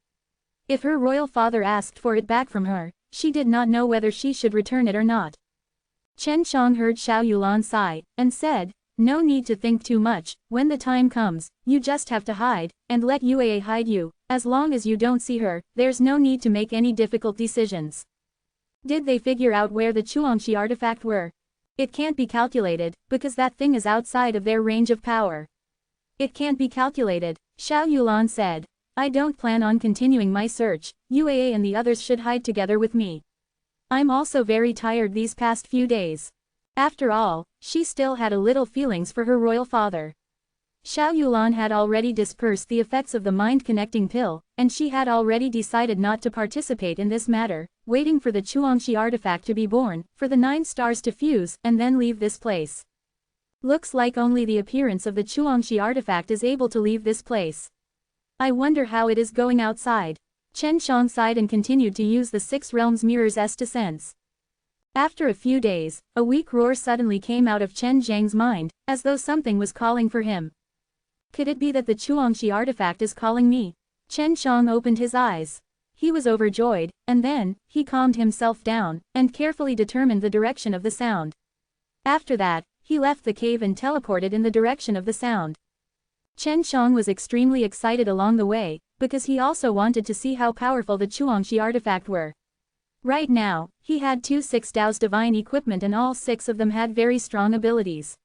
If her royal father asked for it back from her, she did not know whether she should return it or not. Chen Shang heard Xiao Yulan sigh, and said, "No need to think too much, when the time comes, you just have to hide, and let Yue hide you. As long as you don't see her, there's no need to make any difficult decisions." Did they figure out where the Chuangshi artifact were? It can't be calculated, because that thing is outside of their range of power. It can't be calculated, Xiao Yulan said. I don't plan on continuing my search, Yue and the others should hide together with me. I'm also very tired these past few days. After all, she still had a little feelings for her royal father. Xiao Yulan had already dispersed the effects of the mind-connecting pill, and she had already decided not to participate in this matter, waiting for the Chuangshi artifact to be born, for the 9 stars to fuse, and then leave this place. Looks like only the appearance of the Chuangshi artifact is able to leave this place. I wonder how it is going outside. Chen Shang sighed and continued to use the 6 realms mirrors to sense. After a few days, a weak roar suddenly came out of Chen Zhang's mind, as though something was calling for him. Could it be that the Chuangshi artifact is calling me? Chen Shang opened his eyes. He was overjoyed, and then, he calmed himself down, and carefully determined the direction of the sound. After that, he left the cave and teleported in the direction of the sound. Chen Shang was extremely excited along the way, because he also wanted to see how powerful the Chuangshi artifact were. Right now, he had 2 6 Dao's divine equipment and all 6 of them had very strong abilities.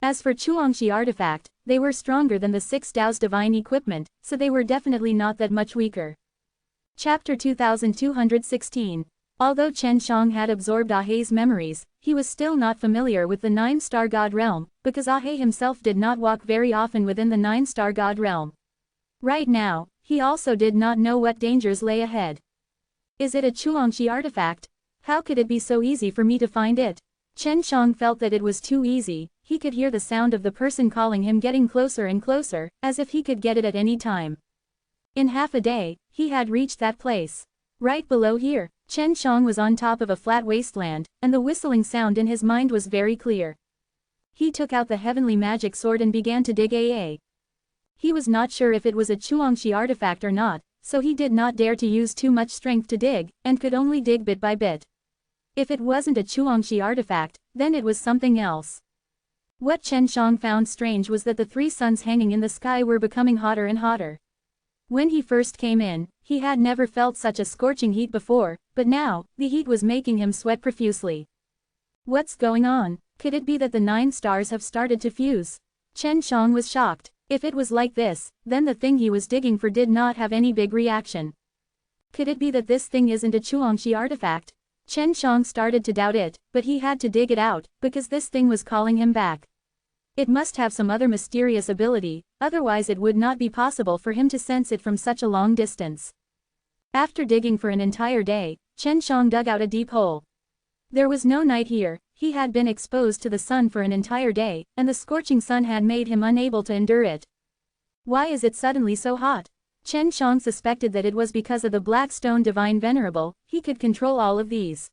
As for Chuangshi artifact, they were stronger than the 6 Dao's divine equipment, so they were definitely not that much weaker. Chapter 2216. Although Chen Shang had absorbed Ahei's memories, he was still not familiar with the 9-star god realm, because Ahei himself did not walk very often within the 9-star god realm. Right now, he also did not know what dangers lay ahead. Is it a Chuangshi artifact? How could it be so easy for me to find it? Chen Shang felt that it was too easy. He could hear the sound of the person calling him getting closer and closer, as if he could get it at any time. In half a day, he had reached that place. Right below here, Chen Shang was on top of a flat wasteland, and the whistling sound in his mind was very clear. He took out the heavenly magic sword and began to dig. He was not sure if it was a Chuangshi artifact or not, so he did not dare to use too much strength to dig, and could only dig bit by bit. If it wasn't a Chuangshi artifact, then it was something else. What Chen Shang found strange was that the 3 suns hanging in the sky were becoming hotter and hotter. When he first came in, he had never felt such a scorching heat before, but now, the heat was making him sweat profusely. What's going on? Could it be that the 9 stars have started to fuse? Chen Shang was shocked. If it was like this, then the thing he was digging for did not have any big reaction. Could it be that this thing isn't a Chuangshi artifact? Chen Shang started to doubt it, but he had to dig it out, because this thing was calling him back. It must have some other mysterious ability, otherwise it would not be possible for him to sense it from such a long distance. After digging for an entire day, Chen Shang dug out a deep hole. There was no night here, he had been exposed to the sun for an entire day, and the scorching sun had made him unable to endure it. Why is it suddenly so hot? Chen Shang suspected that it was because of the black stone divine Venerable. He could control all of these.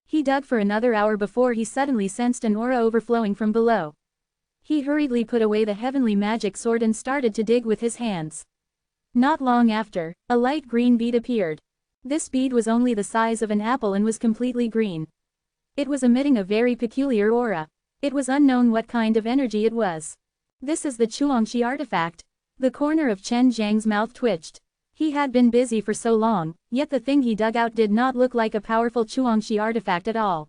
He dug for another hour before he suddenly sensed an aura overflowing from below. He hurriedly put away the heavenly magic sword and started to dig with his hands. Not long after, a light green bead appeared. This bead was only the size of an apple and was completely green. It was emitting a very peculiar aura. It was unknown what kind of energy it was. This is the Chuangshi artifact. The corner of Chen Zhang's mouth twitched. He had been busy for so long, yet the thing he dug out did not look like a powerful Chuangshi artifact at all.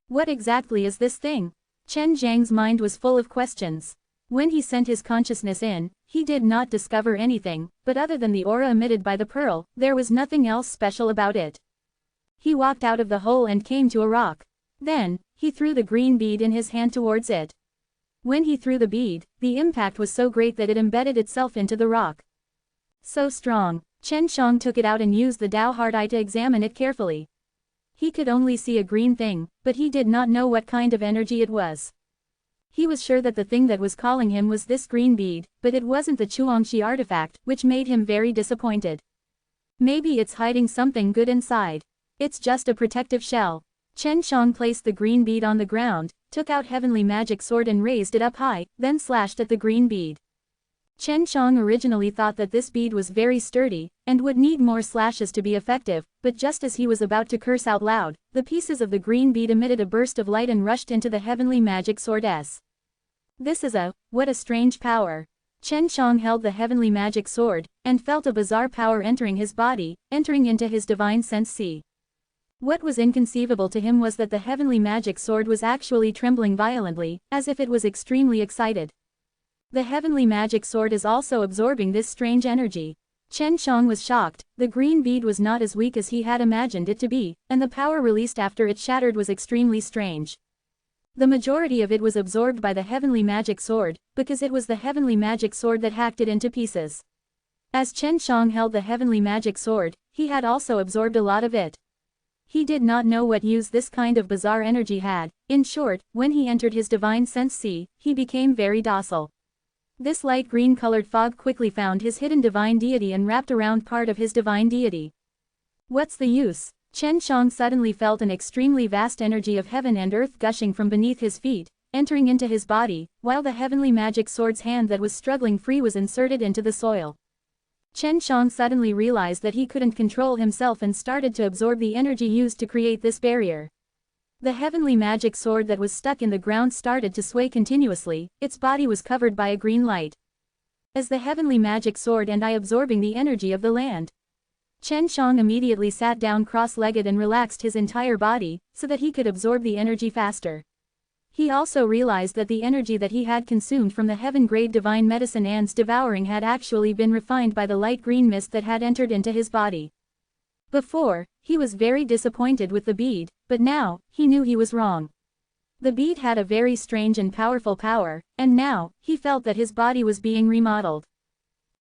What exactly is this thing? Chen Zhang's mind was full of questions. When he sent his consciousness in, he did not discover anything, but other than the aura emitted by the pearl, there was nothing else special about it. He walked out of the hole and came to a rock. Then, he threw the green bead in his hand towards it. When he threw the bead, the impact was so great that it embedded itself into the rock. So strong, Chen Shang took it out and used the Dao Heart Eye to examine it carefully. He could only see a green thing, but he did not know what kind of energy it was. He was sure that the thing that was calling him was this green bead, but it wasn't the Chuangshi artifact, which made him very disappointed. Maybe it's hiding something good inside. It's just a protective shell. Chen Shang placed the green bead on the ground, took out heavenly magic sword and raised it up high, then slashed at the green bead. Chen Shang originally thought that this bead was very sturdy, and would need more slashes to be effective, but just as he was about to curse out loud, the pieces of the green bead emitted a burst of light and rushed into the heavenly magic sword. This is what a strange power. Chen Shang held the heavenly magic sword, and felt a bizarre power entering his body, entering into his divine sense. What was inconceivable to him was that the heavenly magic sword was actually trembling violently, as if it was extremely excited. The heavenly magic sword is also absorbing this strange energy. Chen Shang was shocked. The green bead was not as weak as he had imagined it to be, and the power released after it shattered was extremely strange. The majority of it was absorbed by the heavenly magic sword, because it was the heavenly magic sword that hacked it into pieces. As Chen Shang held the heavenly magic sword, he had also absorbed a lot of it. He did not know what use this kind of bizarre energy had. In short, when he entered his divine sense, he became very docile. This light green colored fog quickly found his hidden divine deity and wrapped around part of his divine deity. What's the use? Chen Shang suddenly felt an extremely vast energy of heaven and earth gushing from beneath his feet, entering into his body, while the heavenly magic sword's hand that was struggling free was inserted into the soil. Chen Shang suddenly realized that he couldn't control himself and started to absorb the energy used to create this barrier. The heavenly magic sword that was stuck in the ground started to sway continuously, its body was covered by a green light. As the heavenly magic sword and I absorbing the energy of the land. Chen Shang immediately sat down cross-legged and relaxed his entire body, so that he could absorb the energy faster. He also realized that the energy that he had consumed from the heaven-grade divine medicine Anne's devouring had actually been refined by the light green mist that had entered into his body. Before, he was very disappointed with the bead, but now, he knew he was wrong. The bead had a very strange and powerful power, and now, he felt that his body was being remodeled.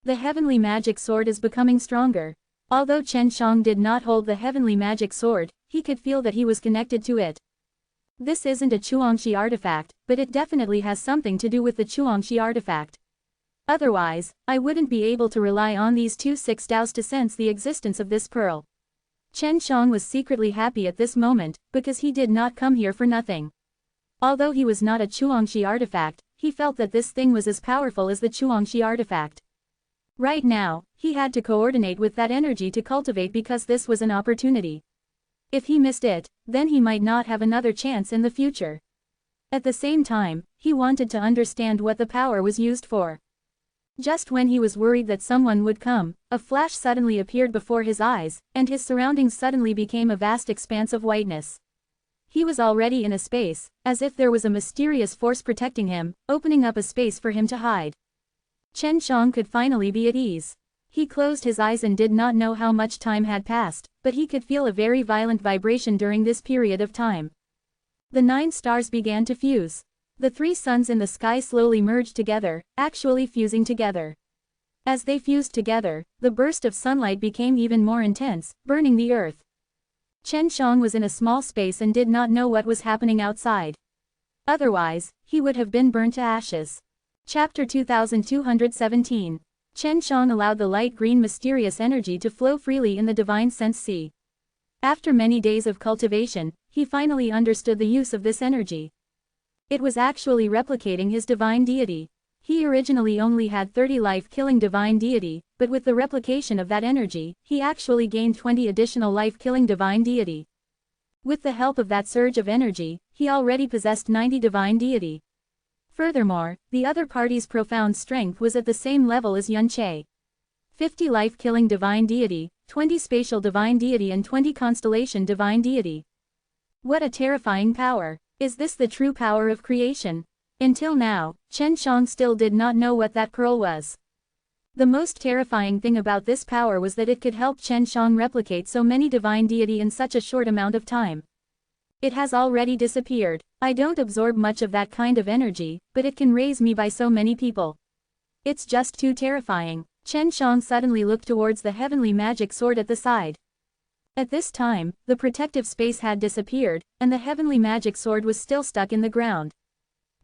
The heavenly magic sword is becoming stronger. Although Chen Shang did not hold the heavenly magic sword, he could feel that he was connected to it. This isn't a Chuangshi artifact, but it definitely has something to do with the Chuangshi artifact. Otherwise, I wouldn't be able to rely on these 2-6 Daos to sense the existence of this pearl. Chen Shang was secretly happy at this moment, because he did not come here for nothing. Although he was not a Chuangshi artifact, he felt that this thing was as powerful as the Chuangshi artifact. Right now, he had to coordinate with that energy to cultivate because this was an opportunity. If he missed it, then he might not have another chance in the future. At the same time, he wanted to understand what the power was used for. Just when he was worried that someone would come, a flash suddenly appeared before his eyes, and his surroundings suddenly became a vast expanse of whiteness. He was already in a space, as if there was a mysterious force protecting him, opening up a space for him to hide. Chen Shang could finally be at ease. He closed his eyes and did not know how much time had passed, but he could feel a very violent vibration during this period of time. The 9 stars began to fuse. The 3 suns in the sky slowly merged together, actually fusing together. As they fused together, the burst of sunlight became even more intense, burning the earth. Chen Shang was in a small space and did not know what was happening outside. Otherwise, he would have been burnt to ashes. Chapter 2217. Chen Shang allowed the light green mysterious energy to flow freely in the divine sense. After many days of cultivation, he finally understood the use of this energy. It was actually replicating his divine deity. He originally only had 30 life-killing divine deity, but with the replication of that energy, he actually gained 20 additional life-killing divine deity. With the help of that surge of energy, he already possessed 90 divine deity. Furthermore, the other party's profound strength was at the same level as Yun Che. 50 life-killing divine deity, 20 spatial divine deity and 20 constellation divine deity. What a terrifying power! Is this the true power of creation? Until now, Chen Shang still did not know what that pearl was. The most terrifying thing about this power was that it could help Chen Shang replicate so many divine deity in such a short amount of time. It has already disappeared. I don't absorb much of that kind of energy, but it can raise me by so many people. It's just too terrifying. Chen Shang suddenly looked towards the heavenly magic sword at the side. At this time, the protective space had disappeared, and the heavenly magic sword was still stuck in the ground.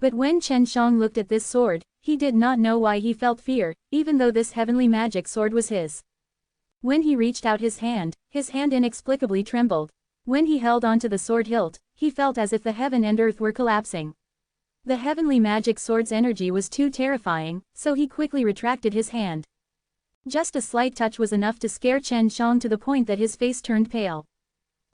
But when Chen Shang looked at this sword, he did not know why he felt fear, even though this heavenly magic sword was his. When he reached out his hand inexplicably trembled. When he held onto the sword hilt, he felt as if the heaven and earth were collapsing. The heavenly magic sword's energy was too terrifying, so he quickly retracted his hand. Just a slight touch was enough to scare Chen Shang to the point that his face turned pale.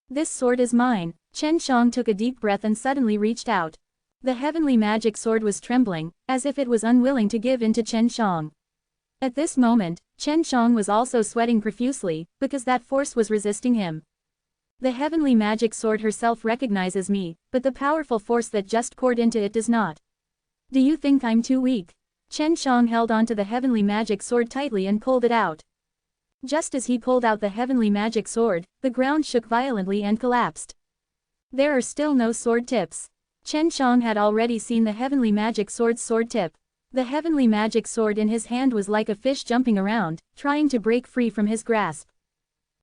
"This sword is mine." Chen Shang took a deep breath and suddenly reached out. The heavenly magic sword was trembling, as if it was unwilling to give in to Chen Shang. At this moment, Chen Shang was also sweating profusely, because that force was resisting him. "The heavenly magic sword herself recognizes me, but the powerful force that just poured into it does not. Do you think I'm too weak?" Chen Shang held onto the heavenly magic sword tightly and pulled it out. Just as he pulled out the heavenly magic sword, the ground shook violently and collapsed. There are still no sword tips. Chen Shang had already seen the heavenly magic sword's sword tip. The heavenly magic sword in his hand was like a fish jumping around, trying to break free from his grasp.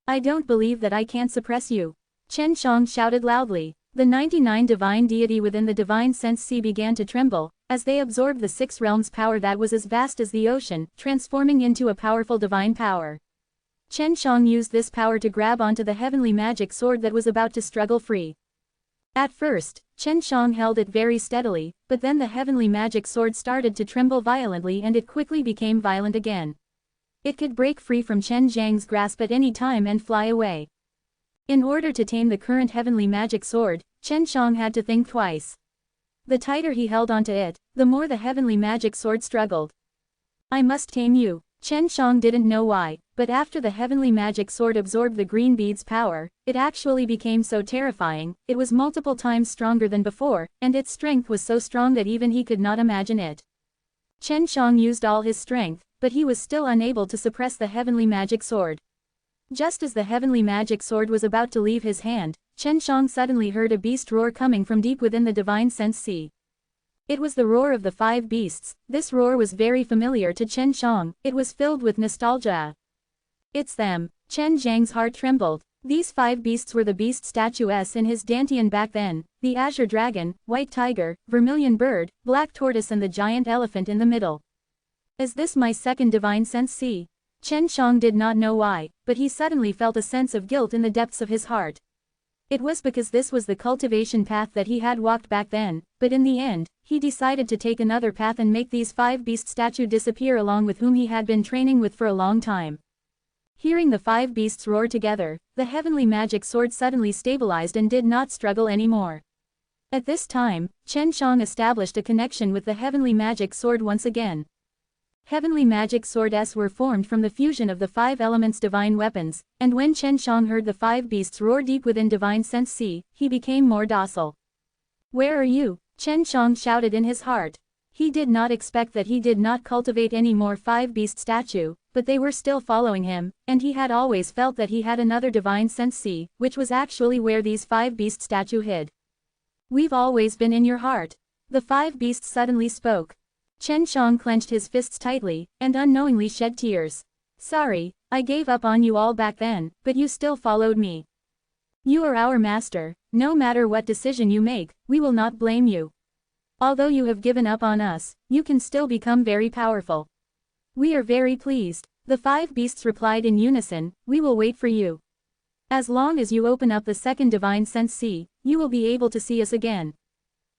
"I don't believe that I can't suppress you," Chen Shang shouted loudly. The 99 divine deity within the divine sense sea began to tremble, as they absorbed the 6 realms' power that was as vast as the ocean, transforming into a powerful divine power. Chen Shang used this power to grab onto the heavenly magic sword that was about to struggle free. At first, Chen Shang held it very steadily, but then the heavenly magic sword started to tremble violently and it quickly became violent again. It could break free from Chen Zhang's grasp at any time and fly away. In order to tame the current heavenly magic sword, Chen Shang had to think twice. The tighter he held onto it, the more the heavenly magic sword struggled. "I must tame you." Chen Shang didn't know why, but after the heavenly magic sword absorbed the green bead's power, it actually became so terrifying, it was multiple times stronger than before, and its strength was so strong that even he could not imagine it. Chen Shang used all his strength, but he was still unable to suppress the heavenly magic sword. Just as the heavenly magic sword was about to leave his hand, Chen Shang suddenly heard a beast roar coming from deep within the divine sense sea. It was the roar of the 5 beasts. This roar was very familiar to Chen Shang, it was filled with nostalgia. "It's them." Chen Zhang's heart trembled. These 5 beasts were the beast statues in his dantian back then, the azure dragon, white tiger, vermilion bird, black tortoise and the giant elephant in the middle. "Is this my second divine sense sea?" Chen Shang did not know why, but he suddenly felt a sense of guilt in the depths of his heart. It was because this was the cultivation path that he had walked back then, but in the end, he decided to take another path and make these 5 beast statue disappear along with whom he had been training with for a long time. Hearing the 5 beasts roar together, the heavenly magic sword suddenly stabilized and did not struggle anymore. At this time, Chen Shang established a connection with the heavenly magic sword once again. Heavenly magic swords were formed from the fusion of the 5 elements' divine weapons, and when Chen Shang heard the 5 beasts roar deep within divine sense sea, he became more docile. "Where are you?" Chen Shang shouted in his heart. He did not expect that he did not cultivate any more 5 beast statue, but they were still following him, and he had always felt that he had another divine sense sea, which was actually where these 5 beast statue hid. "We've always been in your heart." The 5 beasts suddenly spoke. Chen Shang clenched his fists tightly, and unknowingly shed tears. "Sorry, I gave up on you all back then, but you still followed me. You are our master, no matter what decision you make, we will not blame you. Although you have given up on us, you can still become very powerful. We are very pleased." The 5 beasts replied in unison, "We will wait for you. As long as you open up the second divine sense sea, you will be able to see us again.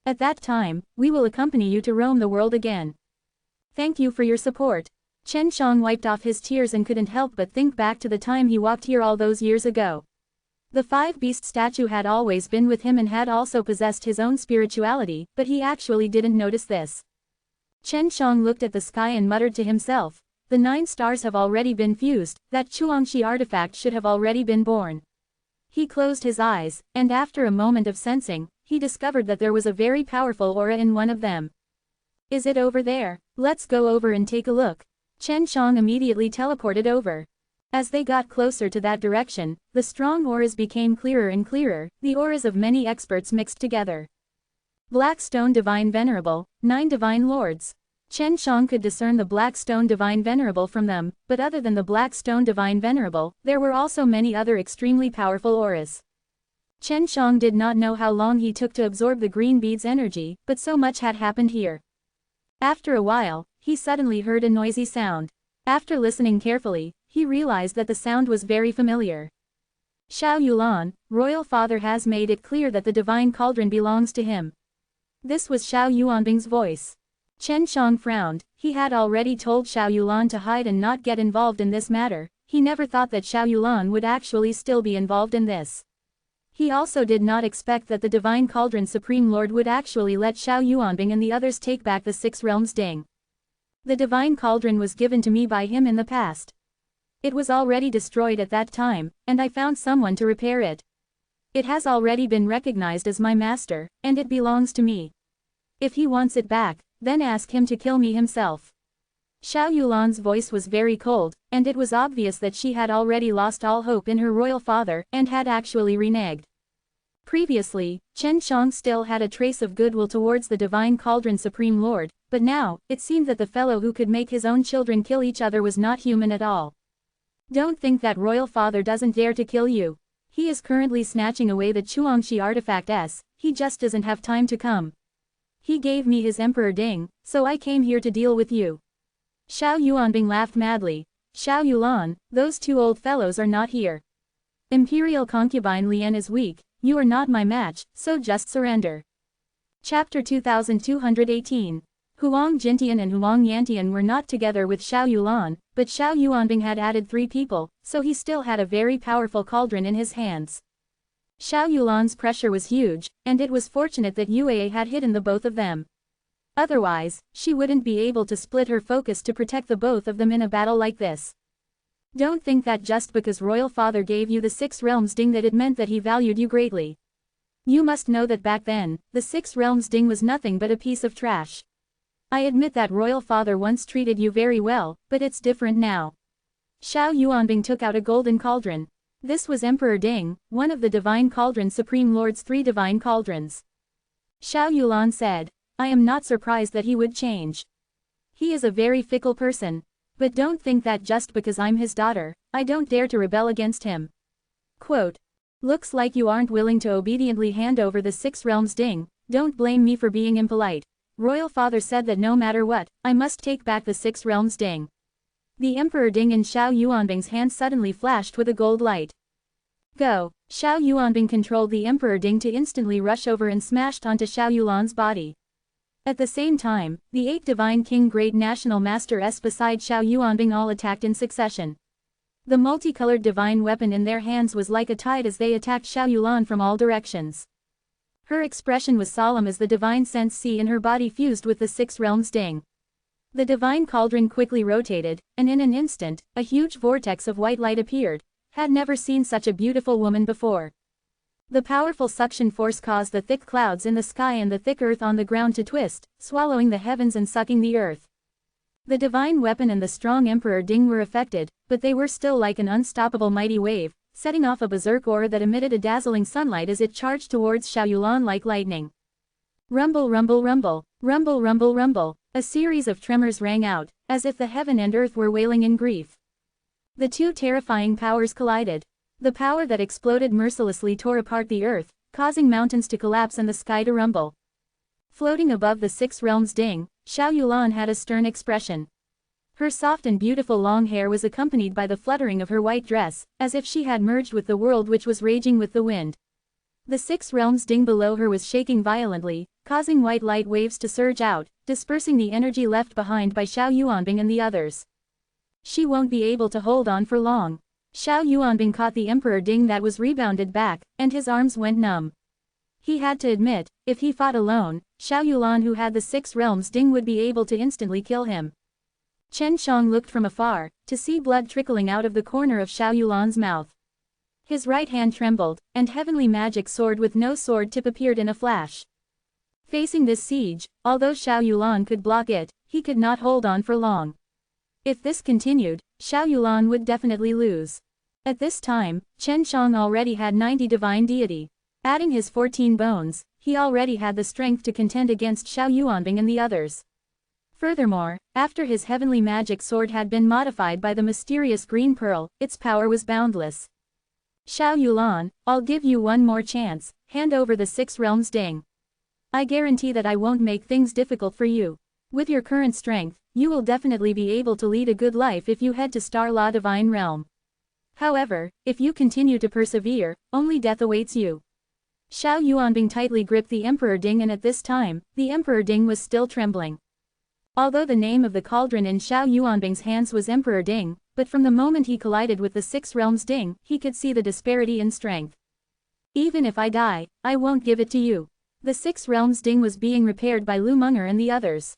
At that time, we will accompany you to roam the world again. Thank you for your support." Chen Shang wiped off his tears and couldn't help but think back to the time he walked here all those years ago. The 5 beast statue had always been with him and had also possessed his own spirituality, but he actually didn't notice this. Chen Shang looked at the sky and muttered to himself, "The 9 stars have already been fused, that Chuangshi artifact should have already been born." He closed his eyes, and after a moment of sensing, he discovered that there was a very powerful aura in one of them. "Is it over there? Let's go over and take a look." Chen Shang immediately teleported over. As they got closer to that direction, the strong auras became clearer and clearer, the auras of many experts mixed together. Black Stone Divine Venerable, 9 Divine Lords. Chen Shang could discern the Black Stone Divine Venerable from them, but other than the Black Stone Divine Venerable, there were also many other extremely powerful auras. Chen Shang did not know how long he took to absorb the green bead's energy, but so much had happened here. After a while, he suddenly heard a noisy sound. After listening carefully, he realized that the sound was very familiar. Xiao Yulan, royal father has made it clear that the divine cauldron belongs to him. This was Xiao Yuanbing's voice. Chen Shang frowned. He had already told Xiao Yulan to hide and not get involved in this matter. He never thought that Xiao Yulan would actually still be involved in this. He also did not expect that the Divine Cauldron Supreme Lord would actually let Xiao Yuanbing and the others take back the Six Realms Ding. The Divine Cauldron was given to me by him in the past. It was already destroyed at that time, and I found someone to repair it. It has already been recognized as my master, and it belongs to me. If he wants it back, then ask him to kill me himself. Xiao Yulan's voice was very cold, and it was obvious that she had already lost all hope in her royal father and had actually reneged. Previously, Chen Shang still had a trace of goodwill towards the Divine Cauldron Supreme Lord, but now, it seemed that the fellow who could make his own children kill each other was not human at all. Don't think that royal father doesn't dare to kill you. He is currently snatching away the Chuangshi artifact S, he just doesn't have time to come. He gave me his Emperor Ding, so I came here to deal with you. Xiao Yuanbing laughed madly. Xiao Yulan, those two old fellows are not here. Imperial concubine Lian is weak, you are not my match, so just surrender. Chapter 2218. Huang Jintian and Huang Yantian were not together with Xiao Yulan, but Xiao Yuanbing had added 3 people, so he still had a very powerful cauldron in his hands. Xiao Yulan's pressure was huge, and it was fortunate that Yue had hidden the both of them. Otherwise, she wouldn't be able to split her focus to protect the both of them in a battle like this. Don't think that just because royal father gave you the Six Realms Ding that it meant that he valued you greatly. You must know that back then, the Six Realms Ding was nothing but a piece of trash. I admit that royal father once treated you very well, but it's different now. Xiao Yuanbing took out a golden cauldron. This was Emperor Ding, one of the Divine Cauldron Supreme Lord's 3 divine cauldrons. Xiao Yulan said, I am not surprised that he would change. He is a very fickle person. But don't think that just because I'm his daughter, I don't dare to rebel against him. Quote. Looks like you aren't willing to obediently hand over the Six Realms Ding, don't blame me for being impolite. Royal father said that no matter what, I must take back the Six Realms Ding. The Emperor Ding in Xiao Yuanbing's hand suddenly flashed with a gold light. Go! Xiao Yuanbing controlled the Emperor Ding to instantly rush over and smashed onto Xiao Yulan's body. At the same time, the 8 Divine King Great National Master S beside Xiao Yuanbing all attacked in succession. The multicolored divine weapon in their hands was like a tide as they attacked Xiao Yulan from all directions. Her expression was solemn as the divine sense C in her body fused with the Six Realms Ding. The divine cauldron quickly rotated, and in an instant, a huge vortex of white light appeared. Had never seen such a beautiful woman before. The powerful suction force caused the thick clouds in the sky and the thick earth on the ground to twist, swallowing the heavens and sucking the earth. The divine weapon and the strong Emperor Ding were affected, but they were still like an unstoppable mighty wave, setting off a berserk aura that emitted a dazzling sunlight as it charged towards Xiao Yulan like lightning. Rumble rumble rumble, rumble rumble rumble, a series of tremors rang out, as if the heaven and earth were wailing in grief. The two terrifying powers collided. The power that exploded mercilessly tore apart the earth, causing mountains to collapse and the sky to rumble. Floating above the Six Realms Ding, Xiao Yulan had a stern expression. Her soft and beautiful long hair was accompanied by the fluttering of her white dress, as if she had merged with the world which was raging with the wind. The Six Realms Ding below her was shaking violently, causing white light waves to surge out, dispersing the energy left behind by Xiao Yuanbing and the others. She won't be able to hold on for long. Xiao Yuanbing caught the Emperor Ding that was rebounded back, and his arms went numb. He had to admit, if he fought alone, Xiao Yulan who had the Six Realms Ding would be able to instantly kill him. Chen Shang looked from afar, to see blood trickling out of the corner of Xiao Yulan's mouth. His right hand trembled, and heavenly magic sword with no sword tip appeared in a flash. Facing this siege, although Xiao Yulan could block it, he could not hold on for long. If this continued, Xiao Yulan would definitely lose. At this time, Chen Shang already had 90 divine deity. Adding his 14 bones, he already had the strength to contend against Xiao Yuanbing and the others. Furthermore, after his heavenly magic sword had been modified by the mysterious green pearl, its power was boundless. Xiao Yulan, I'll give you one more chance, hand over the Six Realms Ding. I guarantee that I won't make things difficult for you. With your current strength, you will definitely be able to lead a good life if you head to Star La Divine Realm. However, if you continue to persevere, only death awaits you. Xiao Yuanbing tightly gripped the Emperor Ding, and at this time, the Emperor Ding was still trembling. Although the name of the cauldron in Xiao Yuanbing's hands was Emperor Ding, but from the moment he collided with the Six Realms Ding, he could see the disparity in strength. Even if I die, I won't give it to you. The Six Realms Ding was being repaired by Lu Meng'er and the others.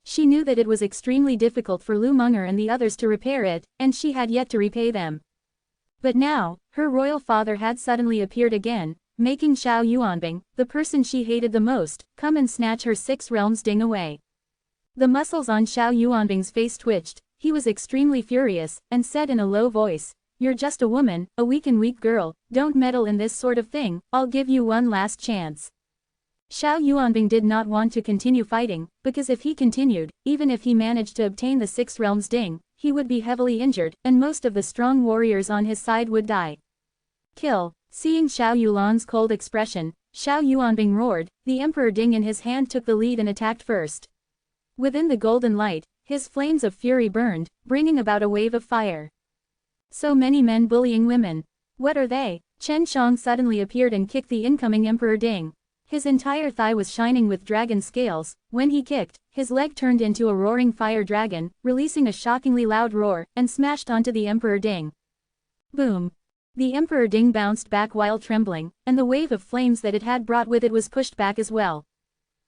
She knew that it was extremely difficult for Lu Meng'er and the others to repair it, and she had yet to repay them. But now, her royal father had suddenly appeared again, making Xiao Yuanbing, the person she hated the most, come and snatch her Six Realms Ding away. The muscles on Xiao Yuanbing's face twitched. He was extremely furious, and said in a low voice, "You're just a woman, a weak girl, don't meddle in this sort of thing, I'll give you one last chance." Xiao Yuanbing did not want to continue fighting, because if he continued, even if he managed to obtain the Six Realms Ding, he would be heavily injured, and most of the strong warriors on his side would die. Kill. Seeing Xiao Yulan's cold expression, Xiao Yuanbing roared. The Emperor Ding in his hand took the lead and attacked first. Within the golden light, his flames of fury burned, bringing about a wave of fire. So many men bullying women. What are they? Chen Shang suddenly appeared and kicked the incoming Emperor Ding. His entire thigh was shining with dragon scales. When he kicked, his leg turned into a roaring fire dragon, releasing a shockingly loud roar, and smashed onto the Emperor Ding. Boom! The Emperor Ding bounced back while trembling, and the wave of flames that it had brought with it was pushed back as well.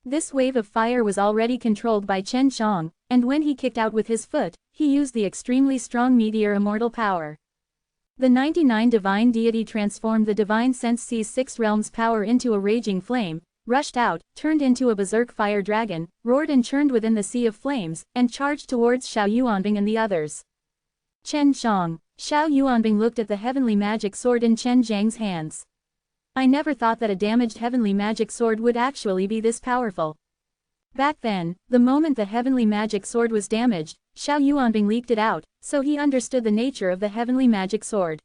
This wave of fire was already controlled by Chen Shang, and when he kicked out with his foot, he used the extremely strong meteor immortal power. The 99 divine deity transformed the divine sense C's Six Realms power into a raging flame, rushed out, turned into a berserk fire dragon, roared and churned within the sea of flames, and charged towards Xiao Yuanbing and the others. Chen Shang. Xiao Yuanbing looked at the heavenly magic sword in Chen Zhang's hands. I never thought that a damaged heavenly magic sword would actually be this powerful. Back then, the moment the heavenly magic sword was damaged, Xiao Yuanbing leaked it out, so he understood the nature of the heavenly magic sword.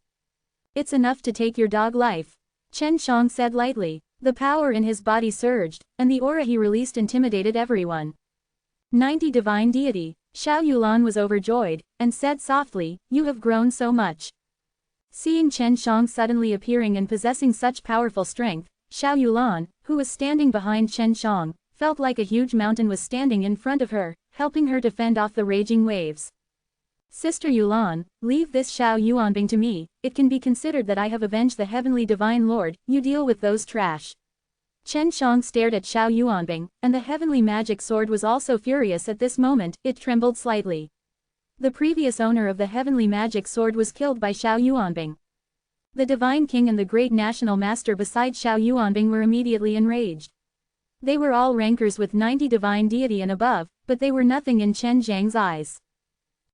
It's enough to take your dog life. Chen Shang said lightly. The power in his body surged, and the aura he released intimidated everyone. 90 divine deity. Xiao Yulan was overjoyed, and said softly, "You have grown so much." Seeing Chen Shang suddenly appearing and possessing such powerful strength, Xiao Yulan, who was standing behind Chen Shang, felt like a huge mountain was standing in front of her, helping her to fend off the raging waves. Sister Yulan, leave this Xiao Yuanbing to me, it can be considered that I have avenged the heavenly divine lord, you deal with those trash. Chen Shang stared at Xiao Yuanbing, and the heavenly magic sword was also furious at this moment, it trembled slightly. The previous owner of the heavenly magic sword was killed by Xiao Yuanbing. The divine king and the great national master beside Xiao Yuanbing were immediately enraged. They were all rankers with 90 divine deity and above, but they were nothing in Chen Zhang's eyes.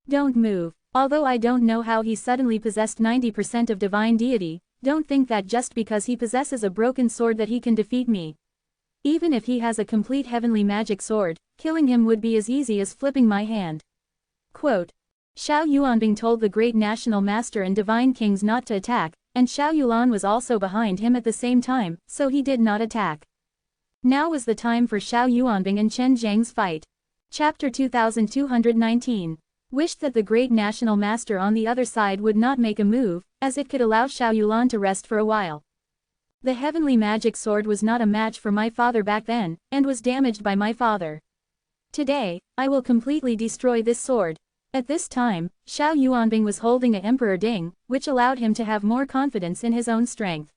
Don't move. Although I don't know how he suddenly possessed 90% of divine deity, don't think that just because he possesses a broken sword that he can defeat me. Even if he has a complete heavenly magic sword, killing him would be as easy as flipping my hand. Quote. Xiao Yuanbing told the great national master and divine kings not to attack, and Xiao Yulan was also behind him at the same time, so he did not attack. Now was the time for Xiao Yuanbing and Chen Zhang's fight. Chapter 2219. Wished that the great national master on the other side would not make a move, as it could allow Xiao Yulan to rest for a while. The heavenly magic sword was not a match for my father back then, and was damaged by my father. Today, I will completely destroy this sword. At this time, Xiao Yuanbing was holding a Emperor Ding, which allowed him to have more confidence in his own strength.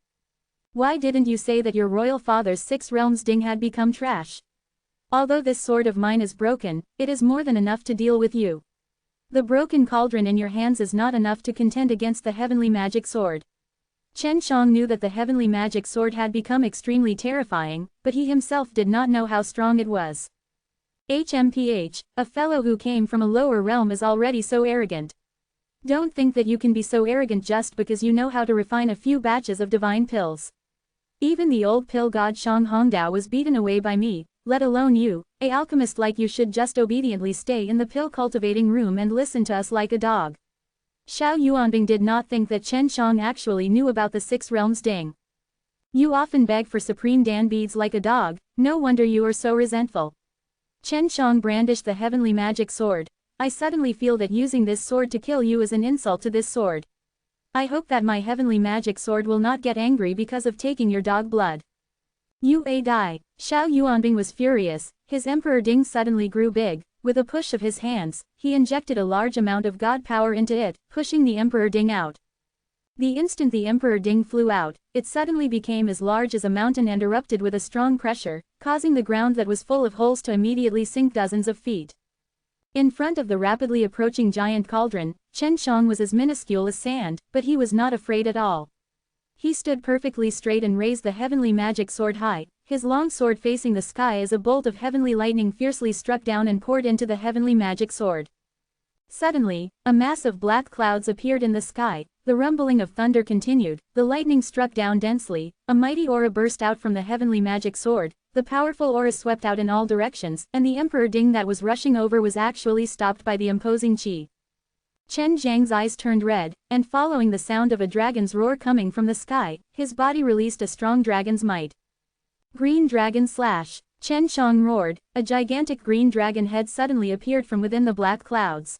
Why didn't you say that your royal father's Six Realms Ding had become trash? Although this sword of mine is broken, it is more than enough to deal with you. The broken cauldron in your hands is not enough to contend against the heavenly magic sword. Chen Shang knew that the heavenly magic sword had become extremely terrifying, but he himself did not know how strong it was. HMPH, a fellow who came from a lower realm is already so arrogant. Don't think that you can be so arrogant just because you know how to refine a few batches of divine pills. Even the old pill god Shang Hongdao was beaten away by me, let alone you. A alchemist like you should just obediently stay in the pill cultivating room and listen to us like a dog. Xiao Yuanbing did not think that Chen Shang actually knew about the Six Realms Ding. You often beg for supreme Dan beads like a dog, no wonder you are so resentful. Chen Shang brandished the heavenly magic sword. I suddenly feel that using this sword to kill you is an insult to this sword. I hope that my heavenly magic sword will not get angry because of taking your dog blood. You a die. Xiao Yuanbing was furious, his Emperor Ding suddenly grew big. With a push of his hands, he injected a large amount of god power into it, pushing the Emperor Ding out. The instant the Emperor Ding flew out, it suddenly became as large as a mountain and erupted with a strong pressure, causing the ground that was full of holes to immediately sink dozens of feet. In front of the rapidly approaching giant cauldron, Chen Shang was as minuscule as sand, but he was not afraid at all. He stood perfectly straight and raised the heavenly magic sword high, his long sword facing the sky as a bolt of heavenly lightning fiercely struck down and poured into the heavenly magic sword. Suddenly, a mass of black clouds appeared in the sky, the rumbling of thunder continued, the lightning struck down densely, a mighty aura burst out from the heavenly magic sword, the powerful aura swept out in all directions, and the Emperor Ding that was rushing over was actually stopped by the imposing qi. Chen Zhang's eyes turned red, and following the sound of a dragon's roar coming from the sky, his body released a strong dragon's might. Green Dragon Slash! Chen Shang roared, a gigantic green dragon head suddenly appeared from within the black clouds.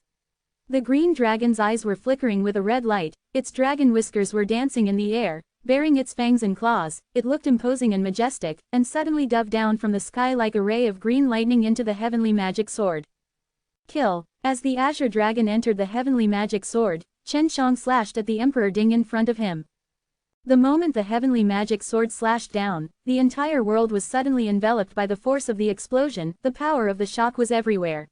The green dragon's eyes were flickering with a red light, its dragon whiskers were dancing in the air, bearing its fangs and claws, it looked imposing and majestic, and suddenly dove down from the sky like a ray of green lightning into the heavenly magic sword. Kill! As the azure dragon entered the heavenly magic sword, Chen Shang slashed at the Emperor Ding in front of him. The moment the heavenly magic sword slashed down, the entire world was suddenly enveloped by the force of the explosion, the power of the shock was everywhere.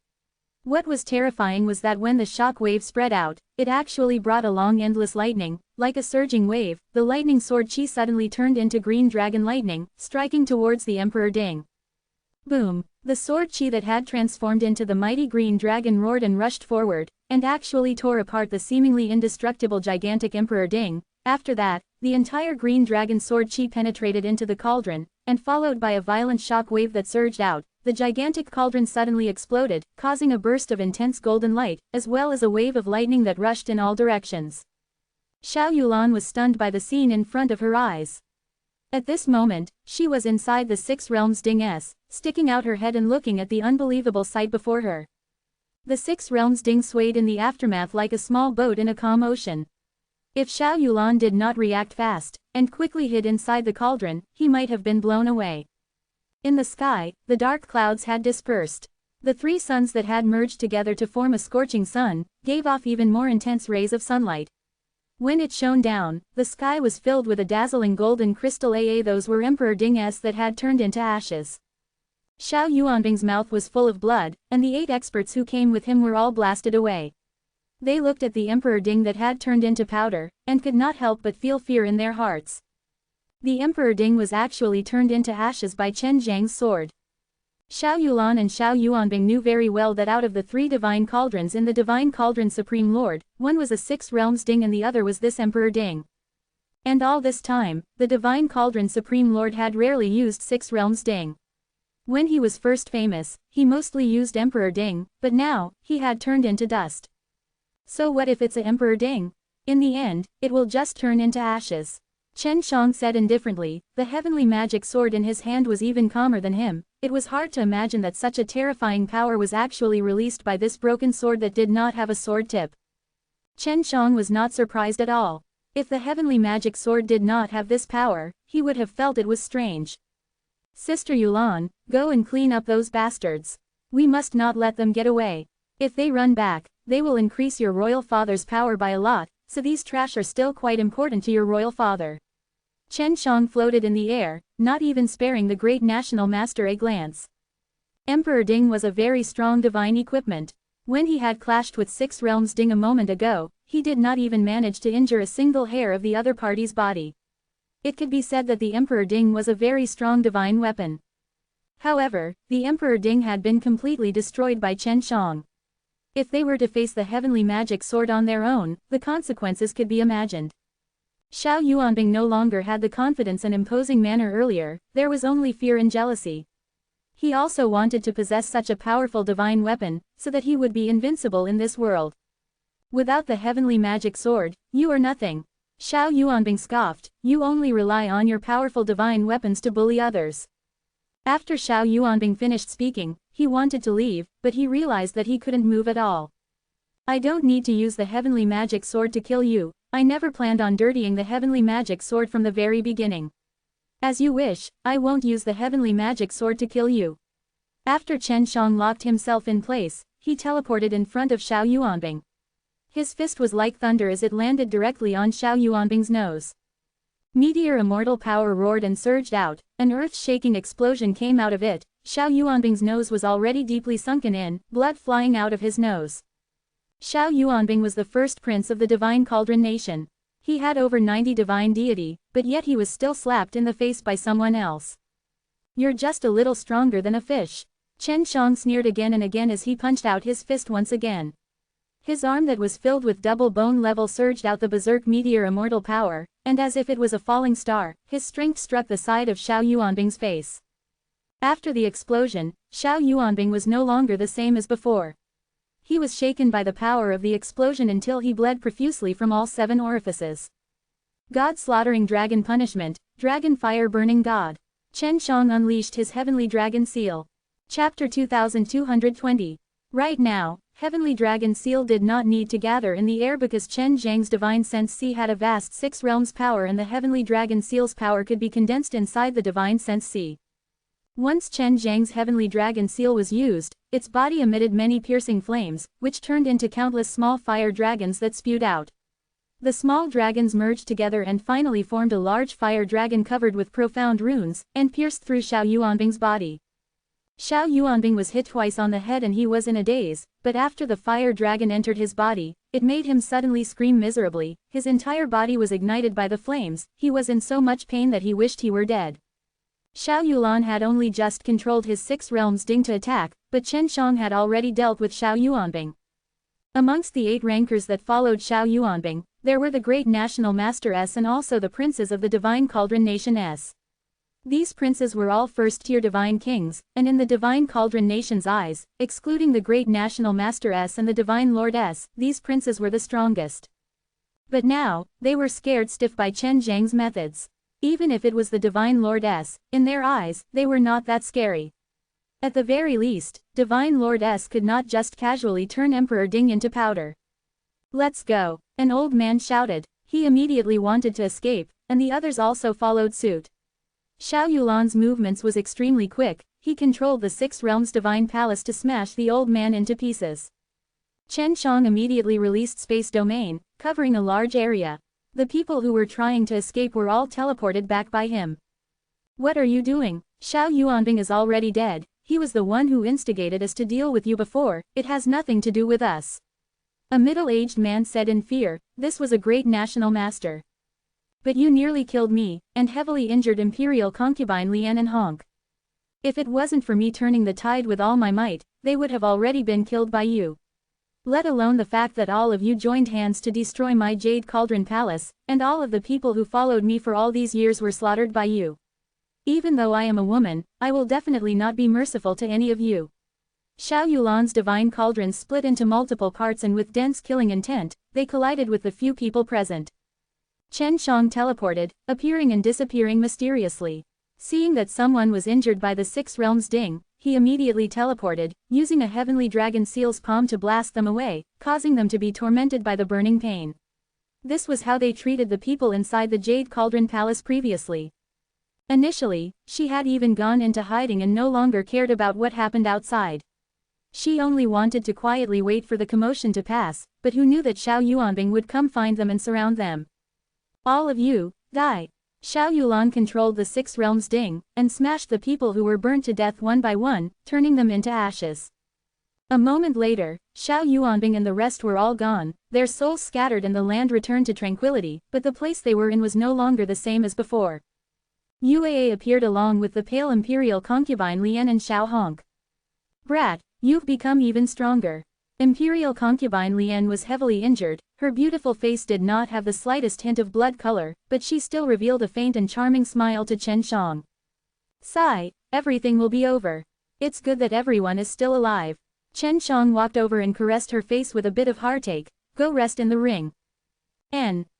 What was terrifying was that when the shock wave spread out, it actually brought along endless lightning, like a surging wave, the lightning sword qi suddenly turned into green dragon lightning, striking towards the Emperor Ding. Boom! The sword qi that had transformed into the mighty green dragon roared and rushed forward, and actually tore apart the seemingly indestructible gigantic Emperor Ding. After that, the entire green dragon sword qi penetrated into the cauldron, and followed by a violent shock wave that surged out, the gigantic cauldron suddenly exploded, causing a burst of intense golden light, as well as a wave of lightning that rushed in all directions. Xiao Yulan was stunned by the scene in front of her eyes. At this moment, she was inside the Six Realms Ding-s, sticking out her head and looking at the unbelievable sight before her. The Six Realms Ding swayed in the aftermath like a small boat in a calm ocean. If Xiao Yulan did not react fast, and quickly hid inside the cauldron, he might have been blown away. In the sky, the dark clouds had dispersed. The three suns that had merged together to form a scorching sun, gave off even more intense rays of sunlight. When it shone down, the sky was filled with a dazzling golden crystal. Those were Emperor Ding-s that had turned into ashes. Xiao Yuanbing's mouth was full of blood, and the 8 experts who came with him were all blasted away. They looked at the Emperor Ding that had turned into powder, and could not help but feel fear in their hearts. The Emperor Ding was actually turned into ashes by Chen Zhang's sword. Xiao Yulan and Xiao Yuanbing knew very well that out of the 3 divine cauldrons in the Divine Cauldron Supreme Lord, one was a Six Realms Ding and the other was this Emperor Ding. And all this time, the Divine Cauldron Supreme Lord had rarely used Six Realms Ding. When he was first famous, he mostly used Emperor Ding, but now, he had turned into dust. So what if it's a Emperor Ding? In the end, it will just turn into ashes. Chen Shang said indifferently, the heavenly magic sword in his hand was even calmer than him. It was hard to imagine that such a terrifying power was actually released by this broken sword that did not have a sword tip. Chen Shang was not surprised at all. If the heavenly magic sword did not have this power, he would have felt it was strange. Sister Yulan, go and clean up those bastards. We must not let them get away. If they run back, they will increase your royal father's power by a lot, so these trash are still quite important to your royal father. Chen Shang floated in the air, not even sparing the great national master a glance. Emperor Ding was a very strong divine equipment. When he had clashed with Six Realms Ding a moment ago, he did not even manage to injure a single hair of the other party's body. It could be said that the Emperor Ding was a very strong divine weapon. However, the Emperor Ding had been completely destroyed by Chen Shang. If they were to face the heavenly magic sword on their own, the consequences could be imagined. Xiao Yuanbing no longer had the confidence and imposing manner earlier, there was only fear and jealousy. He also wanted to possess such a powerful divine weapon, so that he would be invincible in this world. Without the heavenly magic sword, you are nothing. Xiao Yuanbing scoffed, you only rely on your powerful divine weapons to bully others. After Xiao Yuanbing finished speaking, he wanted to leave, but he realized that he couldn't move at all. I don't need to use the heavenly magic sword to kill you, I never planned on dirtying the heavenly magic sword from the very beginning. As you wish, I won't use the heavenly magic sword to kill you. After Chen Shang locked himself in place, he teleported in front of Xiao Yuanbing. His fist was like thunder as it landed directly on Xiao Yuanbing's nose. Meteor immortal power roared and surged out, an earth-shaking explosion came out of it. Xiao Yuanbing's nose was already deeply sunken in, blood flying out of his nose. Xiao Yuanbing was the first prince of the Divine Cauldron Nation. He had over 90 divine deity, but yet he was still slapped in the face by someone else. You're just a little stronger than a fish. Chen Shang sneered again and again as he punched out his fist once again. His arm that was filled with double bone level surged out the berserk meteor immortal power, and as if it was a falling star, his strength struck the side of Xiao Yuanbing's face. After the explosion, Xiao Yuanbing was no longer the same as before. He was shaken by the power of the explosion until he bled profusely from all 7 orifices. God slaughtering dragon punishment, dragon fire burning God. Chen Shang unleashed his heavenly dragon seal. Chapter 2220. Right now, heavenly dragon seal did not need to gather in the air because Chen Zhang's divine sense sea had a vast 6 realms power and the heavenly dragon seal's power could be condensed inside the divine sense sea. Once Chen Zhang's heavenly dragon seal was used, its body emitted many piercing flames, which turned into countless small fire dragons that spewed out. The small dragons merged together and finally formed a large fire dragon covered with profound runes, and pierced through Xiao Yuanbing's body. Xiao Yuanbing was hit twice on the head and he was in a daze, but after the fire dragon entered his body, it made him suddenly scream miserably. His entire body was ignited by the flames, he was in so much pain that he wished he were dead. Xiao Yulan had only just controlled his 6 realms ding to attack, but Chen Shang had already dealt with Xiao Yuanbing. Amongst the 8 rankers that followed Xiao Yuanbing, there were the great national master S and also the princes of the Divine Cauldron Nation S. These princes were all first-tier divine kings, and in the Divine Cauldron Nation's eyes, excluding the great national master S and the Divine Lord S, these princes were the strongest. But now, they were scared stiff by Chen Zhang's methods. Even if it was the Divine Lord S, in their eyes, they were not that scary. At the very least, Divine Lord S could not just casually turn Emperor Ding into powder. Let's go, an old man shouted. He immediately wanted to escape, and the others also followed suit. Xiao Yulan's movements was extremely quick, he controlled the 6 realms divine palace to smash the old man into pieces. Chen Shang immediately released space domain, covering a large area. The people who were trying to escape were all teleported back by him. What are you doing? Xiao Yuanbing is already dead, he was the one who instigated us to deal with you before, it has nothing to do with us. A middle-aged man said in fear, this was a great national master. But you nearly killed me, and heavily injured imperial concubine Lian and Honk. If it wasn't for me turning the tide with all my might, they would have already been killed by you. Let alone the fact that all of you joined hands to destroy my Jade Cauldron Palace, and all of the people who followed me for all these years were slaughtered by you. Even though I am a woman, I will definitely not be merciful to any of you. Xiao Yulan's divine cauldron split into multiple parts and with dense killing intent, they collided with the few people present. Chen Shang teleported, appearing and disappearing mysteriously. Seeing that someone was injured by the 6 realms ding, he immediately teleported, using a heavenly dragon seal's palm to blast them away, causing them to be tormented by the burning pain. This was how they treated the people inside the Jade Cauldron Palace previously. Initially, she had even gone into hiding and no longer cared about what happened outside. She only wanted to quietly wait for the commotion to pass, but who knew that Xiao Yuanbing would come find them and surround them. All of you, die. Xiao Yulan controlled the 6 realms ding, and smashed the people who were burnt to death one by one, turning them into ashes. A moment later, Xiao Yuanbing and the rest were all gone, their souls scattered and the land returned to tranquility, but the place they were in was no longer the same as before. Uaa appeared along with the pale imperial concubine Lian and Xiao Honk. Brat, you've become even stronger. Imperial concubine Lian was heavily injured, her beautiful face did not have the slightest hint of blood color, but she still revealed a faint and charming smile to Chen Shang. Sigh, everything will be over. It's good that everyone is still alive. Chen Shang walked over and caressed her face with a bit of heartache. Go rest in the ring.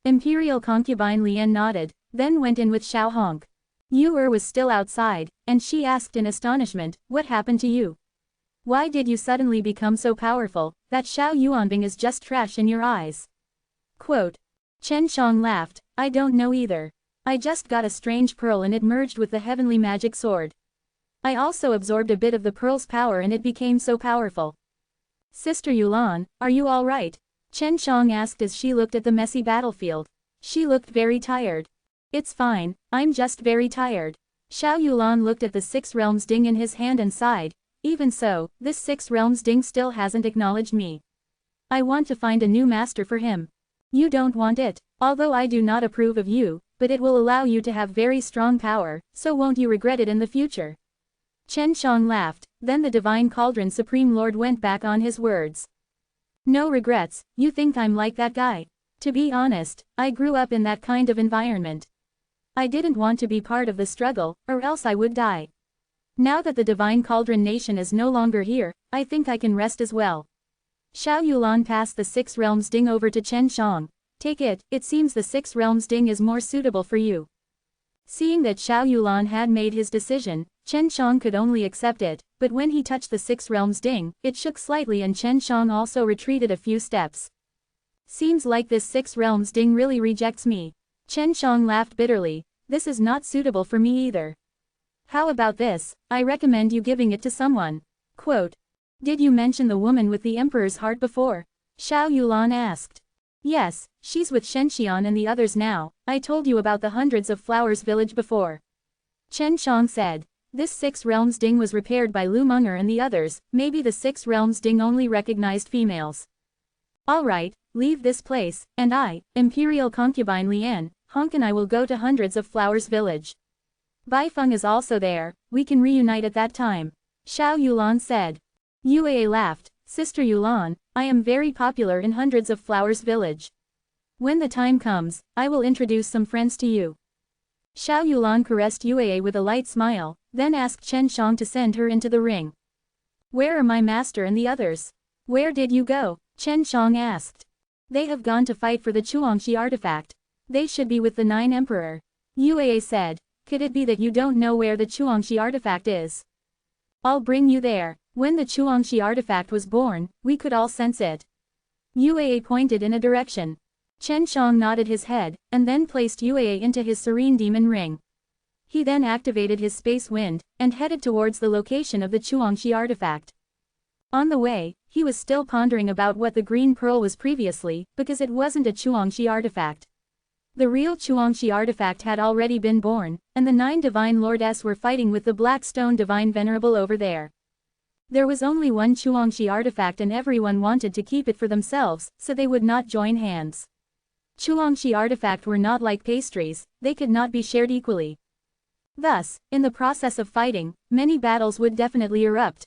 Imperial concubine Lian nodded, then went in with Xiao Honk. Yu was still outside, and she asked in astonishment, what happened to you? Why did you suddenly become so powerful, that Xiao Yuanbing is just trash in your eyes? Quote, Chen Shang laughed, I don't know either. I just got a strange pearl and it merged with the heavenly magic sword. I also absorbed a bit of the pearl's power and it became so powerful. Sister Yulan, are you alright? Chen Shang asked as she looked at the messy battlefield. She looked very tired. It's fine, I'm just very tired. Xiao Yulan looked at the Six Realms ding in his hand and sighed. Even so, this Six Realms ding still hasn't acknowledged me. I want to find a new master for him. You don't want it, although I do not approve of you, but it will allow you to have very strong power, so won't you regret it in the future? Chen Shang laughed, then the Divine Cauldron Supreme Lord went back on his words. No regrets, you think I'm like that guy? To be honest, I grew up in that kind of environment. I didn't want to be part of the struggle, or else I would die. Now that the Divine Cauldron Nation is no longer here, I think I can rest as well. Xiao Yulan passed the Six Realms ding over to Chen Shang. Take it, it seems the Six Realms ding is more suitable for you. Seeing that Xiao Yulan had made his decision, Chen Shang could only accept it, but when he touched the Six Realms ding, it shook slightly and Chen Shang also retreated a few steps. Seems like this Six Realms ding really rejects me. Chen Shang laughed bitterly, this is not suitable for me either. How about this, I recommend you giving it to someone. Quote. Did you mention the woman with the Emperor's heart before? Xiao Yulan asked. Yes, she's with Shenxian and the others now, I told you about the Hundreds of Flowers village before. Chen Shang said. This Six Realms ding was repaired by Lu Munger and the others, maybe the Six Realms ding only recognized females. Alright, leave this place, and I, Imperial Concubine Lian, Honk and I will go to Hundreds of Flowers village. Bai Feng is also there, we can reunite at that time. Xiao Yulan said. Yue laughed, Sister Yulan, I am very popular in Hundreds of Flowers village. When the time comes, I will introduce some friends to you. Xiao Yulan caressed Yue with a light smile, then asked Chen Shang to send her into the ring. Where are my master and the others? Where did you go? Chen Shang asked. They have gone to fight for the Chuangxi artifact. They should be with the 9 Emperor. Yue said. Could it be that you don't know where the Chuangxi artifact is? I'll bring you there. When the Chuangxi artifact was born, we could all sense it. Yue pointed in a direction. Chen Shang nodded his head, and then placed Yue into his serene demon ring. He then activated his space wind, and headed towards the location of the Chuangxi artifact. On the way, he was still pondering about what the green pearl was previously, because it wasn't a Chuangxi artifact. The real Chuangxi artifact had already been born, and the 9 Divine Lords were fighting with the Black Stone Divine Venerable over there. There was only one Chuangxi artifact and everyone wanted to keep it for themselves, so they would not join hands. Chuangxi artifact were not like pastries, they could not be shared equally. Thus, in the process of fighting, many battles would definitely erupt.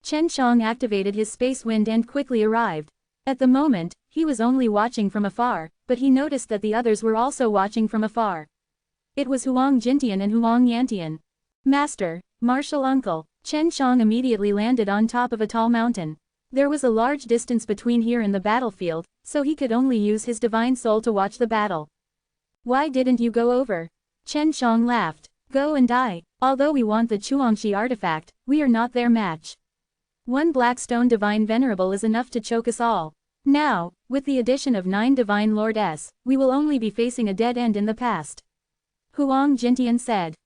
Chen Shang activated his space wind and quickly arrived. At the moment, he was only watching from afar, but he noticed that the others were also watching from afar. It was Huang Jintian and Huang Yantian. Master, Martial Uncle, Chen Shang immediately landed on top of a tall mountain. There was a large distance between here and the battlefield, so he could only use his divine soul to watch the battle. Why didn't you go over? Chen Shang laughed. Go and die. Although we want the Chuangxi artifact, we are not their match. One Blackstone Divine Venerable is enough to choke us all. Now, with the addition of 9 Divine Lords, we will only be facing a dead end in the past. Huang Jintian said.